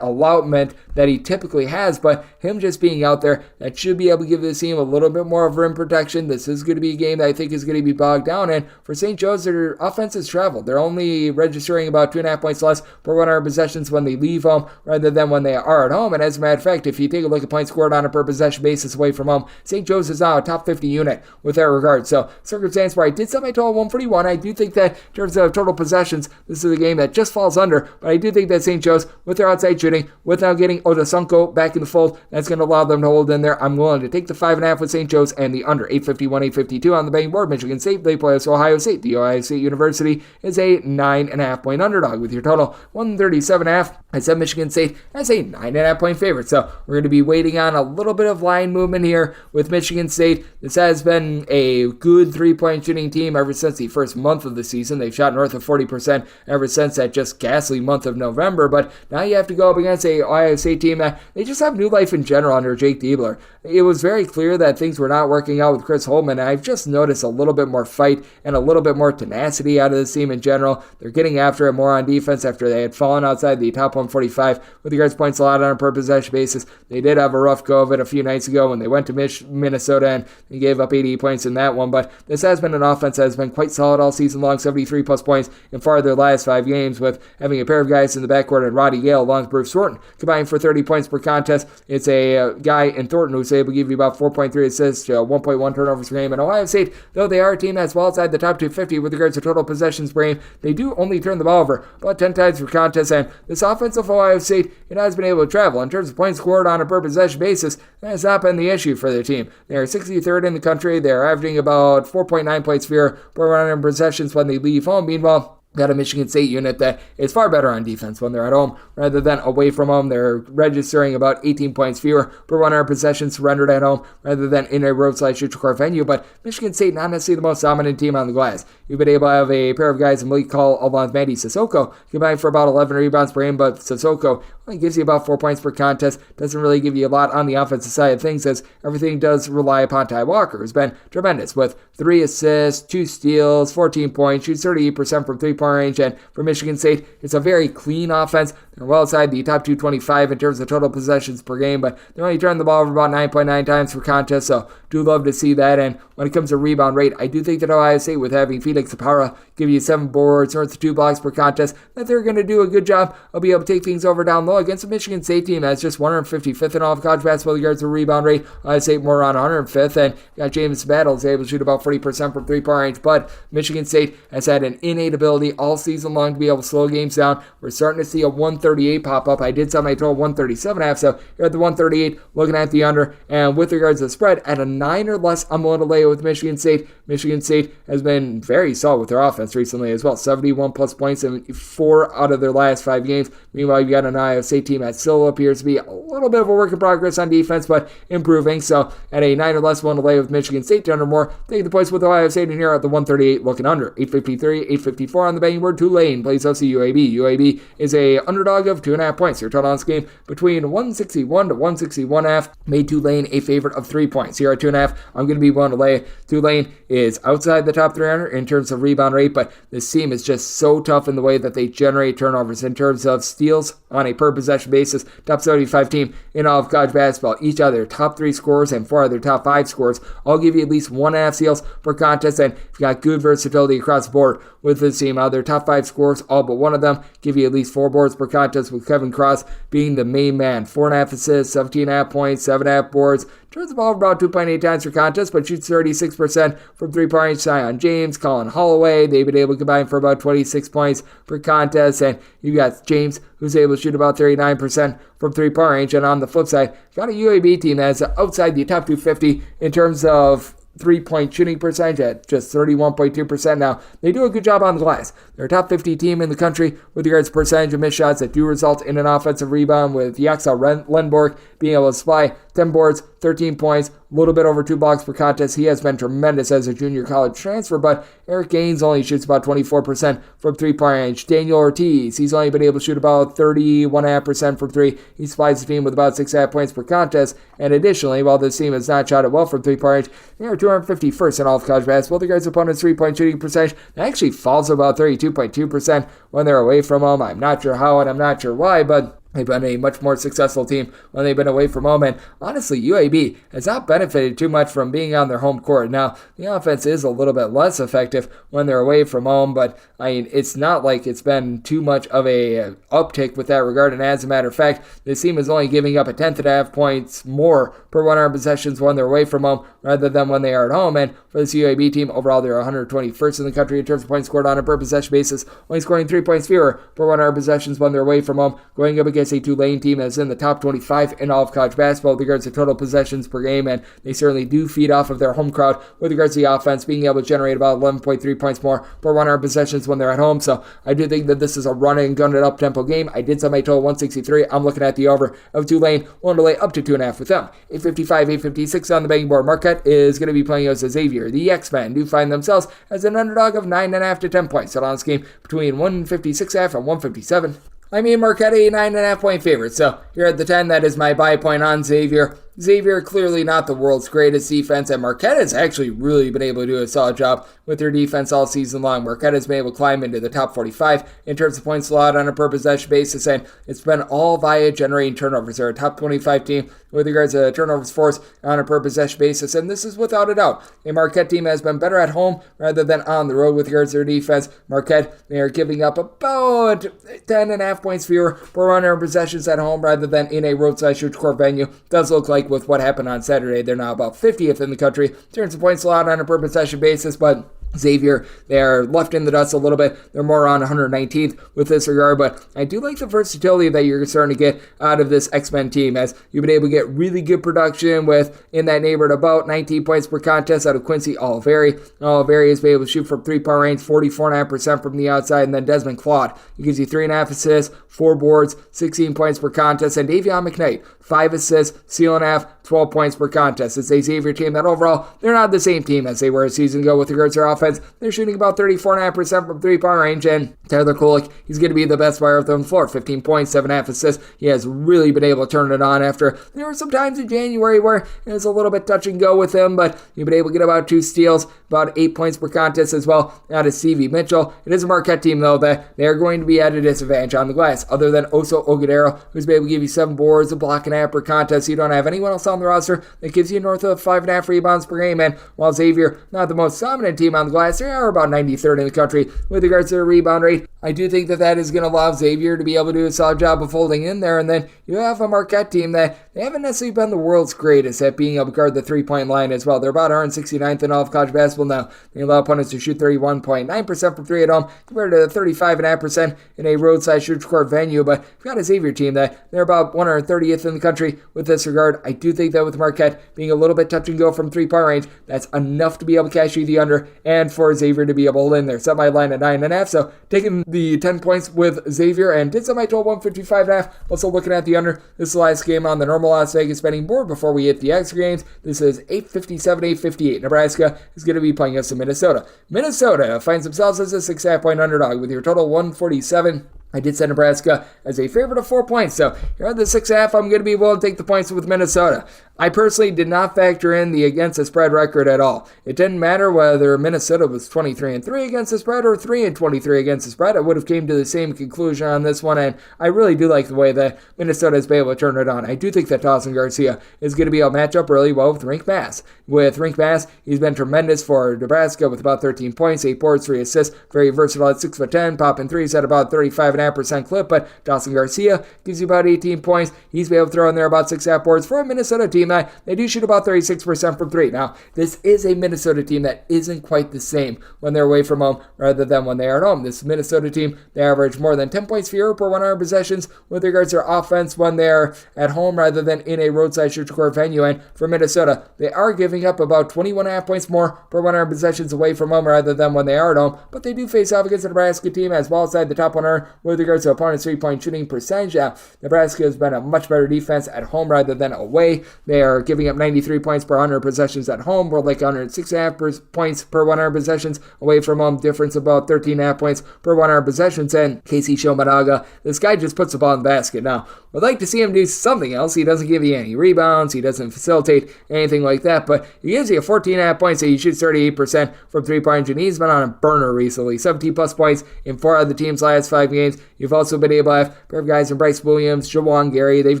allotment that he typically has, but him just being out there, that should be able to give the team a little bit more of rim protection. This is going to be a game that I think is going to be bogged down, and for St. Joe's, their offense has traveled. They're only registering about 2.5 points less per 100 possessions when they leave home rather than when they are at home. And as a matter of fact, if you take a look at points scored on a per possession basis away from home, St. Joe's is now a top 50 unit with that regard. So circumstance where I did set my total 141, I do think that in terms of total possessions, this is a game that just falls under, but I do think that St. Joe's, with their outside shooting, with now getting Odasunko back in the fold, that's going to allow them to hold in there. I'm willing to take the 5.5 with St. Joe's and the under 851, 852 on the betting board. Michigan State, they play Ohio State. The Ohio State University is a 9.5 point underdog with your total 137.5. I said Michigan State as a 9.5 point favorite. So we're going to be waiting on a little bit of line movement here with Michigan State. This has been a good 3-point shooting team ever since the first month of the season. They've shot north of 40% ever since that just ghastly month of November. But now you have to go up against a Ohio State team that they just have new life in general under Jake Diebler. It was very clear that things were not working out with Chris Holtmann, and I've just noticed a little bit more fight and a little bit more tenacity out of this team in general. They're getting after it more on defense after they had fallen outside the top 145 with regards to points allowed on a per possession basis. They did have a rough go of it a few nights ago when they went to Minnesota and they gave up 80 points in that one, but this has been an offense that has been quite solid all season long, 73 plus points in 4 of their last 5 games, with having a pair of guys in the backcourt and Roddy Gale along with Bruce Thornton combined for 30 points per contest. It's a guy in Thornton who's able to give you about 4.3 assists, 1.1 turnovers per game. And Ohio State, though they are a team that's well outside the top 250 with regards to total possessions per game, they do only turn the ball over about 10 times per contest, and this offense of Ohio State, it has been able to travel. In terms of points scored on a per possession basis, that has not been the issue for their team. They are 63rd in the country. They're averaging about 4.9 points per 100 possessions when they leave home. Meanwhile, got a Michigan State unit that is far better on defense when they're at home rather than away from home. They're registering about 18 points fewer per 100 possessions surrendered at home rather than in a roadside-neutral venue. But Michigan State, not necessarily the most dominant team on the glass. You've been able to have a pair of guys in Malik Call along with Mandy Sissoko combined for about 11 rebounds per game, but Sissoko only gives you about 4 points per contest. Doesn't really give you a lot on the offensive side of things, as everything does rely upon Ty Walker, who's been tremendous with 3 assists, 2 steals, 14 points, shoots 38% from 3-point range. And for Michigan State, it's a very clean offense. They're well outside the top 225 in terms of total possessions per game, but they're only turning the ball over about 9.9 times per contest, so do love to see that. And when it comes to rebound rate, I do think that Ohio State, with having Phoenix Zapara give you 7 boards, north of 2 blocks per contest, that they're going to do a good job of being able to take things over down low against a Michigan State team that's just 155th in all of college basketball yards to rebound rate. Ohio State more on 105th, and you got James Battles able to shoot about 40% from three-point range, but Michigan State has had an innate ability all season long to be able to slow games down. We're starting to see a 138 pop up. I did set my total 137.5, so you're at the 138, looking at the under, and with regards to the spread, at a 9 or less, I'm willing to lay it with Michigan State. Michigan State has been very solid with their offense recently as well. 71 plus points in 4 out of their last 5 games. Meanwhile, you've got an Iowa State team that still appears to be a little bit of a work in progress on defense, but improving. So at a 9 or less, one to lay with Michigan State to under more. Taking the points with Ohio State in here at the 138, looking under. 853, 854 on the betting board. Tulane plays OC UAB. UAB is a underdog of 2.5 points. Your total on this game between 161 to 161.5. Made Tulane a favorite of 3 points. Here at 2.5, I'm going to be willing to lay. Tulane is outside the top 300 in terms of rebound rate, but this team is just so tough in the way that they generate turnovers. In terms of steals on a per possession basis, top 75 team in all of college basketball. Each of their top 3 scorers and 4 of their top 5 scorers all give you at least 1.5 steals per contest, and you've got good versatility across the board with this team. Out of their top 5 scorers, all but one of them give you at least 4 boards per contest, with Kevin Cross being the main man. 4.5 assists, 17.5 points, 7.5 boards. Turns the ball about 2.8 times per contest, but shoots 36% from three-point range. Zion James, Colin Holloway, they've been able to combine for about 26 points per contest. And you got James, who's able to shoot about 39% from three-point range. And on the flip side, got a UAB team that's outside the top 250 in terms of three-point shooting percentage at just 31.2%. Now, they do a good job on the glass. They're a top 50 team in the country with regards to percentage of missed shots that do result in an offensive rebound, with Yaxel Lenborg being able to supply 10 boards, 13 points, a little bit over 2 blocks per contest. He has been tremendous as a junior college transfer, but Eric Gaines only shoots about 24% from three-point range. Daniel Ortiz, he's only been able to shoot about 31.5% from 3. He supplies the team with about 6.5 points per contest, and additionally, while this team has not shot it well from three-point range, they are 251st in all of college basketball. The guards' opponent's three-point shooting percentage actually falls to about 32.2% when they're away from home. I'm not sure how and I'm not sure why, but they've been a much more successful team when they've been away from home, and honestly, UAB has not benefited too much from being on their home court. Now, the offense is a little bit less effective when they're away from home, but I mean, it's not like it's been too much of a uptick with that regard, and as a matter of fact, this team is only giving up 1.5 points more per 100 possessions when they're away from home rather than when they are at home. And for this UAB team, overall, they're 121st in the country in terms of points scored on a per possession basis, only scoring 3 points fewer per 100 possessions when they're away from home, going up against a Tulane team that's in the top 25 in all of college basketball with regards to total possessions per game, and they certainly do feed off of their home crowd with regards to the offense, being able to generate about 11.3 points more per 100 possessions when they're at home. So I do think that this is a running, gun it up tempo game. I did set my total 163. I'm looking at the over of Tulane, willing to lay up to 2.5 with them. 855, 856 on the betting board. Marquette is going to be playing as Xavier. The X-Men do find themselves as an underdog of 9.5 to 10 points. So on this game between 156.5 and 157. I mean, Marquette, a 9.5 point favorite. So here at the 10, that is my buy point on Xavier. Xavier, clearly not the world's greatest defense, and Marquette has actually really been able to do a solid job with their defense all season long. Marquette has been able to climb into the top 45 in terms of points allowed on a per possession basis, and it's been all via generating turnovers. They're a top 25 team with regards to turnovers forced on a per possession basis, and this is without a doubt. A Marquette team has been better at home rather than on the road with regards to their defense. Marquette, they are giving up about 10.5 points fewer per 100 possessions at home rather than in a roadside shoot court venue. Does look like with what happened on Saturday, they're now about 50th in the country in terms of points allowed on a per possession basis, but Xavier, they're left in the dust a little bit. They're more on 119th with this regard, but I do like the versatility that you're starting to get out of this X-Men team, as you've been able to get really good production with, in that neighborhood, about 19 points per contest out of Quincy Oliveri. Oliveri has been able to shoot from three-point range 44.5% from the outside, and then Desmond Claude, he gives you 3.5 assists, 4 boards, 16 points per contest, and Davion McKnight, 5 assists, seal and a half, 12 points per contest. It's a Xavier team that overall, they're not the same team as they were a season ago with regards to their offense. offense. They're shooting about 34.5% from three-point range, and Tyler Kolek, he's going to be the best player on the floor. 15 points, 7.5 assists. He has really been able to turn it on after there were some times in January where it was a little bit touch and go with him, but he's been able to get about 2 steals, about 8 points per contest as well out of Stevie Mitchell. It is a Marquette team, though, that they are going to be at a disadvantage on the glass, other than Oso Ogudero, who's been able to give you 7 boards, a block and a half per contest. You don't have anyone else on the roster that gives you north of 5.5 rebounds per game, and while Xavier, not the most dominant team on the glass, they are about 93rd in the country with regards to their rebound rate. I do think that is going to allow Xavier to be able to do a solid job of holding in there, and then you have a Marquette team that they haven't necessarily been the world's greatest at being able to guard the three-point line as well. They're about 169th in all of college basketball now. They allow opponents to shoot 31.9% from 3 at home compared to 35.5% in a roadside shoot court venue, but you've got a Xavier team that they're about 130th in the country with this regard. I do think that with Marquette being a little bit touch and go from three-point range, that's enough to be able to cash you the under and for Xavier to be able to hold in there. Set my line at 9.5, so taking the 10 points with Xavier and did set my total 155.5. Also looking at the under. This is the last game on the normal Las Vegas betting board before we hit the extra games. This is 857, 858. Nebraska is going to be playing us in Minnesota. Minnesota finds themselves as a 6.5 point underdog with your total 147. I did set Nebraska as a favorite of 4 points, so here at the 6.5, I'm going to be willing to take the points with Minnesota. I personally did not factor in the against the spread record at all. It didn't matter whether Minnesota was 23-3 against the spread or 3-23 against the spread. I would have came to the same conclusion on this one, and I really do like the way that Minnesota has been able to turn it on. I do think that Dawson Garcia is going to be able to match up really well with Rink Bass. With Rink Bass, he's been tremendous for Nebraska with about 13 points, 8 boards, 3 assists, very versatile at 6'10", popping threes at about 35.5% clip, but Dawson Garcia gives you about 18 points. He's been able to throw in there about 6.5 boards for a Minnesota team that they do shoot about 36% from 3. Now, this is a Minnesota team that isn't quite the same when they're away from home rather than when they are at home. This Minnesota team, they average more than 10 points fewer per 100 possessions with regards to their offense when they're at home rather than in a roadside shoot court venue. And for Minnesota, they are giving up about 21.5 points more per 100 possessions away from home rather than when they are at home. But they do face off against the Nebraska team as well outside the top 100 with regards to opponent's three-point shooting percentage. Nebraska has been a much better defense at home rather than away. They are giving up 93 points per 100 possessions at home. We're like 106.5 points per 100 possessions away from home. Difference about 13.5 points per 100 possessions. And Casey Shomanaga, this guy just puts the ball in the basket. Now, we'd like to see him do something else. He doesn't give you any rebounds. He doesn't facilitate anything like that. But he gives you 14.5 points. So he shoots 38% from three-point. And he's been on a burner recently. 17-plus points in 4 of the team's last 5 games. You've also been able to have a pair of guys in Bryce Williams, Jawan Gary. They've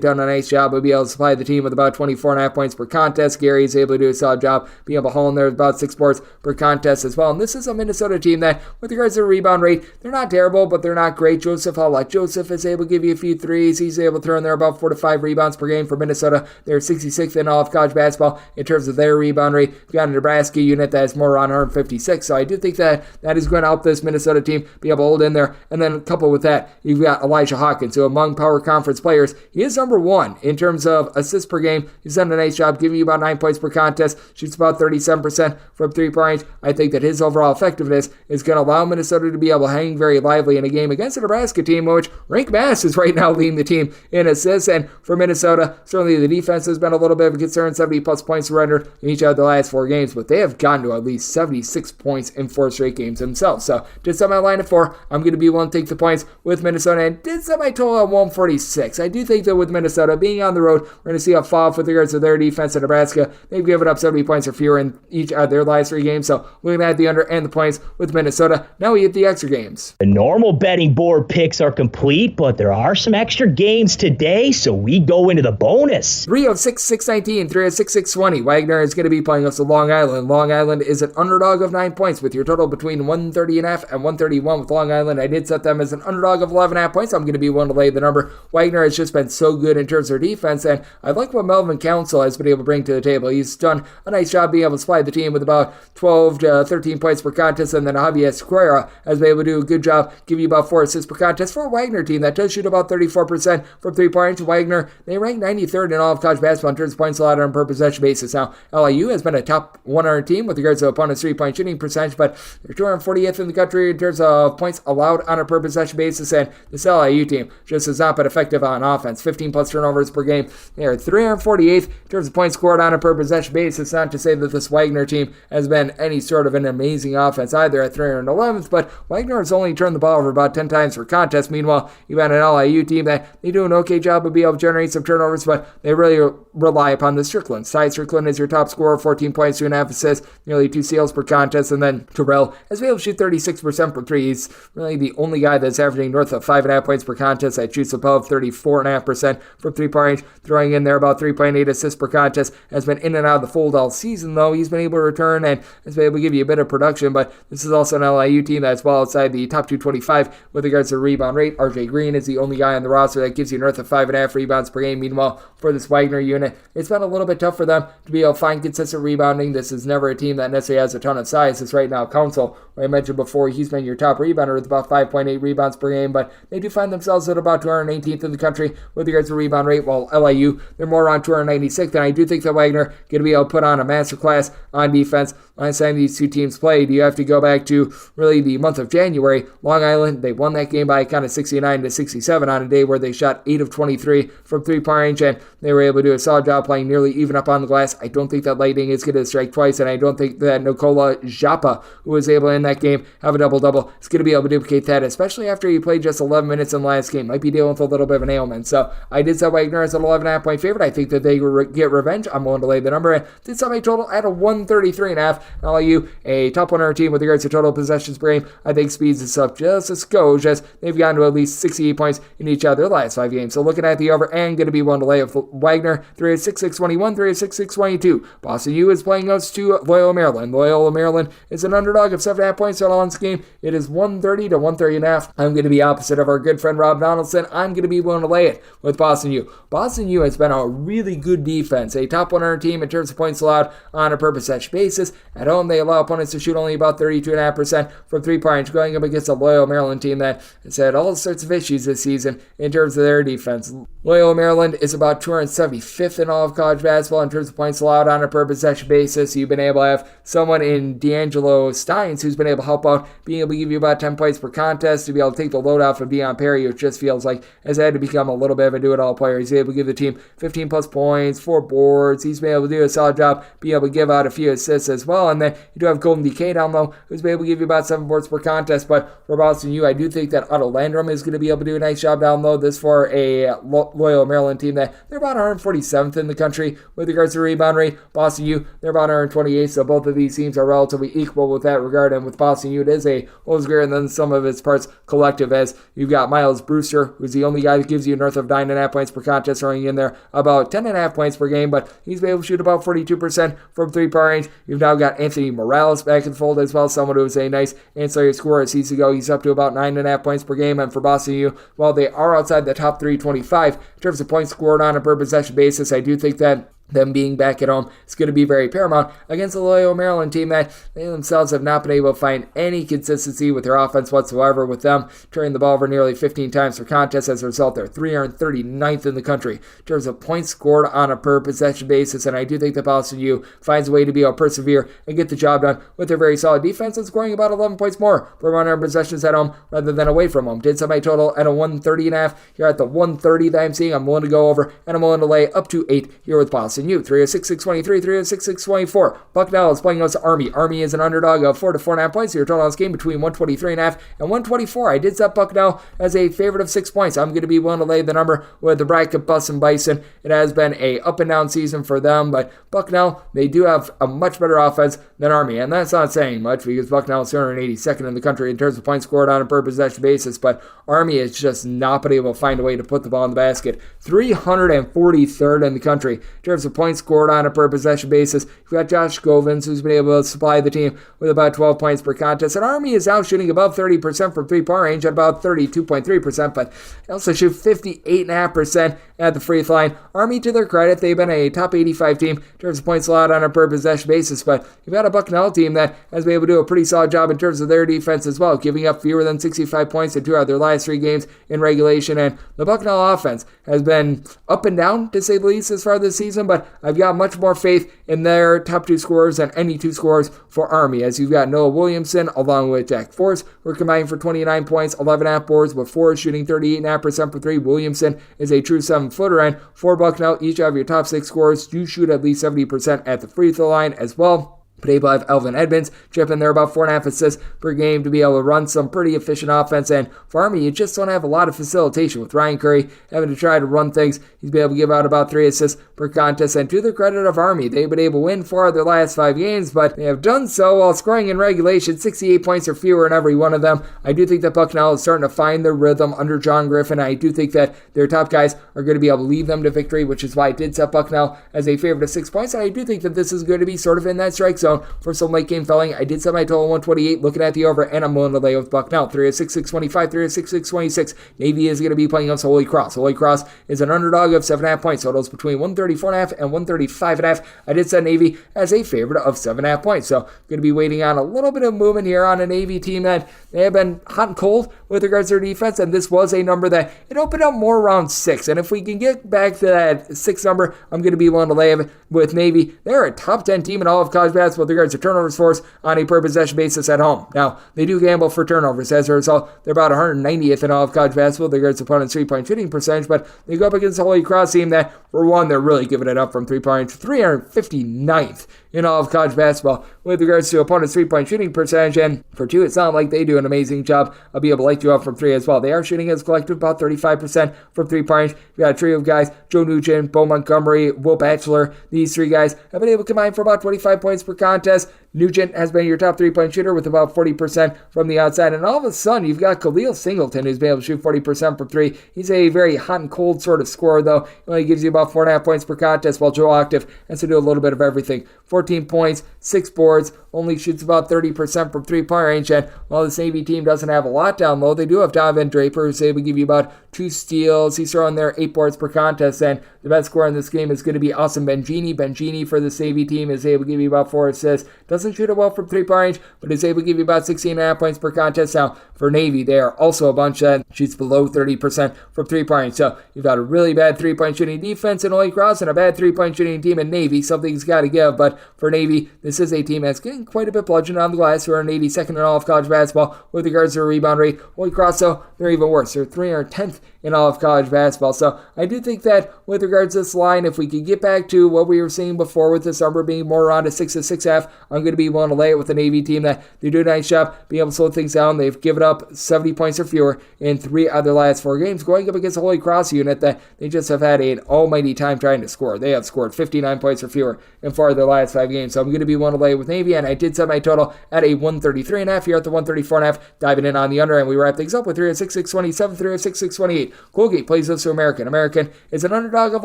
done a nice job of being able to supply the team with about 24.5 points per contest. Gary is able to do a solid job being able to haul in there with about 6 boards per contest as well. And this is a Minnesota team that, with regards to the rebound rate, they're not terrible, but they're not great. Joseph Joseph is able to give you a few threes. He's able to throw in there about 4 to 5 rebounds per game for Minnesota. They're 66th in all of college basketball in terms of their rebound rate. You've got a Nebraska unit that is more around 156. So I do think that is going to help this Minnesota team be able to hold in there. And then coupled with that, you've got Elijah Hawkins, who among power conference players, he is number 1 in terms of assists per game. He's done a nice job giving you about 9 points per contest, shoots about 37% from 3-point range. I think that his overall effectiveness is going to allow Minnesota to be able to hang very lively in a game against the Nebraska team, which Rink Bass is right now leading the team in assists. And for Minnesota, certainly the defense has been a little bit of a concern, 70-plus points surrendered in each of the last 4 games, but they have gotten to at least 76 points in 4 straight games themselves. So did set my line at 4. I'm going to be willing to take the points with Minnesota and did set my total at 146. I do think that with Minnesota being on the road, we're going to see a fall off with regards to their defense in Nebraska. They've given up 70 points or fewer in each of their last 3 games. So looking at the under and the points with Minnesota. Now we hit the extra games. The normal betting board picks are complete, but there are some extra games today, so we go into the bonus. 306, 619, 306, 620. Wagner is going to be playing us to Long Island. Long Island is an underdog of 9 points with your total between 130.5 and 131 with Long Island. I did set them as an underdog of 11.5 points. I'm going to be willing to lay the number. Wagner has just been so good in terms of their defense, and I like what Melvin Council has been able to bring to the table. He's done a nice job being able to supply the team with about 12 to 13 points per contest, and then Javier Esquera has been able to do a good job giving you about 4 assists per contest for a Wagner team that does shoot about 34% from 3-point range. Wagner, they rank 93rd in all of college basketball in terms of points allowed on a per possession basis. Now, LIU has been a top 100 team with regards to opponent's 3-point shooting percentage, but they're 240th in the country in terms of points allowed on a per possession basis, and this LIU team just has not been effective on offense. 15 plus turnovers per game. They are 348th 8th in terms of points scored on a per possession basis. Not to say that this Wagner team has been any sort of an amazing offense either at 311th, but Wagner has only turned the ball over about 10 times per contest. Meanwhile, you've got an LIU team that they do an okay job of being able to generate some turnovers, but they really rely upon the Strickland. Ty Strickland is your top scorer, 14 points, 2.5 assists, nearly 2 steals per contest, and then Terrell has been able to shoot 36% per three. He's really the only guy that's averaging north of 5.5 points per contest that shoots above 34.5% from three-point range, throwing in there about 3.8 assists per contest. Has been in and out of the fold all season, though. He's been able to return and has been able to give you a bit of production, but this is also an LIU team that's well outside the top 225 with regards to rebound rate. RJ Green is the only guy on the roster that gives you north of 5.5 rebounds per game. Meanwhile, for this Wagner unit, it's been a little bit tough for them to be able to find consistent rebounding. This is never a team that necessarily has a ton of size. This right now, Council, I mentioned before, he's been your top rebounder with about 5.8 rebounds per game, but they do find themselves at about 218th in the country with regards to rebound rate, while LIU, they're more around 296th, and I do think that Wagner going to be able to put on a masterclass on defense. Last time these two teams played, you have to go back to really the month of January. Long Island, they won that game by kind of 69-67 on a day where they shot 8 of 23 from three-point range, and they were able to do a solid job playing nearly even up on the glass. I don't think that Lightning is going to strike twice, and I don't think that Nikola Japa, who was able in that game have a double-double, is going to be able to duplicate that, especially after he played just 11 minutes in the last game. Might be dealing with a little bit of an ailment. So I did set Wagner as an 11.5 point favorite. I think that they get revenge. I'm willing to lay the number. And did set my total at a 133.5. LIU, a top 100 team with regards to total possessions per game. I think speeds this up just a skosh as they've gotten to at least 68 points in each of their last 5 games. So looking at the over and going to be willing to lay with Wagner, 3 of 6-6-21, 3 of 6-6-22. Boston U is playing us to Loyola Maryland. Loyola Maryland is an underdog of 7.5 points total on this game. It is 130 to 130.5. I'm going to be opposite of our good friend Rob Donaldson. I'm going to be willing to lay it with Boston U. Boston U has been a really good defense, a top 100 team in terms of points allowed on a per possession basis. At home, they allow opponents to shoot only about 32.5% from three-point range, going up against a Loyola Maryland team that has had all sorts of issues this season in terms of their defense. Loyola Maryland is about 275th in all of college basketball in terms of points allowed on a per possession basis. You've been able to have someone in D'Angelo Steins who's been able to help out, being able to give you about 10 points per contest, to be able to take the load off of Deion Perry, which just feels like has had to become a little bit of a do-it-all player. He's able to give the team 15 plus points, 4 boards. He's been able to do a solid job, being able to give out a few assists as well. And then you do have Golden DK down low, who's been able to give you about 7 boards per contest. But for Boston U, I do think that Otto Landrum is going to be able to do a nice job down low. This for a Loyola Maryland team that they're about 147th in the country with regards to rebound rate. Boston U, they're about 128th, so both of these teams are relatively equal with that regard. And with Boston U, it is a holds greater than some of its parts collective, as you've got Miles Brewster, who's the only guy that gives you north of 9.5 points per contest, throwing in there about 10.5 points per game, but he's been able to shoot about 42% from three-point range. You've now got Anthony Morales back in the fold as well, someone who was a nice ancillary scorer a season ago. He's up to about 9.5 points per game, and for Boston U, while they are outside the top 325 in terms of points scored on a per possession basis, I do think that them being back at home is going to be very paramount against the Loyola Maryland team that they themselves have not been able to find any consistency with their offense whatsoever, with them turning the ball over nearly 15 times per contest. As a result, they're 339th in the country in terms of points scored on a per possession basis, and I do think that Boston U finds a way to be able to persevere and get the job done with their very solid defense and scoring about 11 points more per 100 possessions at home rather than away from home. Did set my total at a 130.5. Here at the 130 that I'm seeing, I'm willing to go over, and I'm willing to lay up to 8 here with Boston U. 3 of 6-6-23, 3 of 6-6-24. Bucknell is playing against Army. Army is an underdog of 4 to 4.5 points. Your total on this game between 123.5 and 124. I did set Bucknell as a favorite of 6 points. I'm going to be willing to lay the number with the bracket Bus and Bison. It has been a up and down season for them, but Bucknell, they do have a much better offense than Army, and that's not saying much because Bucknell is 282nd in the country in terms of points scored on a per possession basis, but Army has just not been able to find a way to put the ball in the basket. 343rd in the country in terms of points scored on a per possession basis. You've got Josh Govins, who's been able to supply the team with about 12 points per contest. And Army is now shooting above 30% from three-point range at about 32.3%, but they also shoot 58.5% at the free throw line. Army, to their credit, they've been a top 85 team in terms of points allowed on a per possession basis, but you've got a Bucknell team that has been able to do a pretty solid job in terms of their defense as well, giving up fewer than 65 points in 2 out of their last 3 games in regulation. And the Bucknell offense has been up and down, to say the least, as far this season, but I've got much more faith in their top 2 scorers than any 2 scorers for Army, as you've got Noah Williamson along with Jack Force, who are combining for 29 points, 11.5 boards, with Force shooting 38.5% for 3. Williamson is a true 7 7-footer. And for Bucknell, each of your top 6 scorers do shoot at least 70% at the free throw line as well. But able to have Elvin Edmonds chip in there about 4.5 assists per game to be able to run some pretty efficient offense. And for Army, you just don't have a lot of facilitation with Ryan Curry having to try to run things. He's been able to give out about 3 assists per contest. And to the credit of Army, they've been able to win 4 of their last 5 games, but they have done so while scoring in regulation 68 points or fewer in every one of them. I do think that Bucknell is starting to find their rhythm under John Griffin. I do think that their top guys are going to be able to lead them to victory, which is why I did set Bucknell as a favorite of 6 points. And I do think that this is going to be sort of in that strike zone for some late game filling. I did set my total 128 looking at the over, and I'm willing to lay with Bucknell. 306-625, 306-626. Navy is going to be playing against Holy Cross. Holy Cross is an underdog of 7.5 points. Totals between 134.5 and 135.5. I did set Navy as a favorite of 7.5 points. So going to be waiting on a little bit of movement here on a Navy team that they have been hot and cold with regards to their defense, and this was a number that it opened up more around 6. And if we can get back to that 6 number, I'm going to be willing to lay with Navy. They're a top 10 team in all of college basketball with regards to turnovers force on a per possession basis at home. Now, they do gamble for turnovers. As a result, they're about 190th in all of college basketball with regards to opponents' 3-point shooting percentage, but they go up against the Holy Cross team that, for one, they're really giving it up from 3-point, 359th in all of college basketball with regards to opponents' 3-point shooting percentage, and for 2, it's not like they do an amazing job of being able to light you up from 3 as well. They are shooting as a collective about 35% from 3-point. We've got a trio of guys, Joe Nugent, Bo Montgomery, Will Batchelor. These 3 guys have been able to combine for about 25 points per contest. Nugent has been your top 3-point shooter with about 40% from the outside. And all of a sudden, you've got Khalil Singleton, who's been able to shoot 40% from 3. He's a very hot and cold sort of scorer, though. He only gives you about 4.5 points per contest, while Joe Octave has to do a little bit of everything. 14 points, 6 boards, only shoots about 30% from 3-point range. And while this Navy team doesn't have a lot down low, they do have Donovan Draper, who's able to give you about 2 steals. He's throwing there 8 boards per contest. And the best scorer in this game is going to be Austin Benjini. Benjini for this Navy team is able to give you about 4 assists. Doesn't shoot it well from 3-point range, but is able to give you about 16.5 points per contest. Now, for Navy, they are also a bunch that shoots below 30% from 3-point range. So you've got a really bad 3-point shooting defense in Holy Cross and a bad 3-point shooting team in Navy. Something's got to give, but for Navy, this is a team that's getting quite a bit bludgeoned on the glass, who are Navy second in all of college basketball with regards to their rebound rate. Holy Cross, though, they're even worse. They're 310th in all of college basketball. So I do think that with regards to this line, if we could get back to what we were seeing before with this number being more around a 6 to 6.5, I'm going to be willing to lay it with the Navy team that they do a nice job being able to slow things down. They've given up 70 points or fewer in 3 of their last 4 games, going up against the Holy Cross unit that they just have had an almighty time trying to score. They have scored 59 points or fewer in 4 of their last 5 games. So I'm going to be willing to lay it with Navy, and I did set my total at a 133.5 here at the 134.5, diving in on the under, and we wrap things up with 306-627, 306-628. Colgate plays us to American. American is an underdog of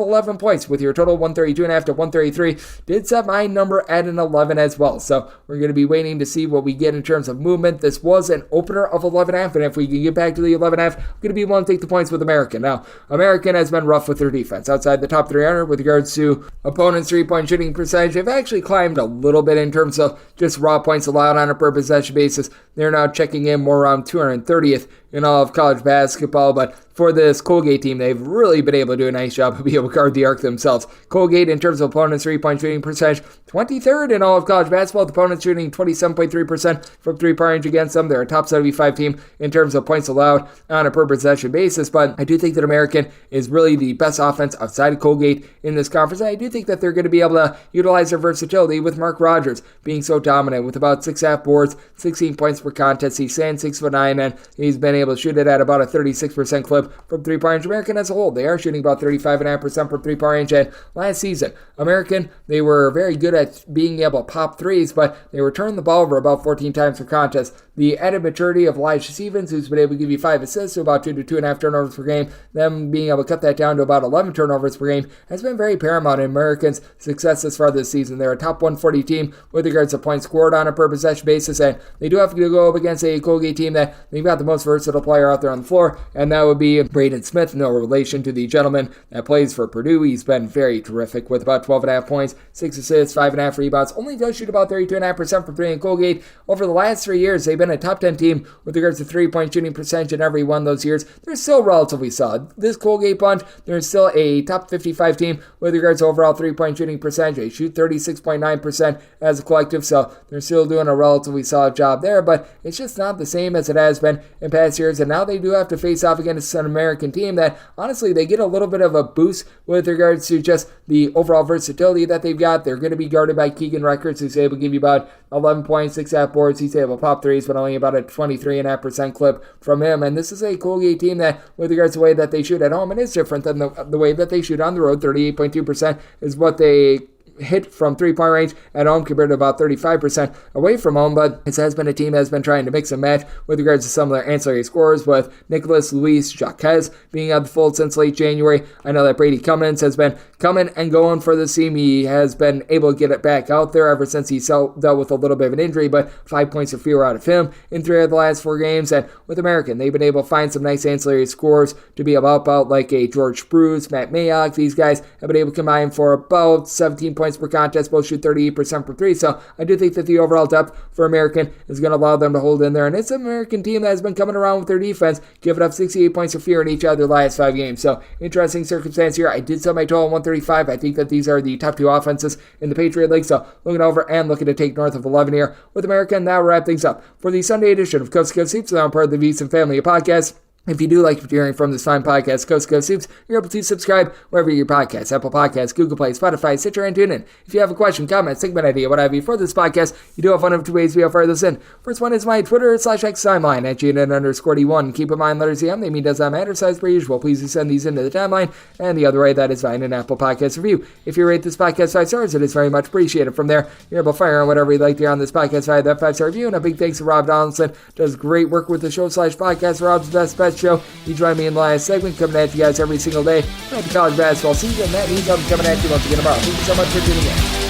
11 points with your total 132.5 to 133. Did set my number at an 11 as well. So we're going to be waiting to see what we get in terms of movement. This was an opener of 11.5, and if we can get back to the 11.5, I'm going to be willing to take the points with American. Now, American has been rough with their defense. Outside the top 300 with regards to opponents' 3-point shooting percentage, they've actually climbed a little bit in terms of just raw points allowed on a per possession basis. They're now checking in more around 230th in all of college basketball, but for this Colgate team, they've really been able to do a nice job of being able to guard the arc themselves. Colgate, in terms of opponents' 3-point shooting percentage, 23rd in all of college basketball, with opponents shooting 27.3% from 3-point range against them. They're a top 75 team in terms of points allowed on a per possession basis, but I do think that American is really the best offense outside of Colgate in this conference. I do think that they're going to be able to utilize their versatility with Mark Rogers being so dominant with about 6.5 boards, 16 points per contest. He's stands 6'9", and he's been able to shoot it at about a 36% clip from 3-point range. American as a whole, they are shooting about 35.5% from 3-point range, and last season, American, they were very good at being able to pop threes, but they were turning the ball over about 14 times per contest. The added maturity of Elijah Stevens, who's been able to give you 5 assists, so about 2 to 2.5 turnovers per game, them being able to cut that down to about 11 turnovers per game, has been very paramount in American's success this far this season. They're a top 140 team with regards to points scored on a per possession basis, and they do have to go up against a Colgate team that they've got the most versatile player out there on the floor, and that would be Braden Smith, no relation to the gentleman that plays for Purdue. He's been very terrific with about 12.5 points, 6 assists, 5.5 rebounds, only does shoot about 32.5% from 3 in Colgate. Over the last 3 years, they've been a top 10 team with regards to 3-point shooting percentage in every one of those years. They're still relatively solid. This Colgate bunch, they're still a top 55 team with regards to overall 3-point shooting percentage. They shoot 36.9% 6.9% as a collective, so they're still doing a relatively solid job there, but it's just not the same as it has been in past years, and now they do have to face off against an American team that, honestly, they get a little bit of a boost with regards to just the overall versatility that they've got. They're going to be guarded by Keegan Records, who's able to give you about 11 points, 6 half boards. He's able to pop threes, but only about a 23.5% clip from him, and this is a Colgate team that, with regards to the way that they shoot at home, it is different than the way that they shoot on the road. 38.2% is what they hit from three-point range at home compared to about 35% away from home, but this has been a team that has been trying to mix and match with regards to some of their ancillary scorers, with Nicholas Luis Jaquez being out the fold since late January. I know that Brady Cummins has been coming and going for this team. He has been able to get it back out there ever since he dealt with a little bit of an injury, but 5 points or fewer out of him in 3 of the last 4 games. And with American, they've been able to find some nice ancillary scores to be about like a George Bruce, Matt Mayock. These guys have been able to combine for about 17 points per contest, both shoot 38% for 3. So I do think that the overall depth for American is going to allow them to hold in there. And it's an American team that has been coming around with their defense, giving up 68 points or fewer in each of their last 5 games. So interesting circumstance here. I did set my total at 135. I think that these are the top 2 offenses in the Patriot League. So looking over and looking to take north of 11 here with American. That will wrap things up for the Sunday edition of Coast to Coast Hoops. I'm part of the VSiN family of podcasts. If you do like what you're hearing from this fine podcast, Coast to Coast Hoops, you're able to subscribe wherever your podcasts, Apple Podcasts, Google Play, Spotify, Stitcher, and TuneIn. If you have a question, comment, segment idea, what have you for this podcast, you do have one of 2 ways we offer this in. First one is my Twitter/X timeline at GNN_D1. Keep in mind, letters EM, they mean does not matter, size per usual. Please do send these into the timeline. And the other way, that is via an Apple Podcast review. If you rate this podcast 5 stars, it is very much appreciated. From there, you're able to fire on whatever you'd like to hear on this podcast via that 5-star review. And a big thanks to Rob Donaldson. Does great work with the show/podcast. Rob's Best Bet Show. He joined me in the last segment, coming at you guys every single day throughout the college basketball season. That means I'm coming at you once again tomorrow. Thank you so much for tuning in.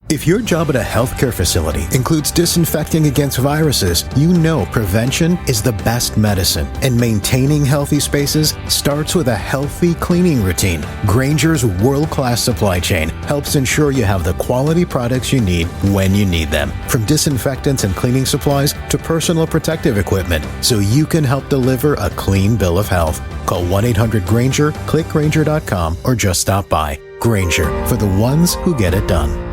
If your job at a healthcare facility includes disinfecting against viruses, you know prevention is the best medicine. And maintaining healthy spaces starts with a healthy cleaning routine. Grainger's world-class supply chain helps ensure you have the quality products you need when you need them. From disinfectants and cleaning supplies to personal protective equipment, so you can help deliver a clean bill of health. Call 1-800-GRAINGER, click Grainger.com, or just stop by. Grainger, for the ones who get it done.